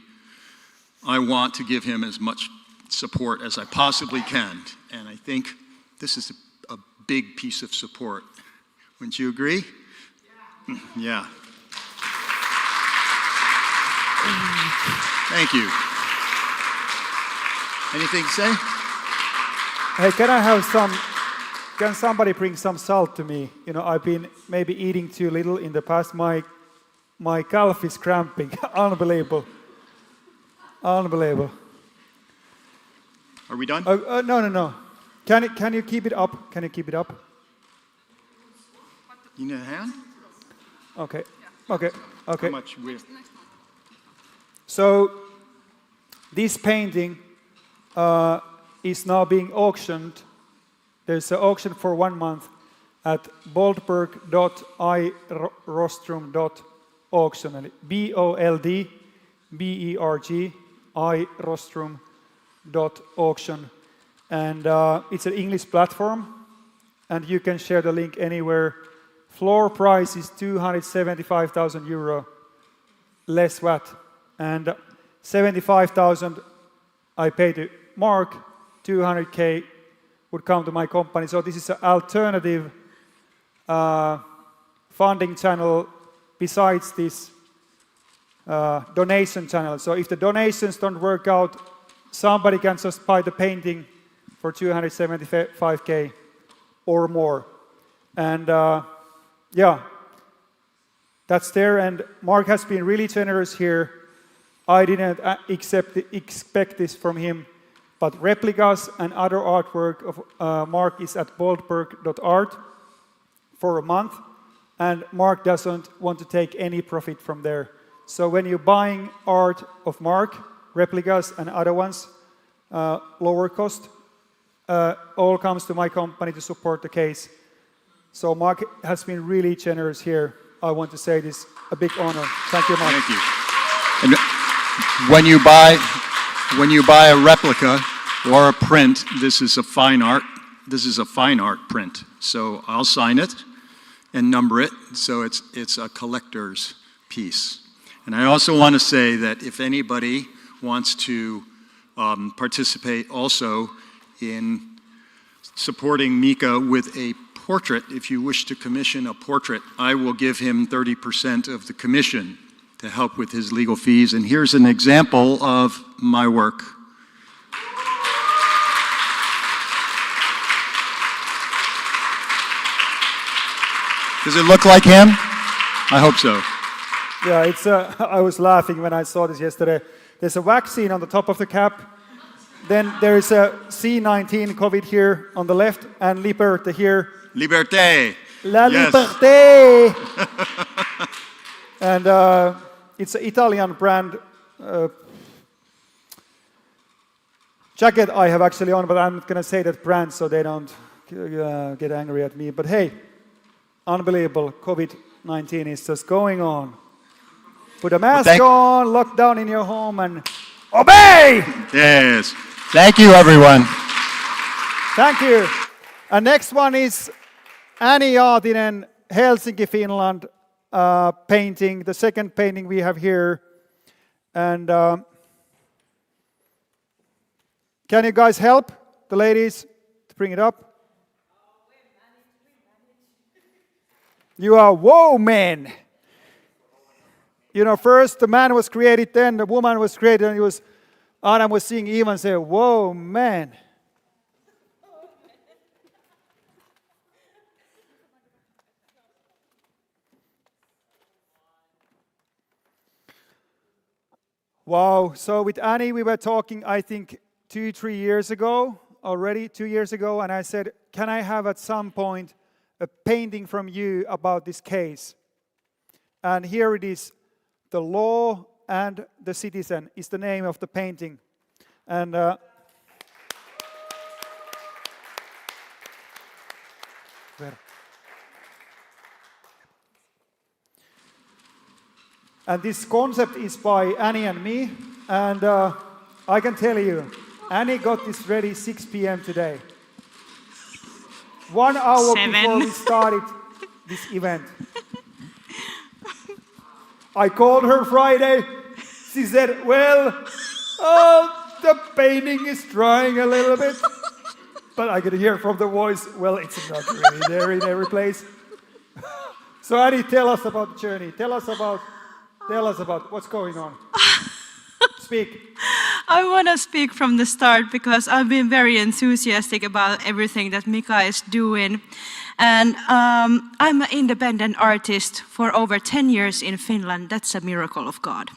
I want to give him as much support as I possibly can. And I think this is a big piece of support. Wouldn't you agree? Yeah. Thank you. Anything to say? Hey, can somebody bring some salt to me? You know, I've been maybe eating too little in the past. My calf is cramping. Unbelievable. Unbelievable. Are we done? No. Can you keep it up? Can you keep it up? You need a hand? Okay. How much? So this painting is now being auctioned. There's an auction for 1 month at boldberg.irostrum.auction. boldberg.irostrum.auction. And it's an English platform, and you can share the link anywhere. Floor price is 275,000 euro, less VAT. And 75,000 I pay to Mark, 200K would come to my company. So this is an alternative funding channel besides this donation channel. So if the donations don't work out, somebody can just buy the painting for 275K or more. And yeah, that's there. And Mark has been really generous here. I didn't expect this from him, but replicas and other artwork of Mark is at boldberg.art for a month, and Mark doesn't want to take any profit from there. So when you're buying art of Mark, replicas and other ones, lower cost, all comes to my company to support the case. So Mark has been really generous here. I want to say this, a big honor. Thank you, Mark. Thank you. And when you buy a replica or a print, this is a fine art. This is a fine art print. So I'll sign it and number it, so it's a collector's piece. And I also want to say that if anybody wants to participate also in supporting Mika with a portrait, if you wish to commission a portrait, I will give him 30% of the commission to help with his legal fees. And here's an example of my work. Does it look like him? I hope so. Yeah, it's. I was laughing when I saw this yesterday. There's a vaccine on the top of the cap. Then there is a C-19 COVID here on the left, and Liberté here. Liberté. La yes. Liberté. And it's an Italian brand jacket I have actually on, but I'm not going to say that brand so they don't get angry at me. But hey, unbelievable. COVID-19 is just going on. Put a mask on, lock down in your home, and obey! Yes. Thank you, everyone. Thank you. And next one is Annie Jaatinen, Helsinki, Finland, painting. The second painting we have here. And can you guys help the ladies to bring it up? You are whoa men. You know, first the man was created, then the woman was created, and Adam was seeing Eve and say, whoa man. Wow. So with Annie, we were talking, I think, 2-3 years ago already, 2 years ago, and I said, can I have at some point a painting from you about this case? And here it is. The Law and the Citizen is the name of the painting. And and this concept is by Annie and me. And I can tell you, Annie got this ready 6 p.m. today. 1 hour 7. before we started this event. I called her Friday. She said, well, the painting is drying a little bit. But I could hear from the voice, well, it's not really there in every place. So Annie, tell us about the journey. Tell us about what's going on. Speak. I want to speak from the start because I've been very enthusiastic about everything that Mika is doing. And I'm an independent artist for over 10 years in Finland. That's a miracle of God.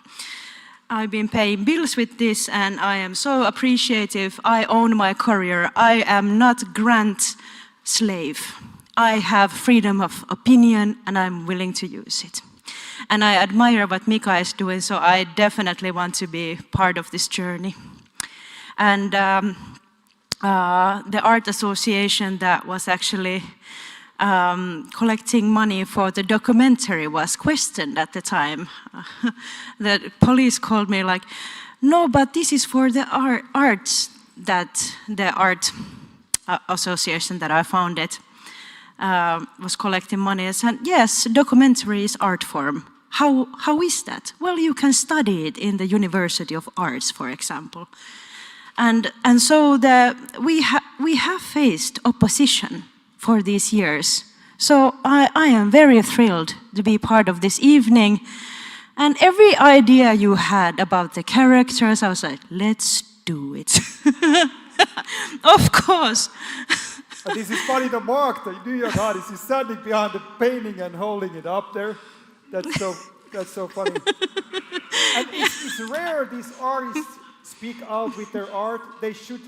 I've been paying bills with this and I am so appreciative. I own my career. I am not grant slave. I have freedom of opinion and I'm willing to use it. And I admire what Mika is doing, so I definitely want to be part of this journey. And the art association that was actually collecting money for the documentary was questioned at the time. The police called me like, no, but this is for the arts, that the art association that I founded was collecting money. I said, yes, documentary is art form. How is that? Well, you can study it in the University of Arts, for example. And so we have faced opposition for these years. So I am very thrilled to be part of this evening. And every idea you had about the characters, I was like, let's do it. Of course. This is funny, the Mark, the New York artist, is standing behind the painting and holding it up there. That's so funny. And it's rare these artists speak out with their art. They should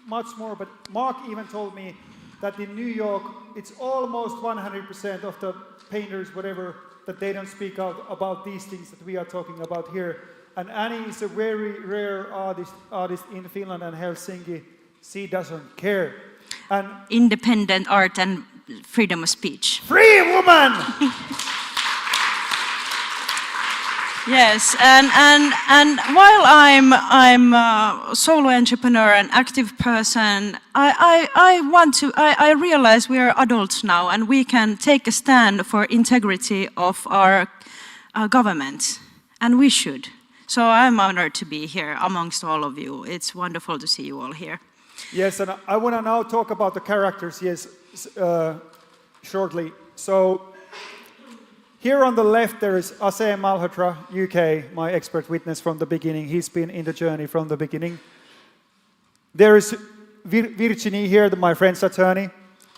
much more, but Mark even told me that in New York, it's almost 100% of the painters, whatever, that they don't speak out about these things that we are talking about here. And Annie is a very rare artist in Finland and Helsinki. She doesn't care. And independent art and freedom of speech. Free woman! Yes, and while I'm a solo entrepreneur and active person, I realize we are adults now and we can take a stand for integrity of our government, and we should. So I'm honored to be here amongst all of you. It's wonderful to see you all here. Yes, and I want to now talk about the characters, yes, shortly. So here on the left there is Ase Malhotra, UK, my expert witness from the beginning. He's been in the journey from the beginning. There is Virginie here, my friend's attorney.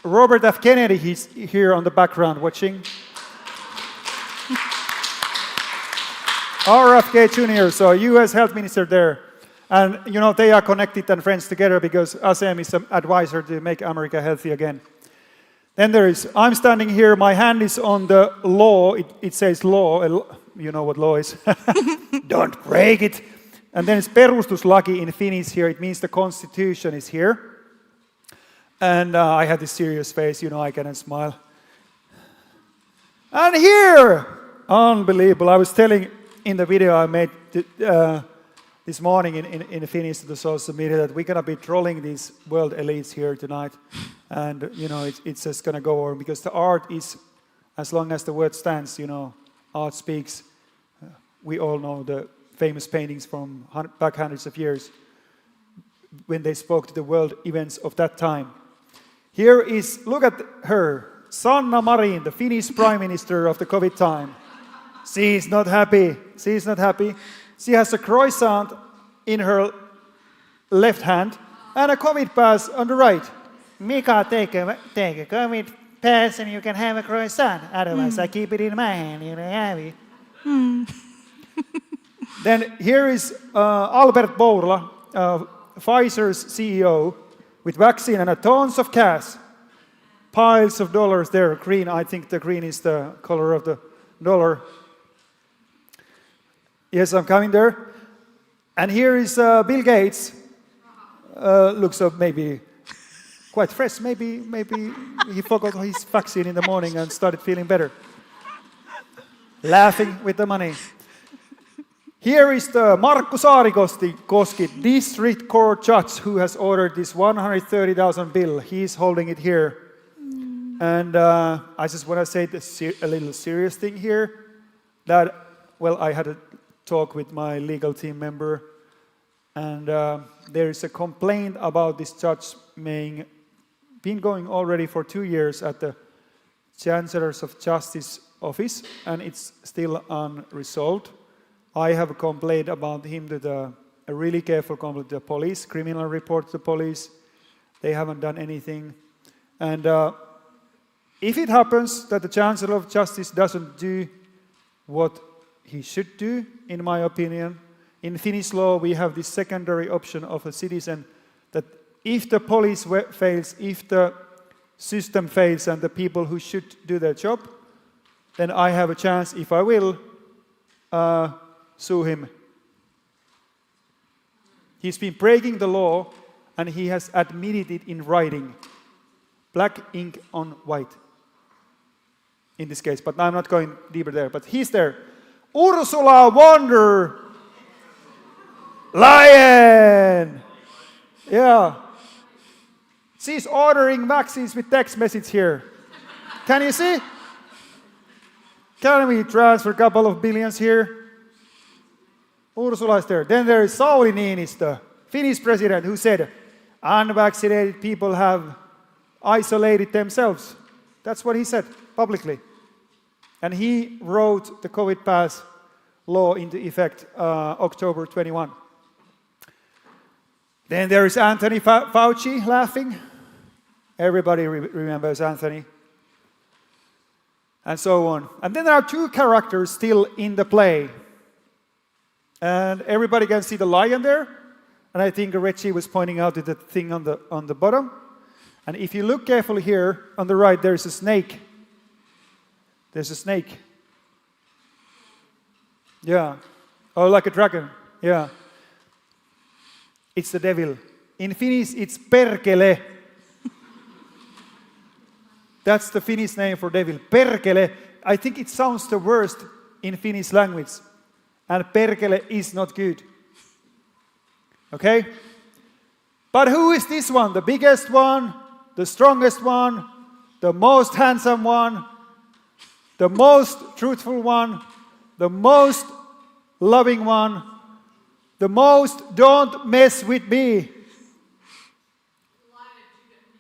Robert F. Kennedy, he's here on the background watching. RFK Jr., so US Health Minister there. And, you know, they are connected and friends together because ASEM is an advisor to make America healthy again. Then there is, I'm standing here, my hand is on the law. It says law, you know what law is. Don't break it. And then it's perustuslaki in Finnish here. It means the constitution is here. And I have this serious face, you know, I cannot smile. And here, unbelievable. I was telling in the video I made this morning in Finnish to the social media that we're going to be trolling these world elites here tonight. And, you know, it's just going to go over because the art is, as long as the word stands, you know, art speaks. We all know the famous paintings from back hundreds of years when they spoke to the world events of that time. Here is, look at her, Sanna Marin, the Finnish Prime Minister of the COVID time. She is not happy. She is not happy. She has a croissant in her left hand and a COVID pass on the right. Mika, take a COVID pass and you can have a croissant. Otherwise, I keep it in my hand. You know, have it. Then here is Albert Bourla, Pfizer's CEO, with vaccine and tons of cash. Piles of dollars there, green. I think the green is the color of the dollar. Yes, I'm coming there. And here is Bill Gates. Looks maybe quite fresh. Maybe he forgot his vaccine in the morning and started feeling better. Laughing with the money. Here is the Markku Saarikoski, district court judge, who has ordered this 130,000 bill. He's holding it here. And I just want to say a little serious thing here. That, well, I had a talk with my legal team member, and there is a complaint about this judge been going already for 2 years at the Chancellor's of Justice office, and it's still unresolved. I have a complaint about him to a really careful complaint to the police, criminal report to the police. They haven't done anything. And if it happens that the Chancellor of Justice doesn't do what he should do, in my opinion, in Finnish law we have this secondary option of a citizen that if the police fails, if the system fails and the people who should do their job, then I have a chance, if I will, sue him. He's been breaking the law and he has admitted it in writing. Black ink on white. In this case, but I'm not going deeper there, but he's there. Ursula von der Leyen! Yeah. She's ordering vaccines with text message here. Can you see? Can we transfer a couple of billions here? Ursula is there. Then there is Sauli Niinistö, Finnish president, who said, unvaccinated people have isolated themselves. That's what he said publicly. And he wrote the COVID pass law into effect October 21. Then there is Anthony Fauci laughing. Everybody remembers Anthony. And so on. And then there are two characters still in the play. And everybody can see the lion there. And I think Reggie was pointing out the thing on the bottom. And if you look carefully here, on the right, there's a snake. There's a snake. Yeah. Oh, like a dragon. Yeah. It's the devil. In Finnish, it's perkele. That's the Finnish name for devil. Perkele. I think it sounds the worst in Finnish language. And perkele is not good. Okay? But who is this one? The biggest one? The strongest one? The most handsome one? The most truthful one? The most loving one? The most don't mess with me?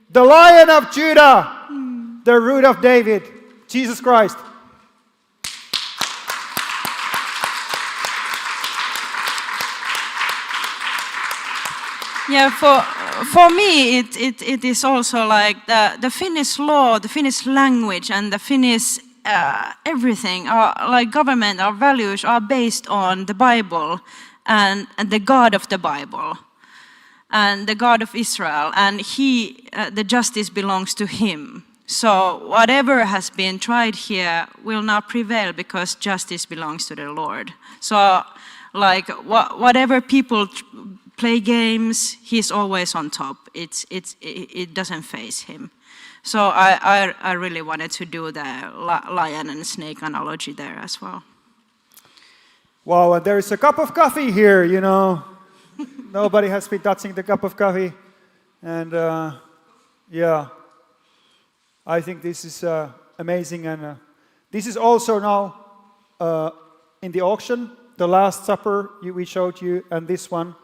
The Lion of Judah! The root of David, Jesus Christ. Yeah, for me, it is also like the Finnish law, the Finnish language, and the Finnish everything, like government, our values are based on the Bible and the God of the Bible and the God of Israel, and the justice belongs to Him. So whatever has been tried here will not prevail because justice belongs to the Lord. So like whatever people play games, He's always on top. It doesn't faze Him. So I really wanted to do the lion and snake analogy there as well. Wow, and there is a cup of coffee here, you know. Nobody has been touching the cup of coffee. And yeah, I think this is amazing. And this is also now in the auction. The Last Supper we showed you, and this one.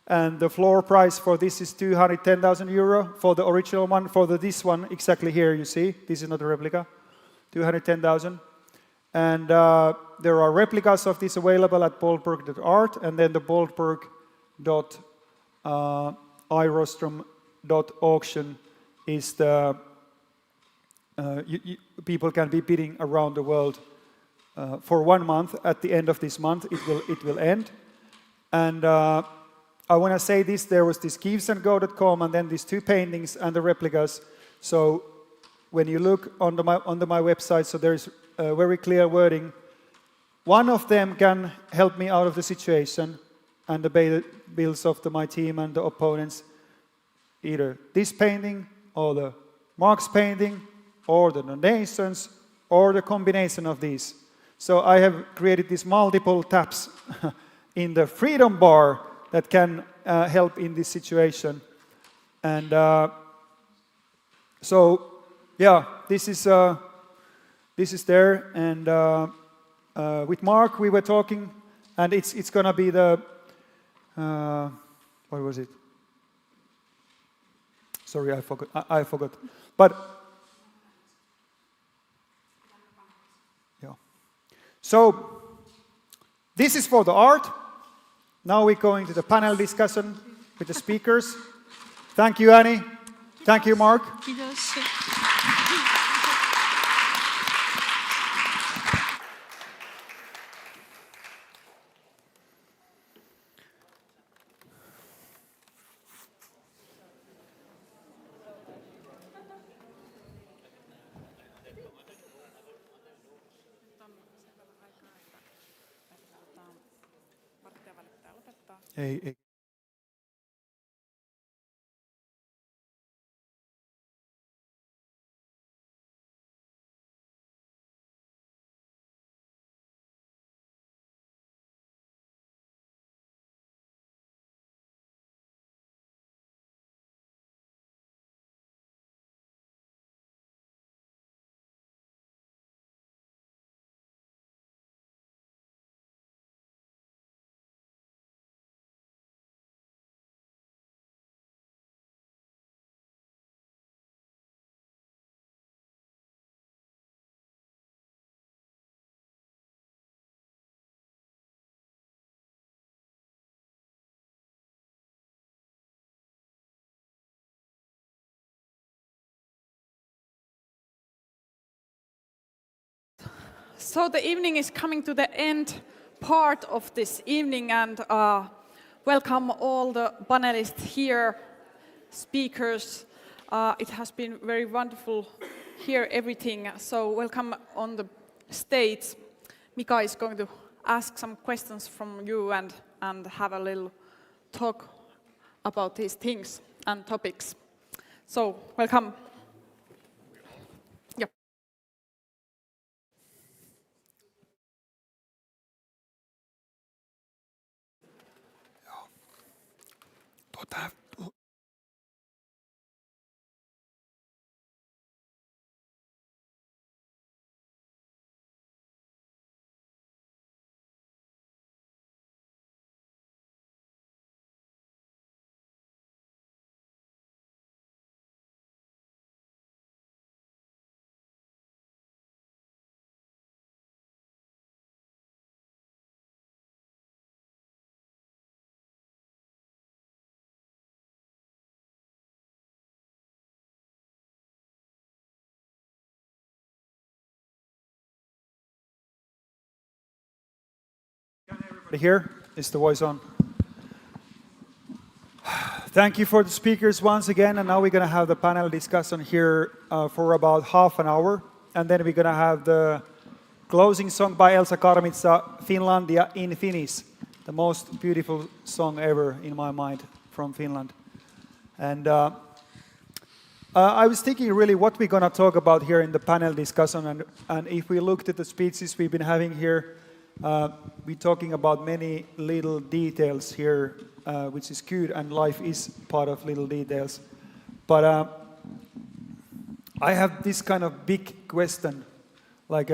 And the floor price for this is 210,000 euro for the original one. For this one, exactly here, you see. This is not a replica. 210,000. And there are replicas of this available at boldberg.art, and then the boldberg.irostrom.auction is the people can be bidding around the world for 1 month. At the end of this month, it will end. And I want to say this: there was this givesandgo.com, and then these 2 paintings and the replicas. So when you look on my website, so there is very clear wording. One of them can help me out of the situation and the bills of my team and the opponents. Either this painting, or the Mark's painting, or the donations, or the combination of these. So I have created these multiple tabs in the freedom bar that can help in this situation. And so, yeah, this is there. And with Mark we were talking, and it's gonna be the what was it? Sorry, I forgot. But yeah. So this is for the art. Now we're going to the panel discussion with the speakers. Thank you, Annie. Thank you, Mark. Ei. So the evening is coming to the end part of this evening, and welcome all the panelists here, speakers. It has been very wonderful hear everything. So welcome on the stage. Mika is going to ask some questions from you and have a little talk about these things and topics. So welcome. Yep. Here is the voice on. Thank you for the speakers once again, and now we're going to have the panel discussion here for about half an hour, and then we're going to have the closing song by Elsa Karmitsa, Finlandia in Finnish, the most beautiful song ever in my mind from Finland. And I was thinking really what we're going to talk about here in the panel discussion, and if we looked at the speeches we've been having here, we're talking about many little details here, which is good, and life is part of little details. But I have this kind of big question, like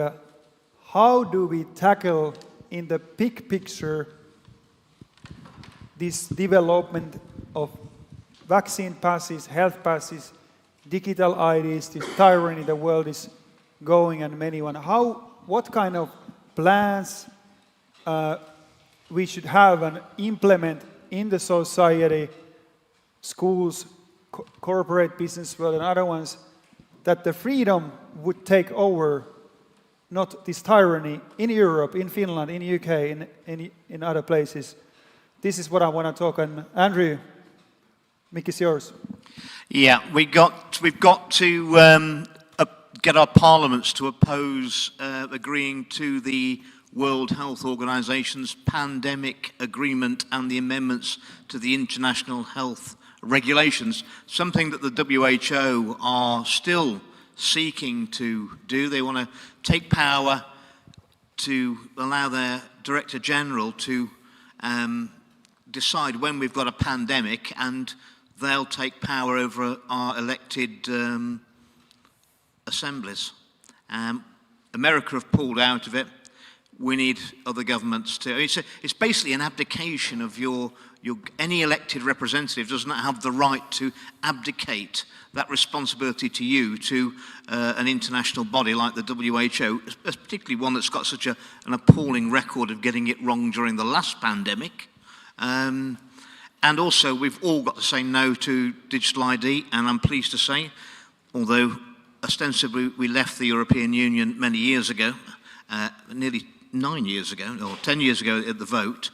how do we tackle in the big picture this development of vaccine passes, health passes, digital IDs, this tyranny the world is going, and many one. What kind of plans we should have and implement in the society, schools, corporate business world and other ones, that the freedom would take over not this tyranny in Europe, in Finland, in UK, in other places. This is what I want to talk. And Andrew, mic is yours. Yeah, we've got to get our parliaments to oppose agreeing to the World Health Organization's pandemic agreement and the amendments to the international health regulations, something that the WHO are still seeking to do. They want to take power to allow their Director General to decide when we've got a pandemic, and they'll take power over our elected assemblies. America have pulled out of it. We need other governments to. It's basically an abdication of any elected representative does not have the right to abdicate that responsibility to you, to an international body like the WHO, particularly one that's got such an appalling record of getting it wrong during the last pandemic. And also, we've all got to say no to digital ID, and I'm pleased to say, although ostensibly we left the European Union many years ago, nearly 9 years ago, or 10 years ago at the vote,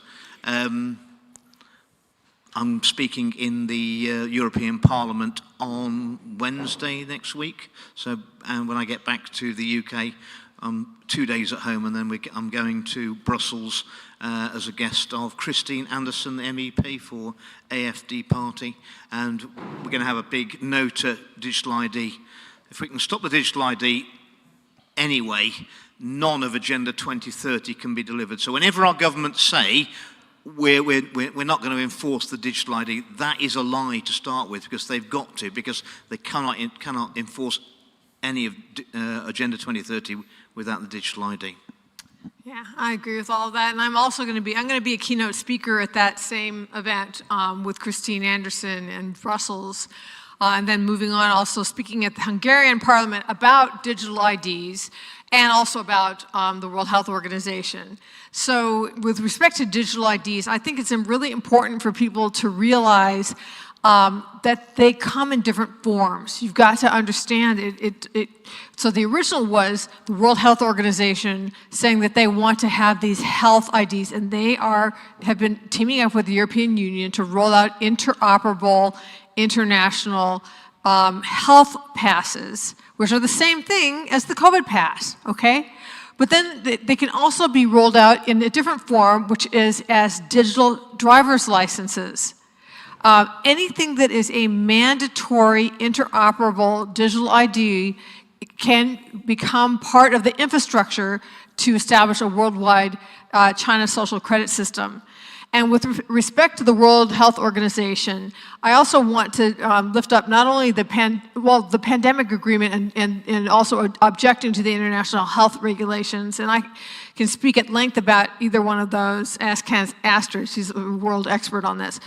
I'm speaking in the European Parliament on Wednesday next week. So, and when I get back to the UK, I'm 2 days at home, and then I'm going to Brussels as a guest of Christine Anderson, MEP for AFD Party, and we're going to have a big no to digital ID. If we can stop the digital ID anyway, none of Agenda 2030 can be delivered. So whenever our governments say we're not going to enforce the digital ID, that is a lie to start with, because they've got to, because they cannot enforce any of Agenda 2030 without the digital ID. Yeah, I agree with all of that, and I'm also going to be a keynote speaker at that same event with Christine Anderson in Brussels, and then moving on, also speaking at the Hungarian Parliament about digital IDs and also about the World Health Organization. So with respect to digital IDs, I think it's really important for people to realize that they come in different forms. You've got to understand it. So the original was the World Health Organization saying that they want to have these health IDs, and they have been teaming up with the European Union to roll out interoperable international health passes, which are the same thing as the COVID pass, okay? But then they can also be rolled out in a different form, which is as digital driver's licenses. Anything that is a mandatory interoperable digital ID can become part of the infrastructure to establish a worldwide China social credit system. And with respect to the World Health Organization, I also want to lift up not only the pandemic agreement and also objecting to the international health regulations. And I can speak at length about either one of those, as can Astrid. She's a world expert on this.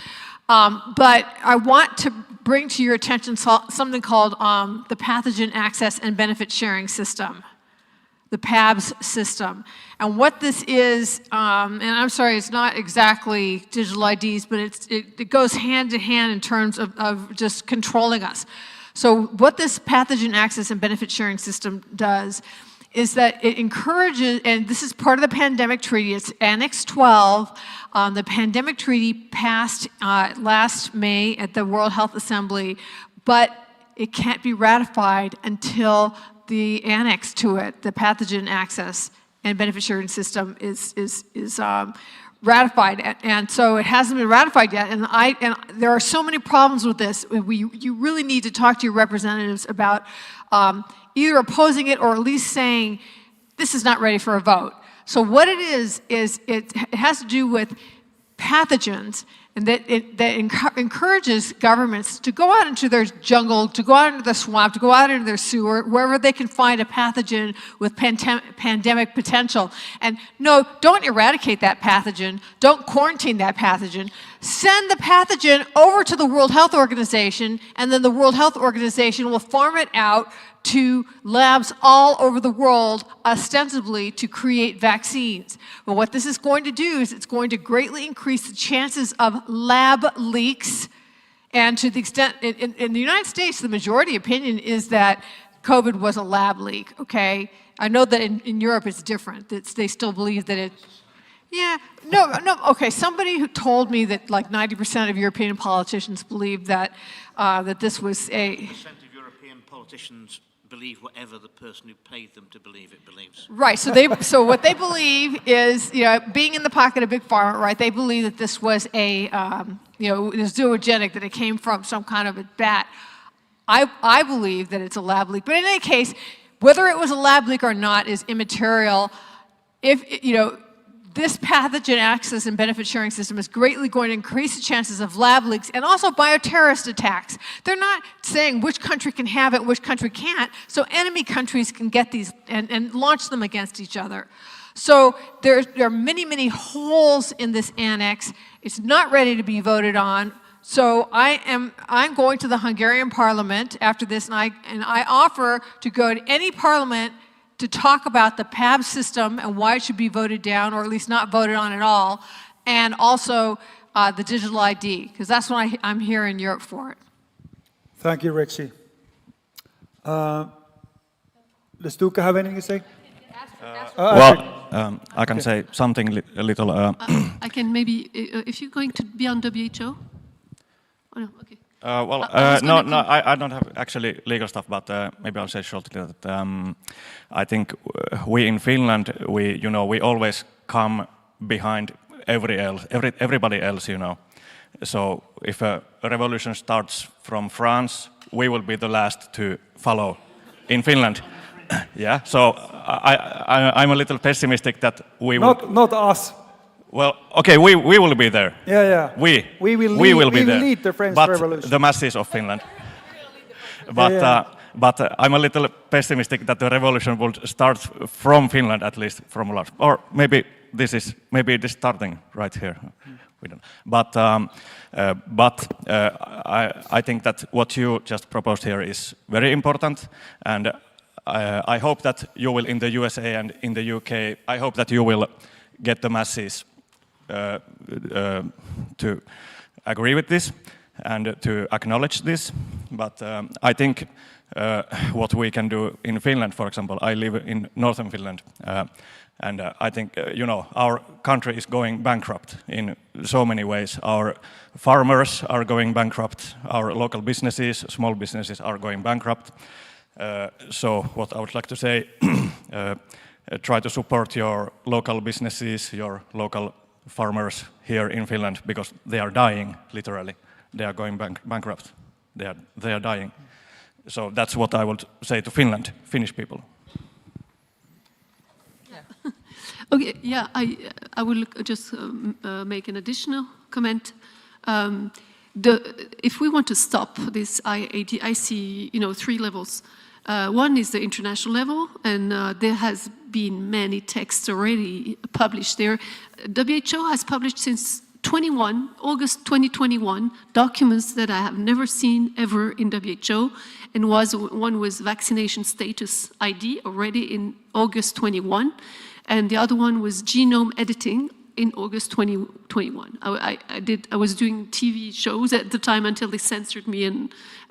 But I want to bring to your attention something called the Pathogen Access and Benefit Sharing System, the PABS system. And what this is, and I'm sorry, it's not exactly digital IDs, but it goes hand in hand in terms of just controlling us. So what this Pathogen Access and Benefit Sharing System does is that it encourages, and this is part of the Pandemic Treaty, it's Annex 12. The Pandemic Treaty passed last May at the World Health Assembly, but it can't be ratified until the annex to it, the Pathogen Access and Benefit Sharing System, is ratified, and so it hasn't been ratified yet. And there are so many problems with this. You really need to talk to your representatives about either opposing it or at least saying this is not ready for a vote. So what it is it has to do with pathogens, and that encourages governments to go out into their jungle, to go out into the swamp, to go out into their sewer, wherever they can find a pathogen with pandemic potential. And no, don't eradicate that pathogen. Don't quarantine that pathogen. Send the pathogen over to the World Health Organization, and then the World Health Organization will farm it out to labs all over the world, ostensibly to create vaccines. But what this is going to do is it's going to greatly increase the chances of lab leaks. And to the extent, in the United States, the majority opinion is that COVID was a lab leak, okay? I know that in Europe it's different. They still believe that it, yeah, no, okay, somebody who told me that like 90% of European politicians believe that, that this was a... 90% of European politicians believe whatever the person who paid them to believe it believes. Right, so what they believe is, you know, being in the pocket of Big Pharma, right, they believe that this was a, you know, it was zoogenic, that it came from some kind of a bat. I believe that it's a lab leak, but in any case, whether it was a lab leak or not is immaterial. If, you know, this pathogen access and benefit sharing system is greatly going to increase the chances of lab leaks and also bioterrorist attacks. They're not saying which country can have it, which country can't, so enemy countries can get these and launch them against each other. So there are many, many holes in this annex. It's not ready to be voted on. So I'm going to the Hungarian parliament after this, and I offer to go to any parliament to talk about the PAB system and why it should be voted down, or at least not voted on at all, and also the digital ID, because that's what I'm here in Europe for it. Thank you, Reggie. Does Tuukka have anything to say? Well, I can say something a little. I can maybe, if you're going to be on WHO? Oh, no, okay. I don't have actually legal stuff, but maybe I'll say shortly that I think we in Finland, we always come behind everybody else, you know. So if a revolution starts from France, we will be the last to follow in Finland. Yeah, so I'm a little pessimistic that we will... Not us. Well, okay, we will be there. Yeah. We will be there. Lead the French but Revolution. The masses of Finland. But I'm a little pessimistic that the revolution will start from Finland, at least from large. Or maybe it is starting right here. We don't. But I think that what you just proposed here is very important, and I hope that you will, in the USA and in the UK, I hope that you will get the masses to agree with this and to acknowledge this. But I think what we can do in Finland, for example, I live in northern Finland, and I think, our country is going bankrupt in so many ways. Our farmers are going bankrupt, our local businesses, small businesses are going bankrupt. So what I would like to say, try to support your local businesses, your local farmers here in Finland, because they are dying, literally. They are going bankrupt. They are dying. So that's what I would say to Finland, Finnish people. Okay, yeah, I will just make an additional comment. If we want to stop this IAD, I see, three levels. One is the international level, and there has been many texts already published there. WHO has published since August 2021, documents that I have never seen ever in WHO, and one was vaccination status ID already in August 21, and the other one was genome editing in August 2021. I was doing TV shows at the time until they censored me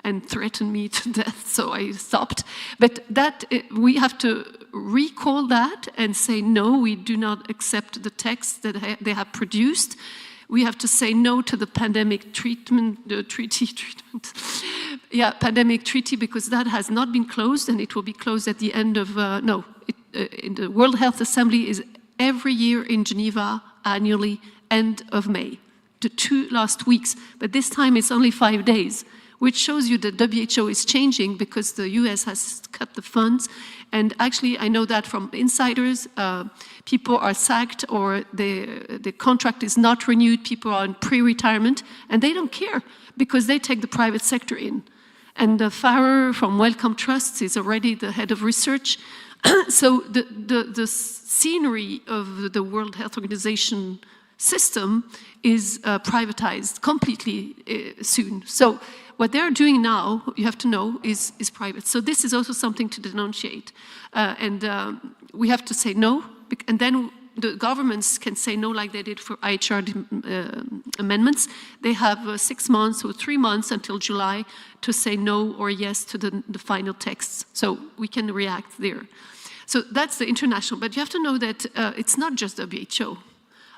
and threatened me to death, so I stopped. But we have to recall that and say, no, we do not accept the text that they have produced. We have to say no to the pandemic treatment. Yeah, pandemic treaty, because that has not been closed, and it will be closed at the end of, in the World Health Assembly is every year in Geneva, annually, end of May, the 2 last weeks. But this time it's only 5 days, which shows you that WHO is changing because the US has cut the funds. And actually, I know that from insiders, people are sacked or the contract is not renewed, people are in pre-retirement, and they don't care because they take the private sector in. And FAZER from Wellcome Trusts is already the head of research. So the scenery of the World Health Organization system is privatized completely soon. So what they're doing now, you have to know, is private. So this is also something to denunciate. And we have to say no, and then the governments can say no like they did for IHR amendments, they have 6 months or 3 months until July to say no or yes to the final texts. So we can react there. So that's the international, but you have to know that it's not just WHO.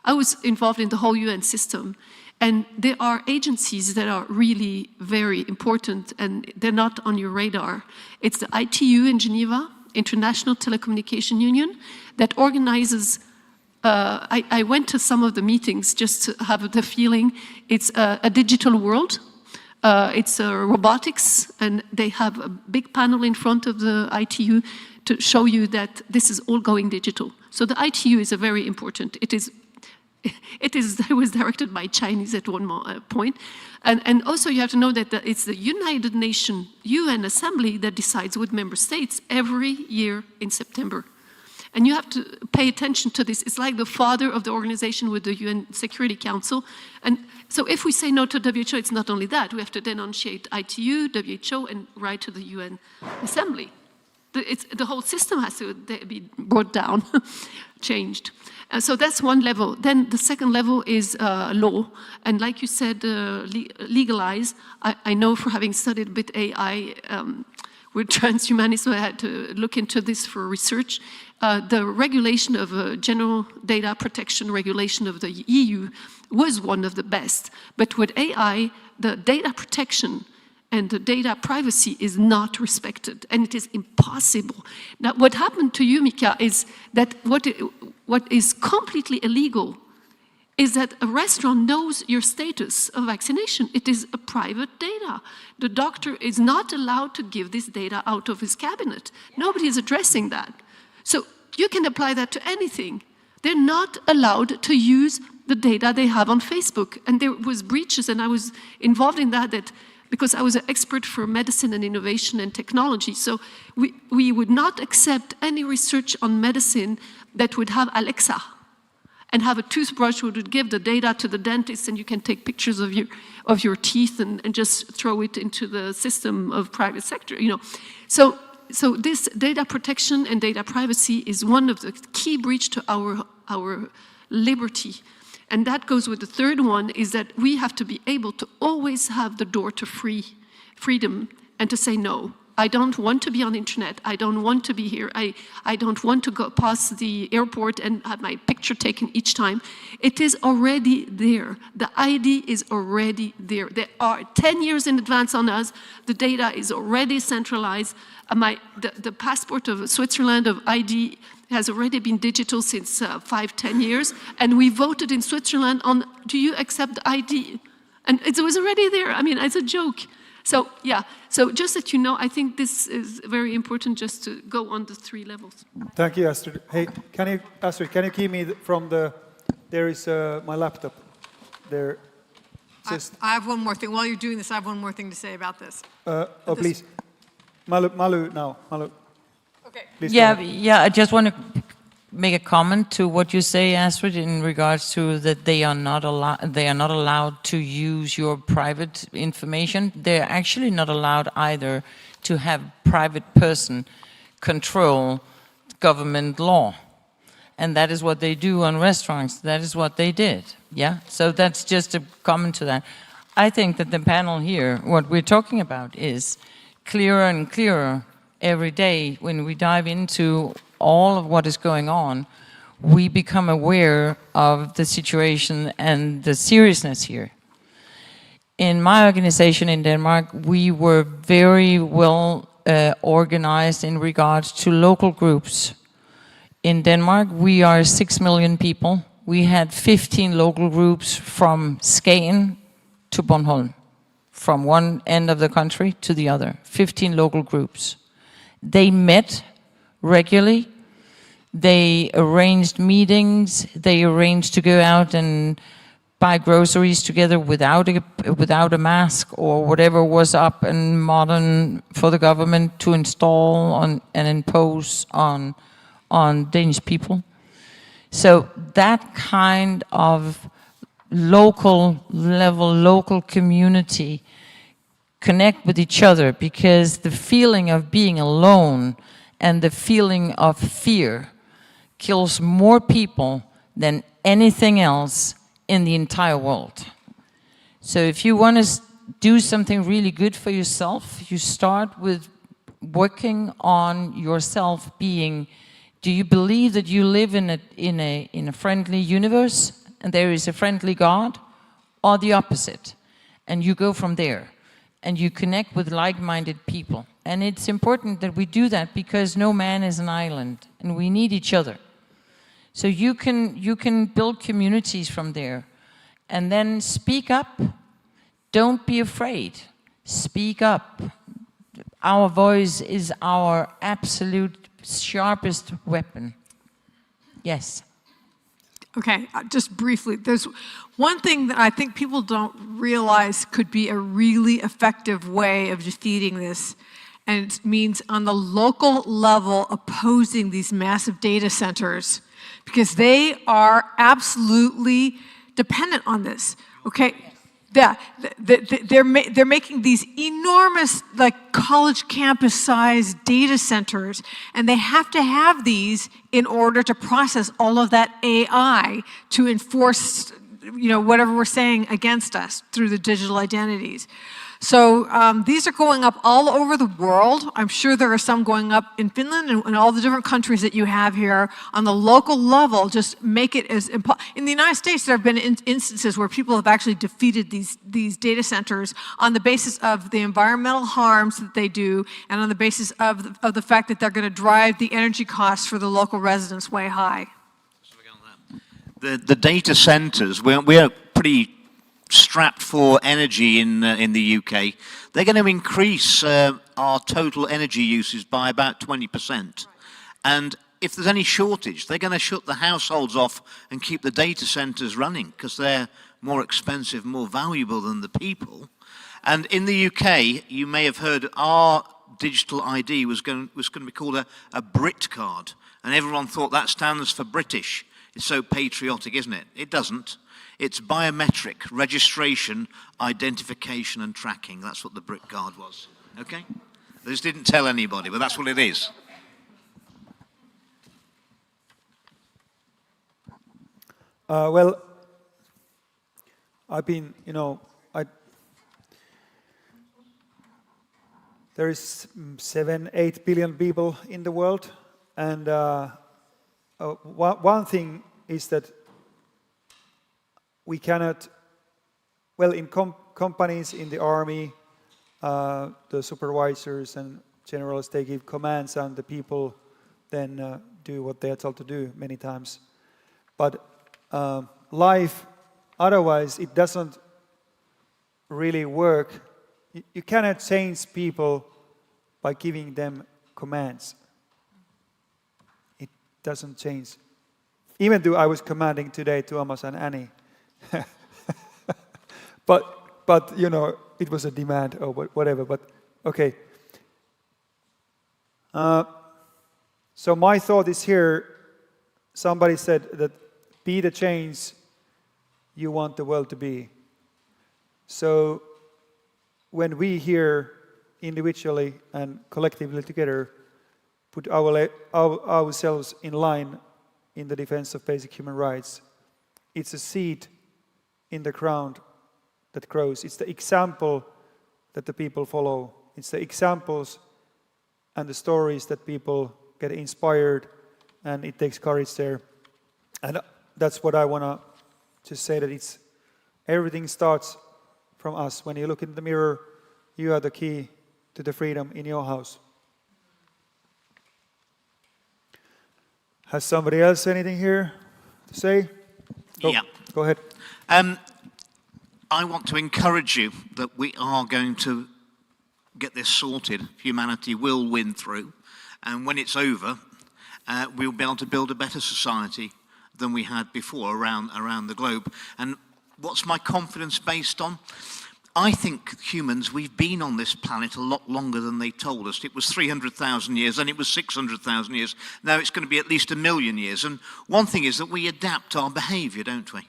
I was involved in the whole UN system, and there are agencies that are really very important, and they're not on your radar. It's the ITU in Geneva, International Telecommunication Union, that organizes, I went to some of the meetings just to have the feeling, it's a digital world, it's robotics, and they have a big panel in front of the ITU to show you that this is all going digital. So the ITU is a very important, it was directed by Chinese at one point. And also you have to know that it's the United Nations UN Assembly that decides with member states every year in September. And you have to pay attention to this. It's like the father of the organization with the UN Security Council. And so if we say no to WHO, it's not only that. We have to denunciate ITU, WHO, and write to the UN Assembly. The whole system has to be brought down, changed. So that's one level. Then the second level is law. And like you said, legalize. I know for having studied a bit AI with transhumanists, so I had to look into this for research. The regulation of general data protection regulation of the EU was one of the best. But with AI, the data protection and the data privacy is not respected, and it is impossible. Now, what happened to you, Mika, is that what is completely illegal is that a restaurant knows your status of vaccination. It is a private data. The doctor is not allowed to give this data out of his cabinet. Nobody is addressing that. So you can apply that to anything. They're not allowed to use the data they have on Facebook. And there was breaches, and I was involved in that because I was an expert for medicine and innovation and technology. So we would not accept any research on medicine that would have Alexa and have a toothbrush which would give the data to the dentist, and you can take pictures of your teeth and just throw it into the system of private sector. So this data protection and data privacy is one of the key breach to our liberty. And that goes with the third one, is that we have to be able to always have the door to freedom and to say no. I don't want to be on the internet. I don't want to be here. I don't want to go past the airport and have my picture taken each time. It is already there. The ID is already there. They are 10 years in advance on us. The data is already centralized. The passport of Switzerland of ID has already been digital since 5-10 years, and we voted in Switzerland on, do you accept ID? And it was already there. I mean, it's a joke. So yeah, so just that you know, I think this is very important just to go on the 3 levels. Thank you, Astrid. Hey, Astrid, can you keep me from there is my laptop there. I have one more thing. While you're doing this, I have one more thing to say about this. Please. Malu now. Malu. Okay. Please yeah. I just want to make a comment to what you say, Astrid, in regards to that they are not allowed to use your private information. They're actually not allowed either to have private person control government law. And that is what they do on restaurants. That is what they did. Yeah. So that's just a comment to that. I think that the panel here, what we're talking about is clearer and clearer every day. When we dive into all of what is going on, we become aware of the situation and the seriousness here. In my organization in Denmark, we were very well organized in regards to local groups. In Denmark, we are 6 million people. We had 15 local groups from Skagen to Bornholm, from one end of the country to the other, 15 local groups. They met regularly, they arranged meetings, they arranged to go out and buy groceries together without a mask or whatever was up and modern for the government to install on and impose on Danish people. So that kind of local level, local community connect with each other, because the feeling of being alone and the feeling of fear kills more people than anything else in the entire world. So if you want to do something really good for yourself, you start with working on yourself being, do you believe that you live in a friendly universe and there is a friendly God, or the opposite? And you go from there and you connect with like-minded people. And it's important that we do that because no man is an island and we need each other. So you can build communities from there and then speak up. Don't be afraid. Speak up. Our voice is our absolute sharpest weapon. Yes. Okay, just briefly, there's one thing that I think people don't realize could be a really effective way of defeating this, and it means on the local level opposing these massive data centers, because they are absolutely dependent on this, okay? Yeah, they're making these enormous, like college campus-sized data centers, and they have to have these in order to process all of that AI to enforce, you know, whatever we're saying against us through the digital identities. So these are going up all over the world. I'm sure there are some going up in Finland and all the different countries that you have here. On the local level, just make it as in the United States, there have been instances where people have actually defeated these data centers on the basis of the environmental harms that they do and on the basis of the fact that they're going to drive the energy costs for the local residents way high. The data centers, we're pretty strapped for energy in the UK. They're going to increase our total energy uses by about 20%. And if there's any shortage, they're going to shut the households off and keep the data centers running because they're more expensive, more valuable than the people. And in the UK, you may have heard our digital ID was going to be called a Brit card. And everyone thought that stands for British. It's so patriotic, isn't it? It doesn't. It's biometric, registration, identification and tracking. That's what the Brit card was, okay? I just didn't tell anybody, but that's what it is. Well, I've been, you know, there is 7-8 billion people in the world, and one thing is that we cannot, well, in companies, in the army, the supervisors and generals, they give commands and the people then do what they are told to do many times. But life, otherwise, it doesn't really work. You cannot change people by giving them commands. It doesn't change. Even though I was commanding today to Thomas and Annie, but you know, it was a demand or whatever. But okay. So my thought is here. Somebody said that be the change you want the world to be. So when we here individually and collectively together put ourselves in line in the defense of basic human rights, it's a seed in the ground that grows. It's the example that the people follow. It's the examples and the stories that people get inspired, and it takes courage there. And that's what I want to just say, that it's everything starts from us. When you look in the mirror, you are the key to the freedom in your house. Has somebody else anything here to say? Yeah. Go ahead. I want to encourage you that we are going to get this sorted. Humanity will win through. And when it's over, we'll be able to build a better society than we had before around the globe. And what's my confidence based on? I think humans, we've been on this planet a lot longer than they told us. It was 300,000 years, then it was 600,000 years. Now it's going to be at least 1 million years. And one thing is that we adapt our behavior, don't we?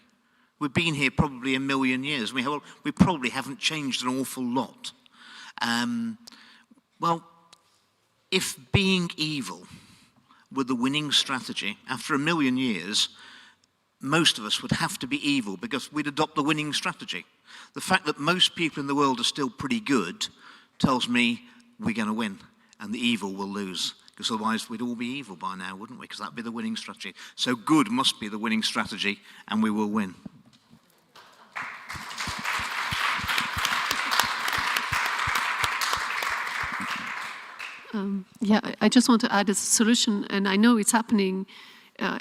We've been here probably 1 million years. We probably haven't changed an awful lot. Well, if being evil were the winning strategy, after 1 million years, most of us would have to be evil because we'd adopt the winning strategy. The fact that most people in the world are still pretty good tells me we're going to win and the evil will lose. Because otherwise we'd all be evil by now, wouldn't we? Because that'd be the winning strategy. So good must be the winning strategy and we will win. Yeah, I just want to add a solution, and I know it's happening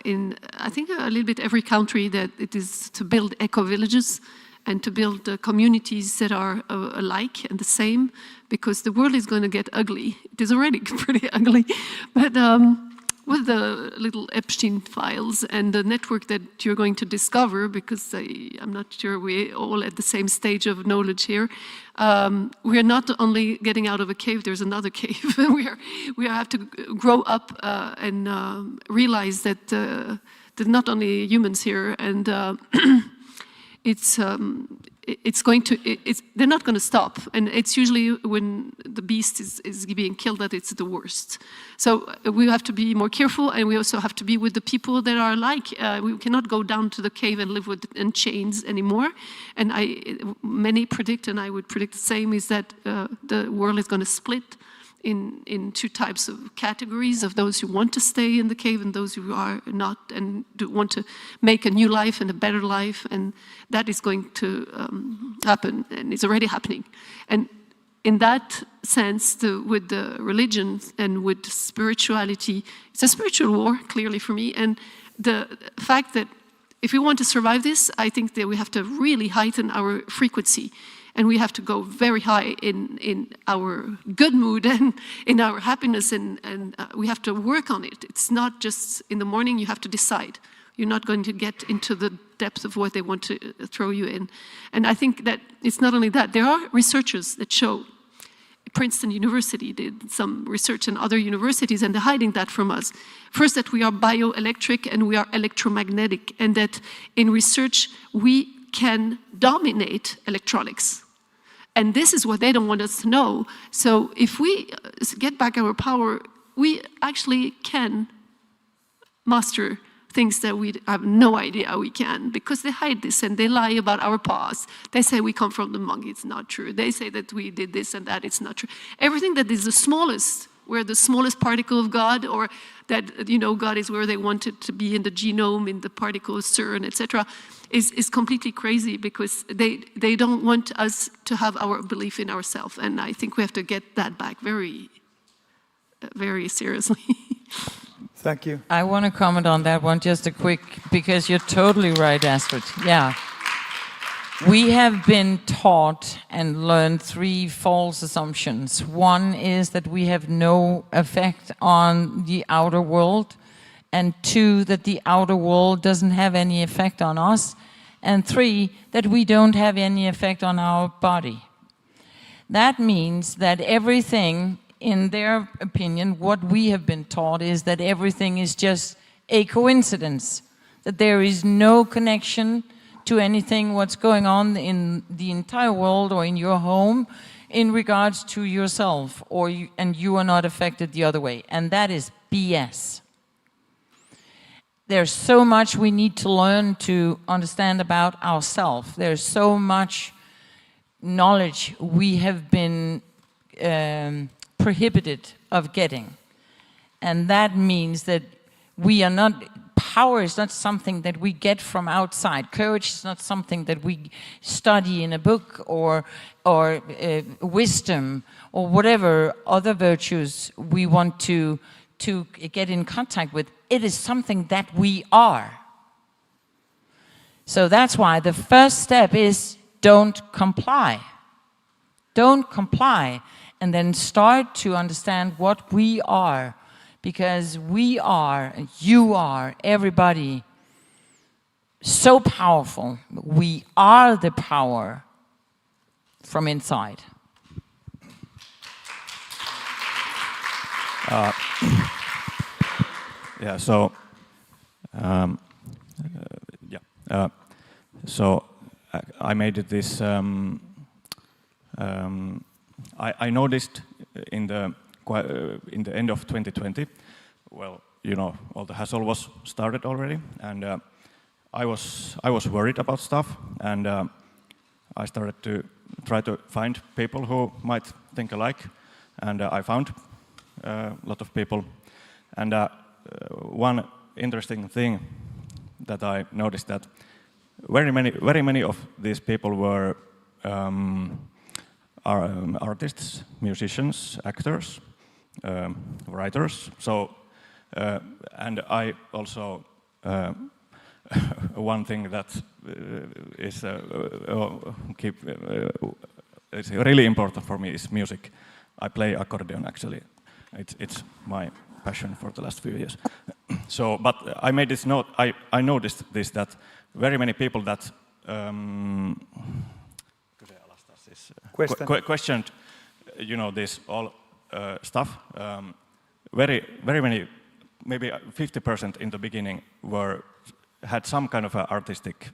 in, I think, a little bit every country, that it is to build eco-villages and to build communities that are alike and the same, because the world is going to get ugly. It is already pretty ugly, but with the little Epstein files and the network that you're going to discover, because I'm not sure we're all at the same stage of knowledge here, we are not only getting out of a cave, there's another cave. we have to grow up and realize that there's not only humans here, and they're not going to stop, and it's usually when the beast is being killed that it's the worst. So we have to be more careful, and we also have to be with the people that are alike. We cannot go down to the cave and live in chains anymore. And many predict, and I would predict the same, is that the world is going to split in two types of categories, of those who want to stay in the cave and those who are not and want to make a new life and a better life, and that is going to happen, and it's already happening. And in that sense, with the religion and with spirituality, it's a spiritual war, clearly, for me, and the fact that if we want to survive this, I think that we have to really heighten our frequency. And we have to go very high in our good mood and in our happiness, and we have to work on it. It's not just in the morning, you have to decide. You're not going to get into the depth of what they want to throw you in. And I think that it's not only that. There are researchers that show, Princeton University did some research and other universities, and they're hiding that from us. First, that we are bioelectric and we are electromagnetic, and that in research we can dominate electronics. And this is what they don't want us to know. So if we get back our power, we actually can master things that we have no idea we can, because they hide this and they lie about our past. They say we come from the monkey, it's not true. They say that we did this and that, it's not true. Everything that is the smallest, where the smallest particle of God, or that, God is where they want it to be in the genome, in the particles, CERN, etc., is completely crazy, because they don't want us to have our belief in ourselves. And I think we have to get that back very, very seriously. Thank you. I want to comment on that one just a quick, because you're totally right, Astrid. Yeah. We have been taught and learned 3 false assumptions. One is that we have no effect on the outer world, and 2, that the outer world doesn't have any effect on us, and 3, that we don't have any effect on our body. That means that everything, in their opinion, what we have been taught is that everything is just a coincidence, that there is no connection to anything what's going on in the entire world or in your home in regards to yourself, and you are not affected the other way. And that is BS. There's so much we need to learn to understand about ourselves. There's so much knowledge we have been prohibited of getting. And that means that we are not, power is not something that we get from outside. Courage is not something that we study in a book, or wisdom, or whatever other virtues we want to get in contact with. It is something that we are. So that's why the first step is don't comply. Don't comply, and then start to understand what we are. Because we are, you are, everybody, so powerful. We are the power from inside. Yeah, so, so I made this, I noticed in the end of 2020, well, all the hassle was started already, and I was worried about stuff, and I started to try to find people who might think alike, and I found a lot of people. And one interesting thing that I noticed that very many of these people were artists, musicians, actors, writers. So, and I also one thing that is is really important for me is music. I play accordion actually. It's my passion for the last few years. So, but I made this note. I noticed this that very many people that questioned, you know, this all stuff. Very many, maybe 50% in the beginning had some kind of an artistic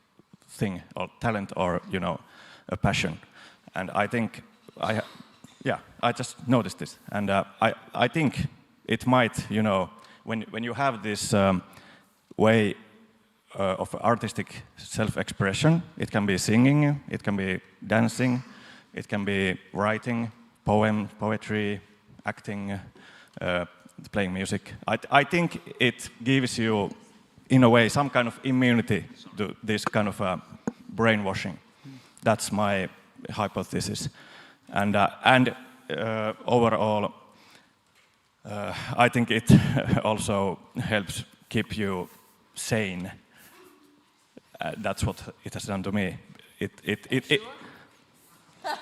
thing or talent or, you know, a passion. And I think I just noticed this. And I think it might, you know, when you have this way of artistic self-expression, it can be singing, it can be dancing, it can be writing, poetry, acting, playing music. I think it gives you, in a way, some kind of immunity to this kind of brainwashing. That's my hypothesis. And overall, I think it also helps keep you sane. That's what it has done to me.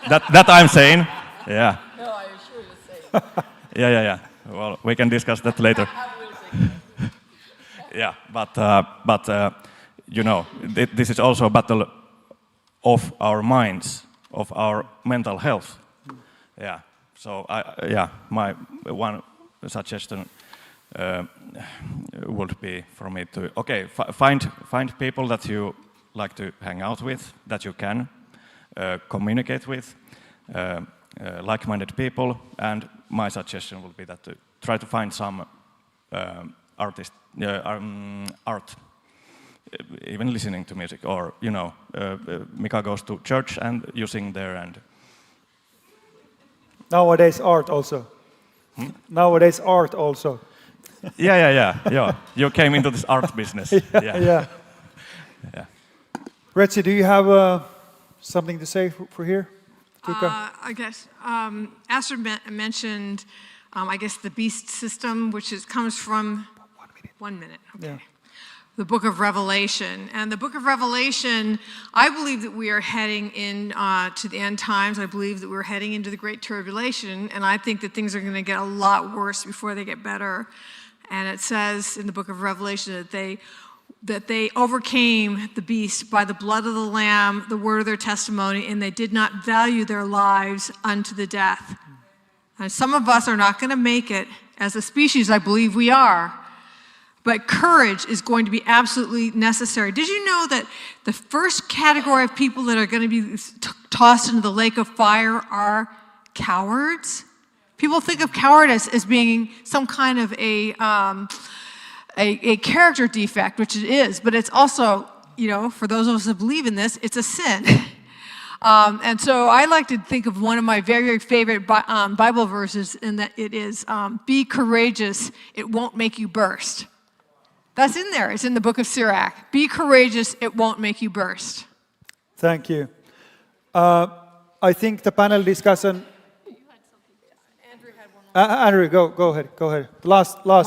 That I'm sane. Yeah. No, are you sure you're sane? Yeah. Well, we can discuss that later. Yeah, but you know, this is also a battle of our minds, of our mental health. Yeah. So my one suggestion would be for me to find people that you like to hang out with, that you can communicate with, like-minded people, and my suggestion would be that to try to find some art, even listening to music, or you know, Mika goes to church and you sing there, and nowadays art also. Nowadays art also. Yeah. You came into this art business. Yeah. Reggie, do you have something to say for here? I guess Astrid mentioned, I guess, the beast system, which comes from 1 minute. Okay. Yeah. The Book of Revelation. And the Book of Revelation, I believe that we are heading in to the end times. I believe that we're heading into the Great Tribulation, and I think that things are going to get a lot worse before they get better. And it says in the Book of Revelation that they overcame the beast by the blood of the Lamb, the word of their testimony, and they did not value their lives unto the death. And some of us are not going to make it. As a species, I believe we are. But courage is going to be absolutely necessary. Did you know that the first category of people that are going to be tossed into the lake of fire are cowards? People think of cowardice as being some kind of a character defect, which it is, but it's also, you know, for those of us that believe in this, it's a sin. And so I like to think of one of my very, very favorite Bible verses, in that it is, be courageous, it won't make you burst. That's in there. It's in the book of Sirach. Be courageous, it won't make you burst. Thank you. I think the panel discussion... Andrew, go ahead. Last. Well,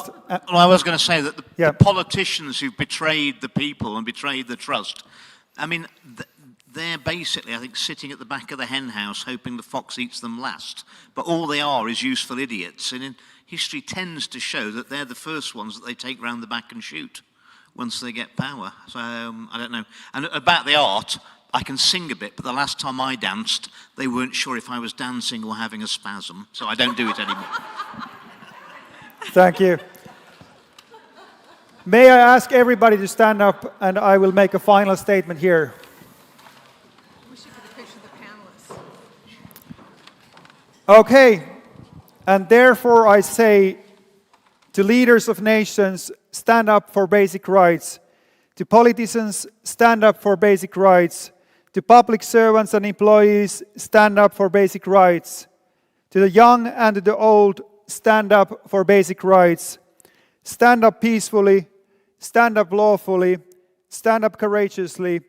I was going to say that the politicians who've betrayed the people and betrayed the trust, I mean, they're basically, I think, sitting at the back of the hen house hoping the fox eats them last. But all they are is useful idiots. And history tends to show that they're the first ones that they take round the back and shoot once they get power. So, I don't know. And about the art, I can sing a bit, but the last time I danced, they weren't sure if I was dancing or having a spasm. So I don't do it anymore. Thank you. May I ask everybody to stand up, and I will make a final statement here. We should get a picture of the panelists. Okay. And therefore I say to leaders of nations, stand up for basic rights. To politicians, stand up for basic rights. To public servants and employees, stand up for basic rights. To the young and to the old, stand up for basic rights. Stand up peacefully, stand up lawfully, stand up courageously,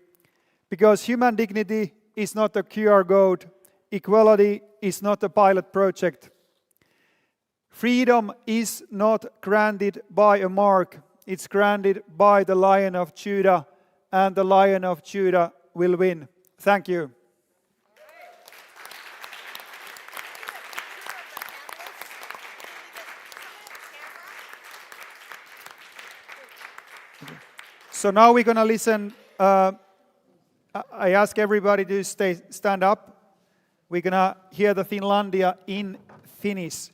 because human dignity is not a QR code, equality is not a pilot project. Freedom is not granted by a mark, it's granted by the Lion of Judah, and the Lion of Judah will win. Thank you. So now we're going to listen. I ask everybody to stand up. We're going to hear the Finlandia in Finnish.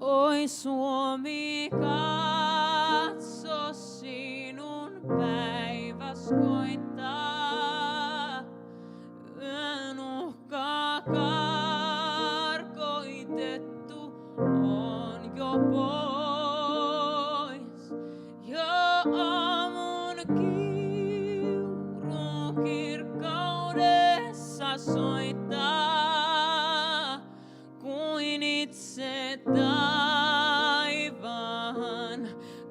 Oi Suomi, katso sinun päiväs koittaa. Yön uhka karkoitettu on jo pois. Jo aamun kiuru kirkkaudessa soittaa kuin itse taivaan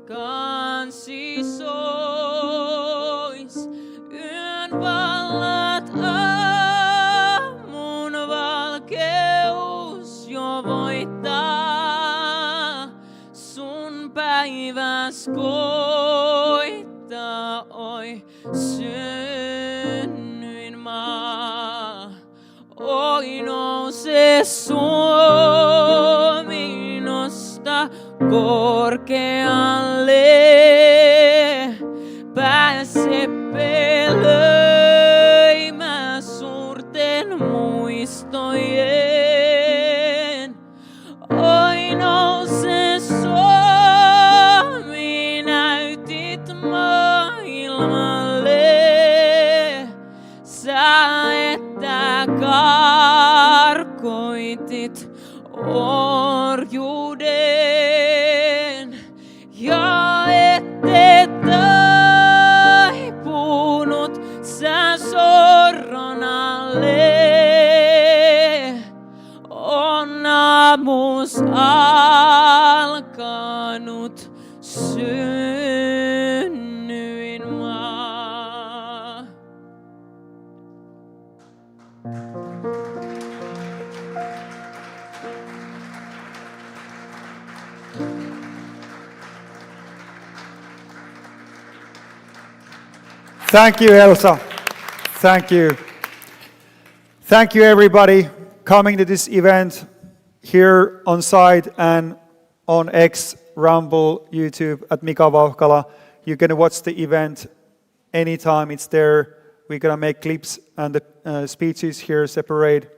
kansi sois. Yön vallat aamun valkeus jo voittaa. Sun päiväs koittaa, oi synnyin maa. Oi nouse Suomi, nosta korkealle. Pääse pelöimään suurten muistojen. Oi nouse Suomi, näytit maailmalle. Sä että karkoitit orjuuden ja ette taipunut sä sorron alle. On aamus alkanut synnyin maa. Thank you, Elsa. Thank you. Thank you, everybody, coming to this event here on site and on X, Rumble, YouTube at Mika Vauhkala. You can watch the event anytime it's there. We're going to make clips and the speeches here separate.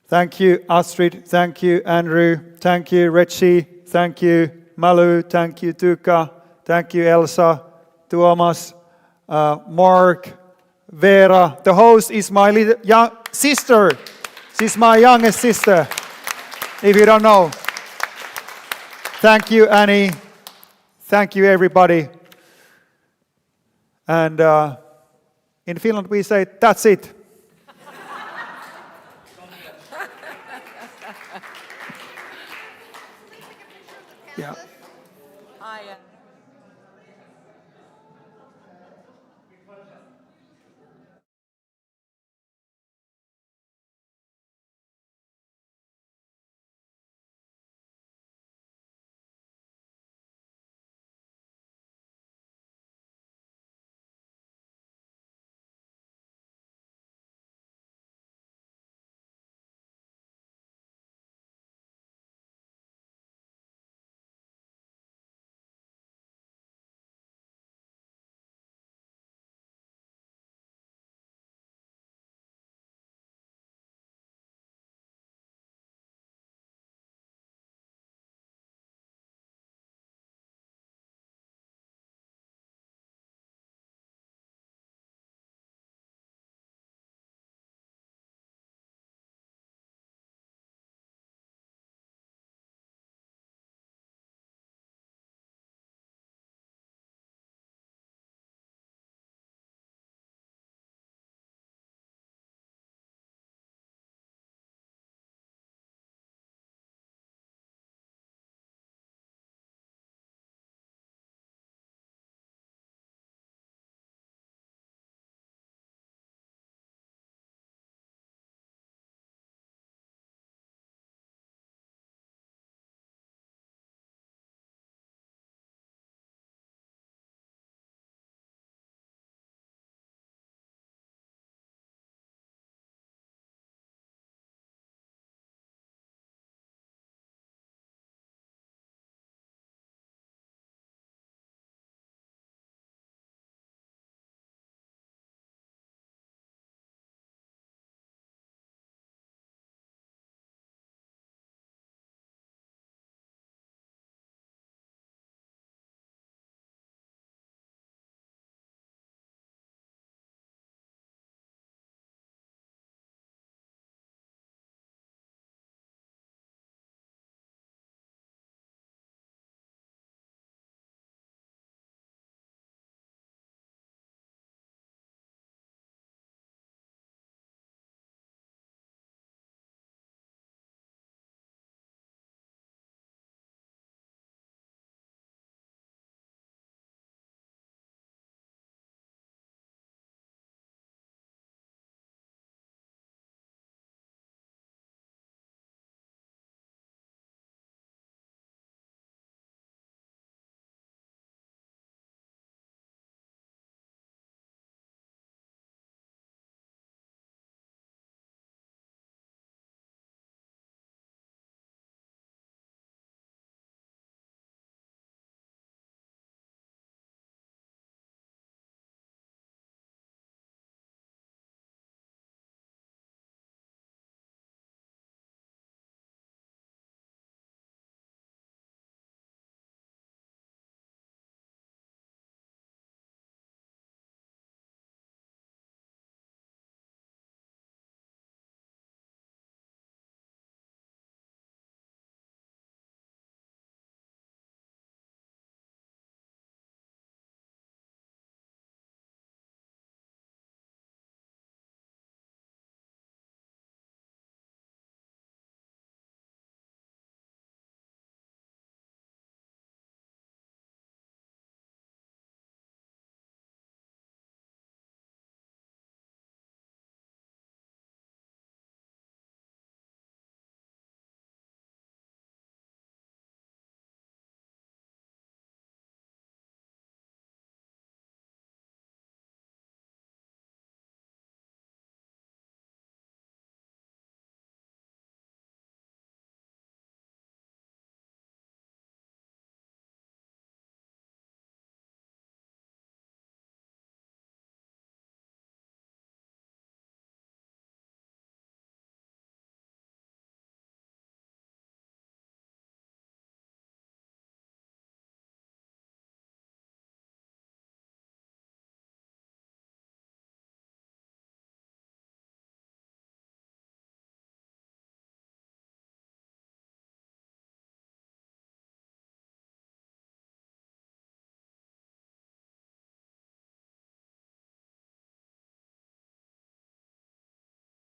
Thank you, Astrid. Thank you, Andrew. Thank you, Reggie. Thank you, Malu. Thank you, Tuukka. Thank you, Elsa, Tuomas, Mark, Veera. The host is my little young sister. She's my youngest sister, if you don't know. Thank you, Annie. Thank you, everybody. And in Finland we say, that's it. Yeah.